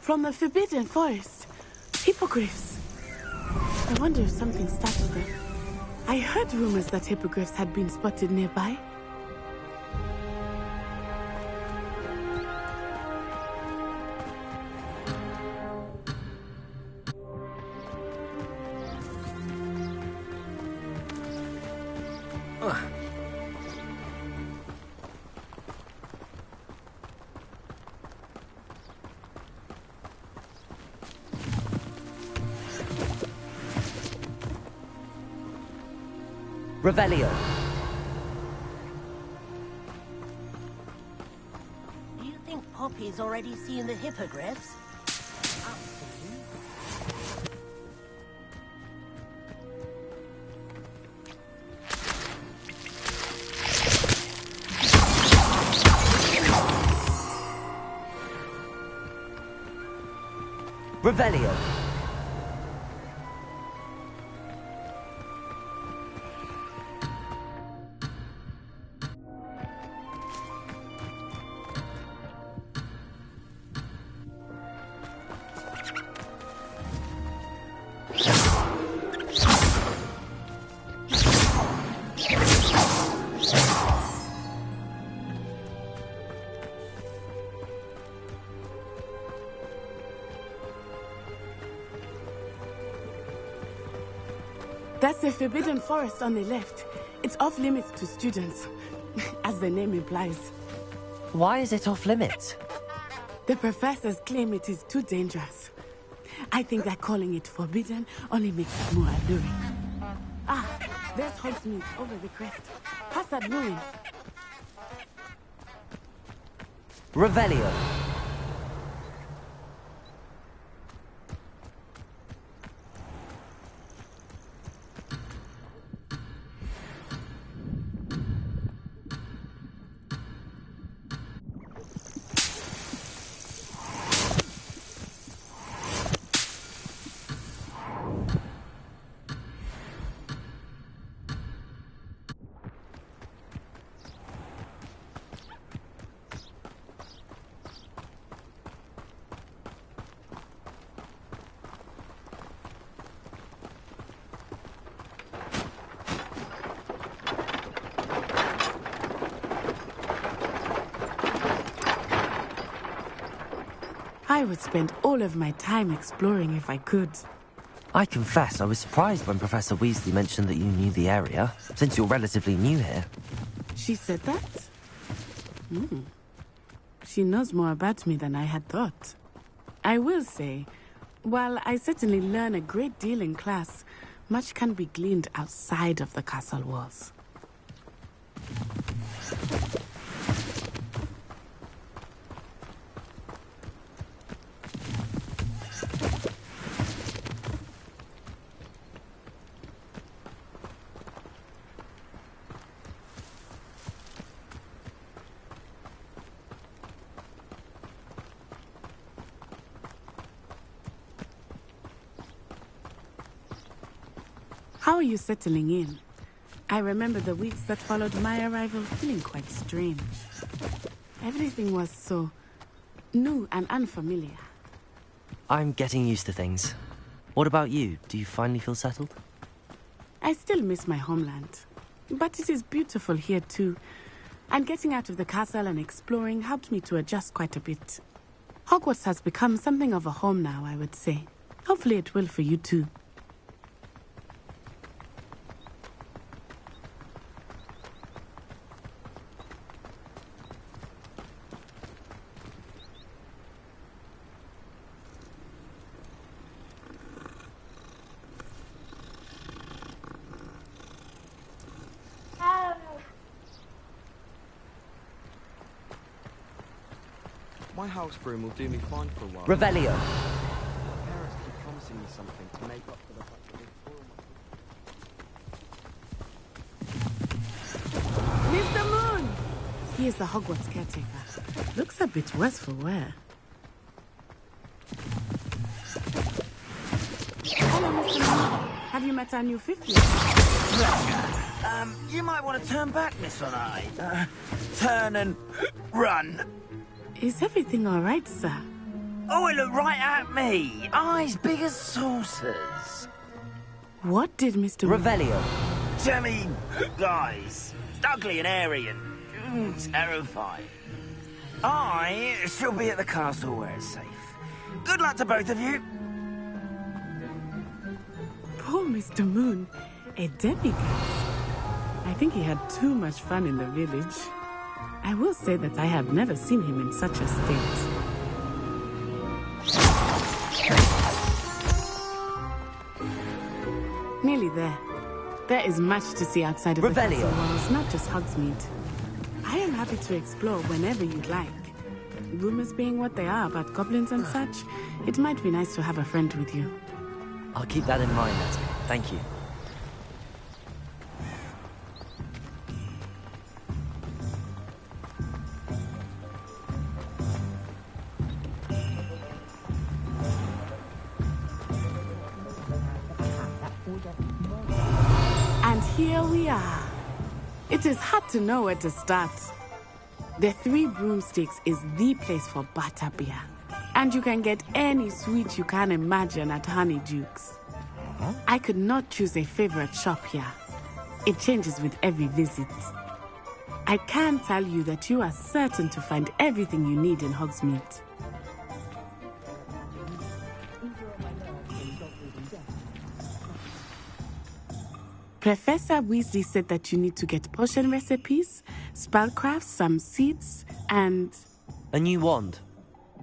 Speaker 13: From the Forbidden Forest. Hippogriffs. I wonder if something startled them. I heard rumors that hippogriffs had been spotted nearby.
Speaker 1: Revelio.
Speaker 21: Do you think Poppy's already seen the hippogriffs?
Speaker 1: Revelio.
Speaker 13: That's the Forbidden Forest on the left. It's off limits to students, as the name implies.
Speaker 1: Why is it off limits?
Speaker 13: The professors claim it is too dangerous. I think that calling it forbidden only makes it more alluring. Ah, there's Hogsmead over the crest. Past that ruin.
Speaker 1: Revelio.
Speaker 13: I would spend all of my time exploring if I could.
Speaker 1: I confess I was surprised when Professor Weasley mentioned that you knew the area, since you're relatively new here.
Speaker 13: She said that? She knows more about me than I had thought. I will say, while I certainly learn a great deal in class, much can be gleaned outside of the castle walls. How are you settling in? I remember the weeks that followed my arrival feeling quite strange. Everything was so new and unfamiliar.
Speaker 1: I'm getting used to things. What about you? Do you finally feel settled?
Speaker 13: I still miss my homeland, but it is beautiful here too. And getting out of the castle and exploring helped me to adjust quite a bit. Hogwarts has become something of a home now, I would say. Hopefully it will for you too.
Speaker 11: My house broom will do me fine for a while.
Speaker 1: Revelio.
Speaker 11: My parents keep promising me something to make up for the fact that they spoil my...
Speaker 13: Mr. Moon! He is the Hogwarts caretaker. Looks a bit worse for wear. Hello, Mr. Moon. Have you met our new 50th?
Speaker 5: You might want to turn back, Miss Von Eye. Turn and run.
Speaker 13: Is everything all right, sir?
Speaker 5: Oh, it looked right at me. Eyes big as saucers.
Speaker 13: What did Mr.
Speaker 5: Revelio. Jemmy guys. Ugly and airy and terrifying. I shall be at the castle where it's safe. Good luck to both of you.
Speaker 13: Poor Mr. Moon. A demiguise. I think he had too much fun in the village. I will say that I have never seen him in such a state. Nearly there. There is much to see outside of the castle walls, not just Hogsmead. I am happy to explore whenever you'd like. Rumors being what they are about goblins and such, it might be nice to have a friend with you.
Speaker 1: I'll keep that in mind, Nettie. Thank you.
Speaker 13: And here we are. It is hard to know where to start. The Three Broomsticks is the place for butterbeer. And you can get any sweet you can imagine at Honeyduke's. I could not choose a favorite shop here. It changes with every visit. I can tell you that you are certain to find everything you need in Hogsmead. Professor Weasley said that you need to get potion recipes, spellcrafts, some seeds, and...
Speaker 1: A new wand?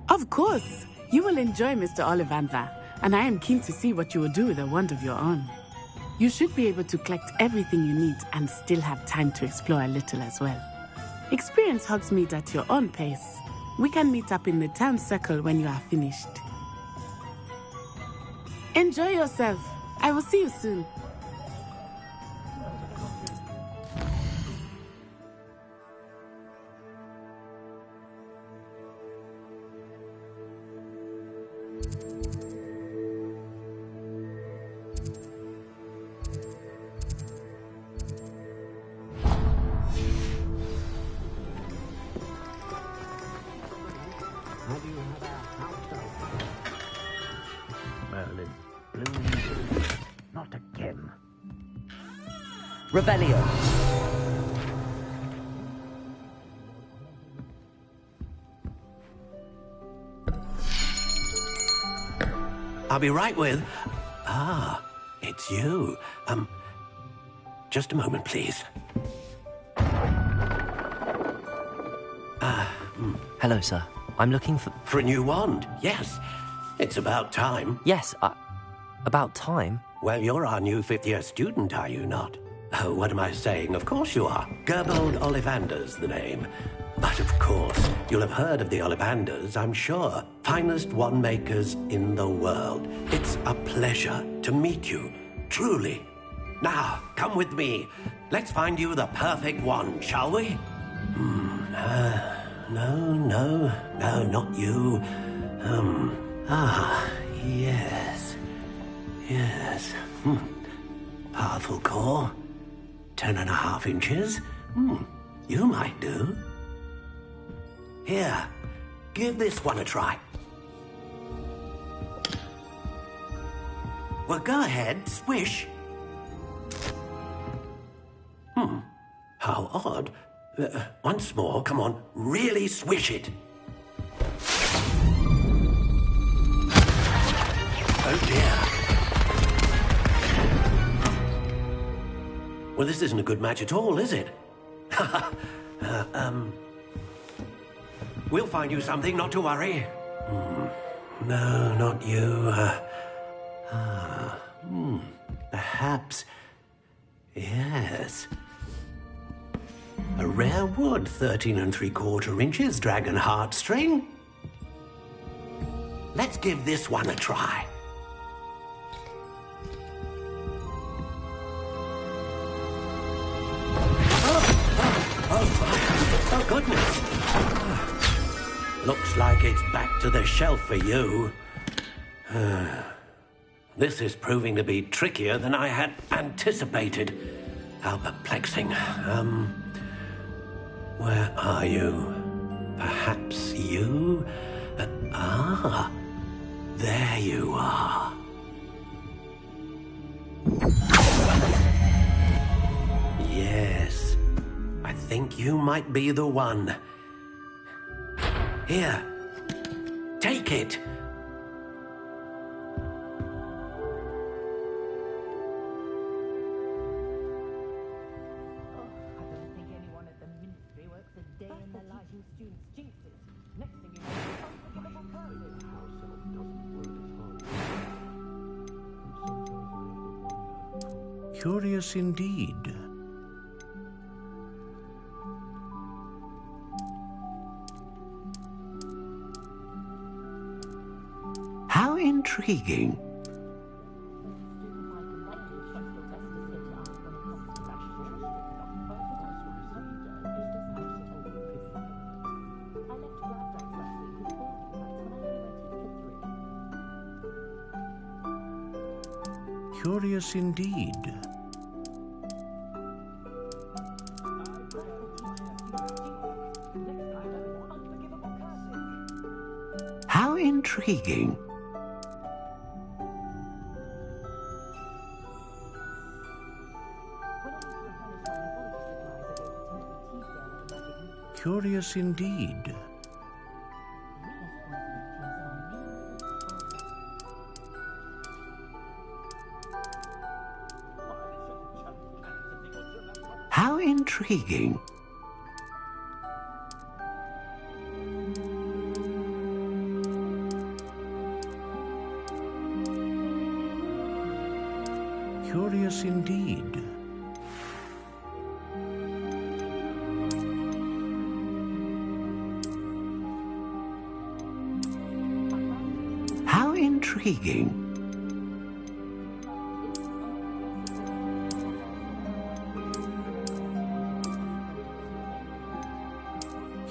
Speaker 13: Of course! You will enjoy Mr. Ollivander, and I am keen to see what you will do with a wand of your own. You should be able to collect everything you need and still have time to explore a little as well. Experience Hogsmead at your own pace. We can meet up in the town circle when you are finished. Enjoy yourself. I will see you soon.
Speaker 5: Merlin, not again.
Speaker 1: Revelio.
Speaker 17: I'll be right with... Ah, it's you. Just a moment, please.
Speaker 1: Hello, sir. I'm looking for...
Speaker 17: For a new wand, yes. It's about time.
Speaker 1: Yes, about time?
Speaker 17: Well, you're our new fifth-year student, are you not? Oh, what am I saying? Of course you are. Gerbold Ollivander's the name. But of course, you'll have heard of the Ollivanders, I'm sure. Finest wand makers in the world. It's a pleasure to meet you, truly. Now, come with me. Let's find you the perfect wand, shall we? No, not you. Yes. Powerful core. 10.5 inches. You might do. Here, give this one a try. Well, go ahead, swish. How odd. Once more, come on, really swish it. Oh dear. Well, this isn't a good match at all, is it? We'll find you something, not to worry. No, not you. Perhaps. Yes. A rare wood, 13 3/4 inches, dragon heartstring. Let's give this one a try. Oh, goodness. Looks like it's back to the shelf for you. This is proving to be trickier than I had anticipated. How perplexing. Where are you? Perhaps you? There you are. Yes, I think you might be the one. Here, take it. Curious indeed. How intriguing. Curious indeed. How intriguing. Curious indeed. How intriguing. Curious indeed. How intriguing.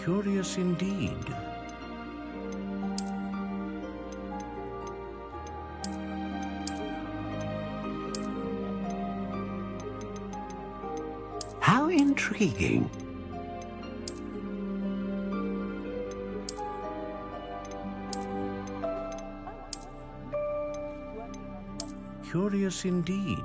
Speaker 17: Curious indeed. How intriguing. Curious indeed.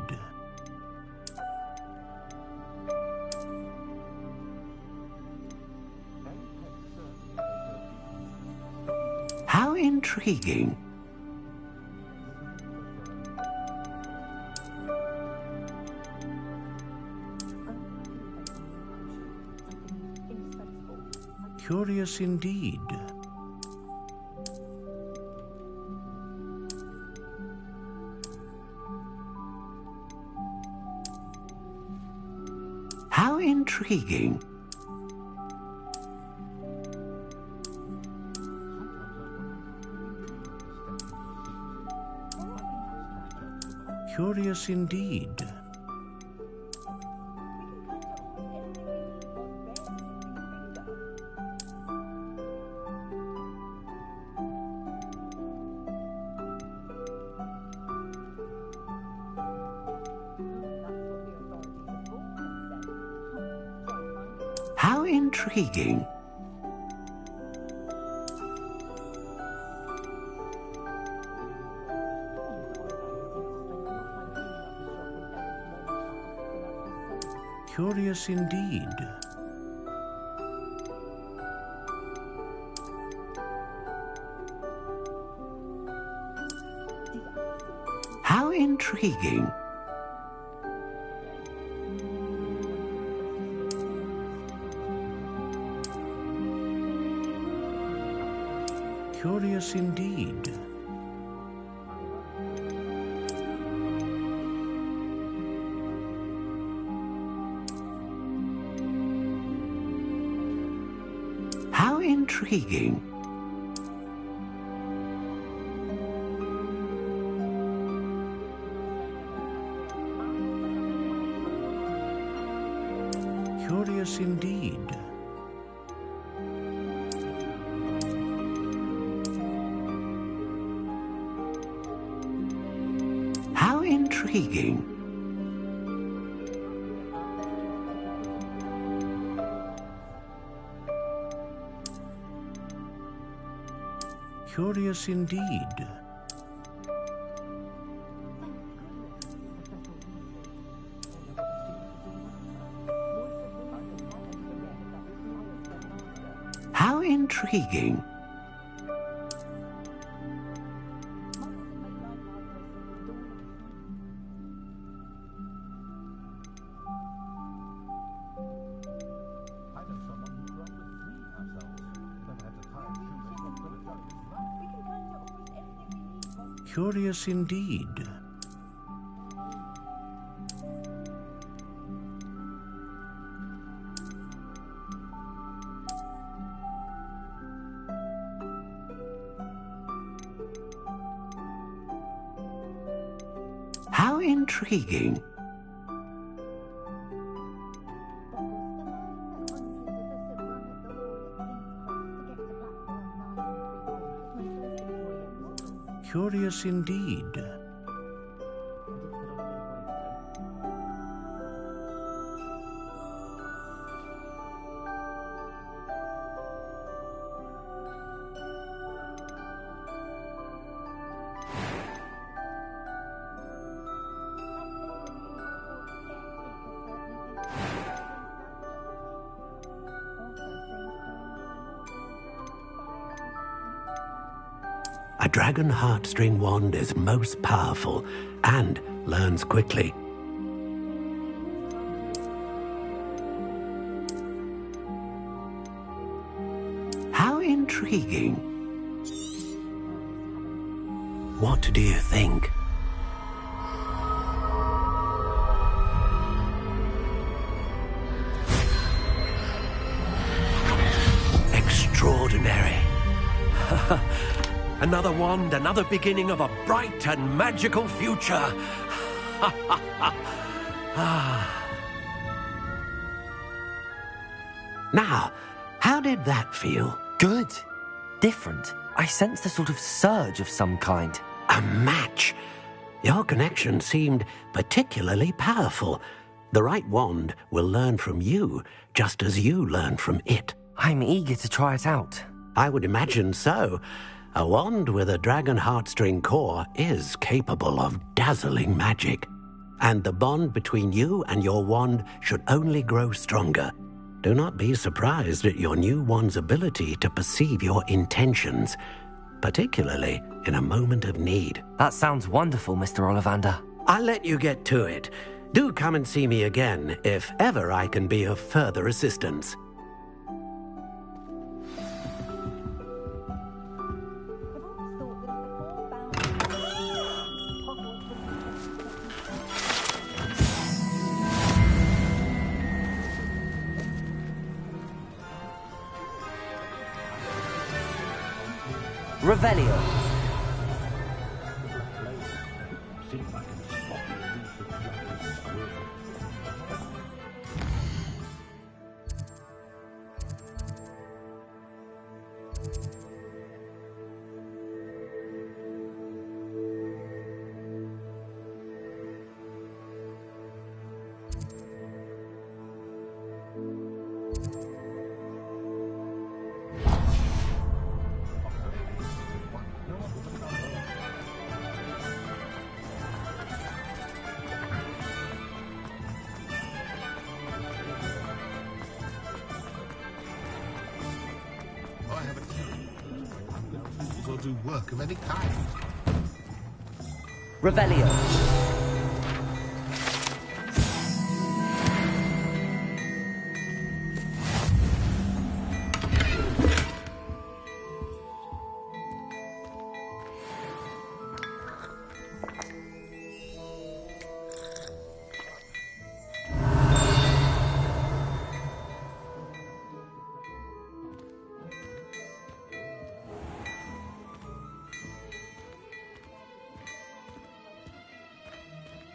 Speaker 17: How intriguing. Curious indeed. How intriguing. Curious indeed. How intriguing. Curious indeed. How intriguing. Curious indeed. How intriguing. Curious indeed. How intriguing. Curious indeed. How intriguing. Curious indeed. How intriguing. Curious indeed. A dragon heartstring wand is most powerful and learns quickly. How intriguing. What do you think? Extraordinary. Another wand, another beginning of a bright and magical future. Now, how did that feel?
Speaker 1: Good. Different. I sensed a sort of surge of some kind.
Speaker 17: A match. Your connection seemed particularly powerful. The right wand will learn from you, just as you learn from it.
Speaker 1: I'm eager to try it out.
Speaker 17: I would imagine so. A wand with a dragon heartstring core is capable of dazzling magic. And the bond between you and your wand should only grow stronger. Do not be surprised at your new wand's ability to perceive your intentions, particularly in a moment of need.
Speaker 1: That sounds wonderful, Mr. Ollivander.
Speaker 17: I'll let you get to it. Do come and see me again if ever I can be of further assistance.
Speaker 1: Revelio.
Speaker 7: Do work of any kind.
Speaker 1: Revelio.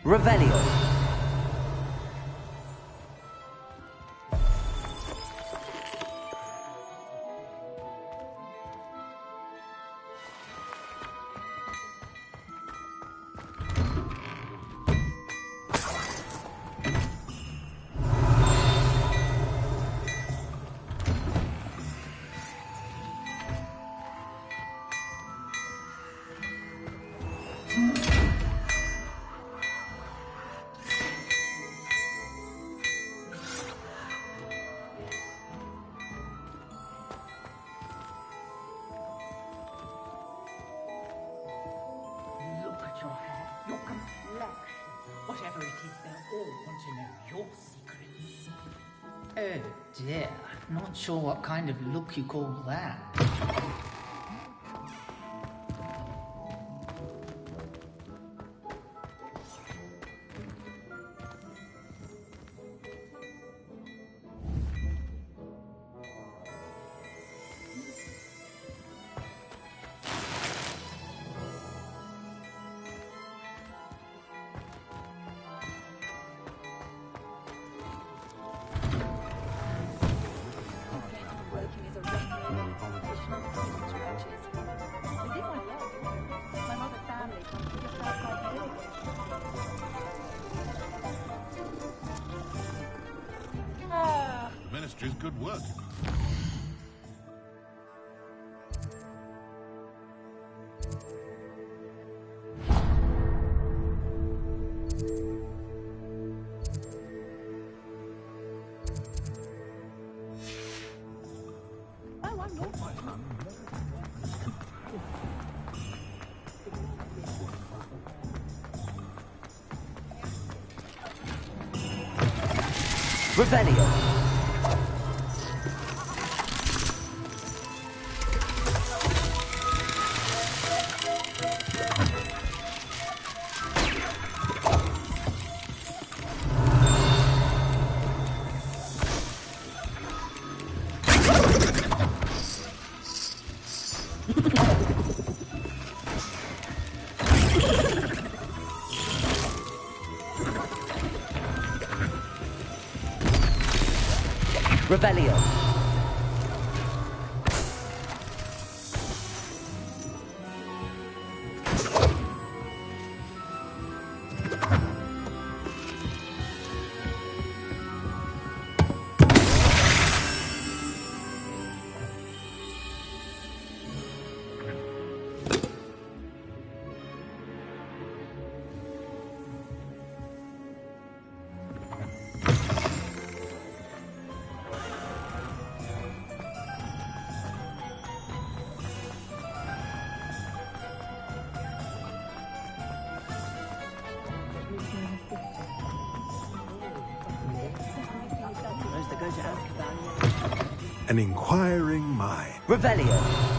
Speaker 1: Revelio.
Speaker 3: Whatever it is, they'll all want to know your secrets. Oh dear, not sure what kind of look you call that.
Speaker 7: Ministry's good work.
Speaker 1: Revelio. Revelio.
Speaker 22: An inquiring mind.
Speaker 1: Revelio.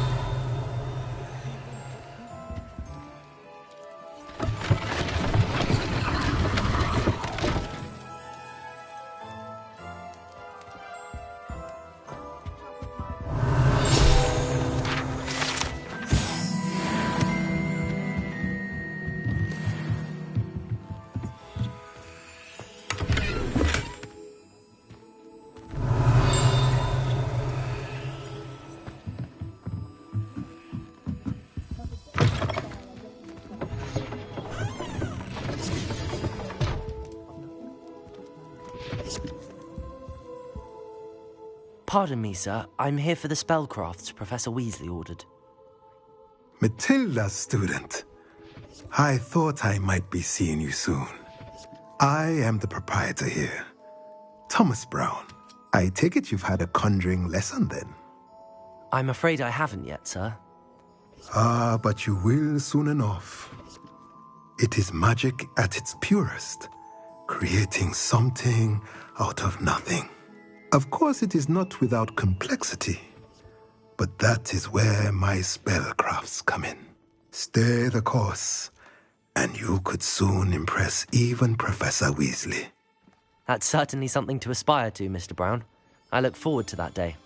Speaker 1: Pardon me, sir. I'm here for the spellcrafts Professor Weasley ordered.
Speaker 22: Matilda, student. I thought I might be seeing you soon. I am the proprietor here, Thomas Brown. I take it you've had a conjuring lesson then?
Speaker 1: I'm afraid I haven't yet, sir.
Speaker 22: Ah, but you will soon enough. It is magic at its purest, creating something out of nothing. Of course, it is not without complexity, but that is where my spellcrafts come in. Stay the course, and you could soon impress even Professor Weasley.
Speaker 1: That's certainly something to aspire to, Mr. Brown. I look forward to that day.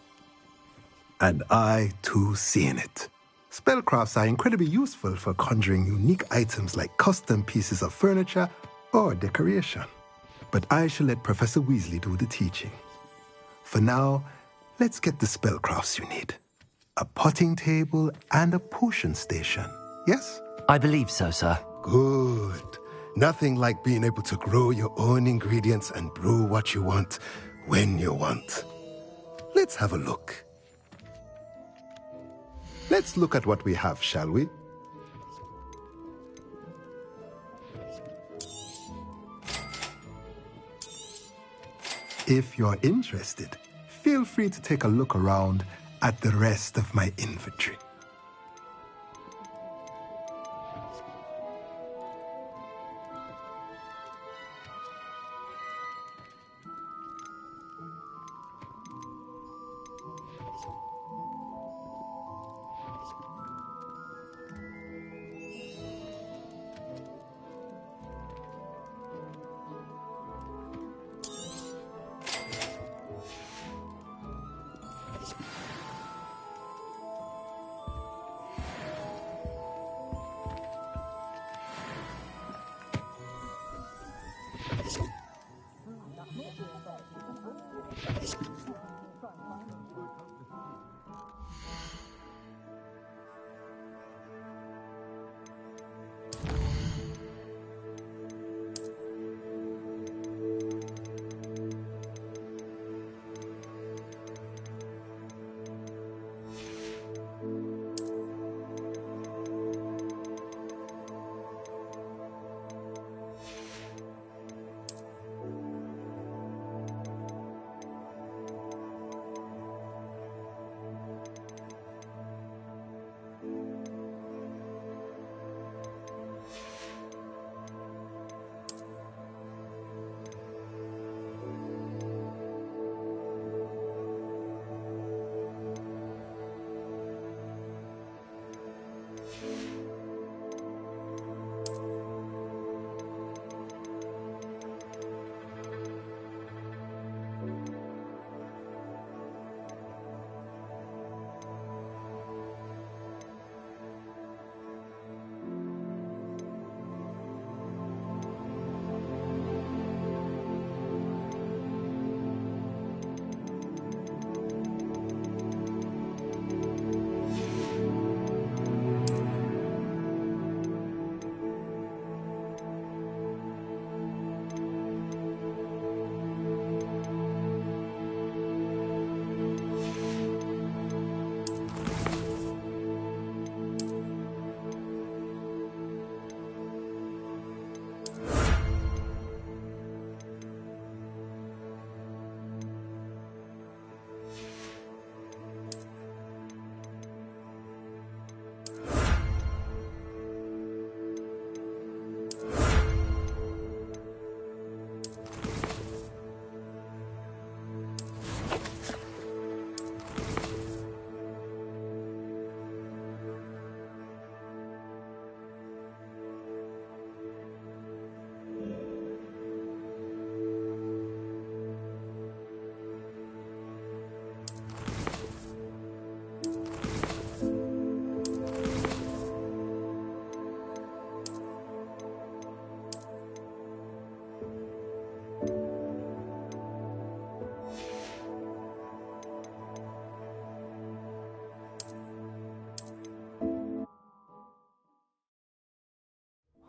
Speaker 22: And I, too, seeing it. Spellcrafts are incredibly useful for conjuring unique items like custom pieces of furniture or decoration. But I shall let Professor Weasley do the teaching. For now, let's get the spellcrafts you need. A potting table and a potion station, yes?
Speaker 1: I believe so, sir.
Speaker 22: Good. Nothing like being able to grow your own ingredients and brew what you want when you want. Let's have a look. Let's look at what we have, shall we? If you're interested, feel free to take a look around at the rest of my inventory.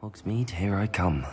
Speaker 1: Hogsmead, here I come.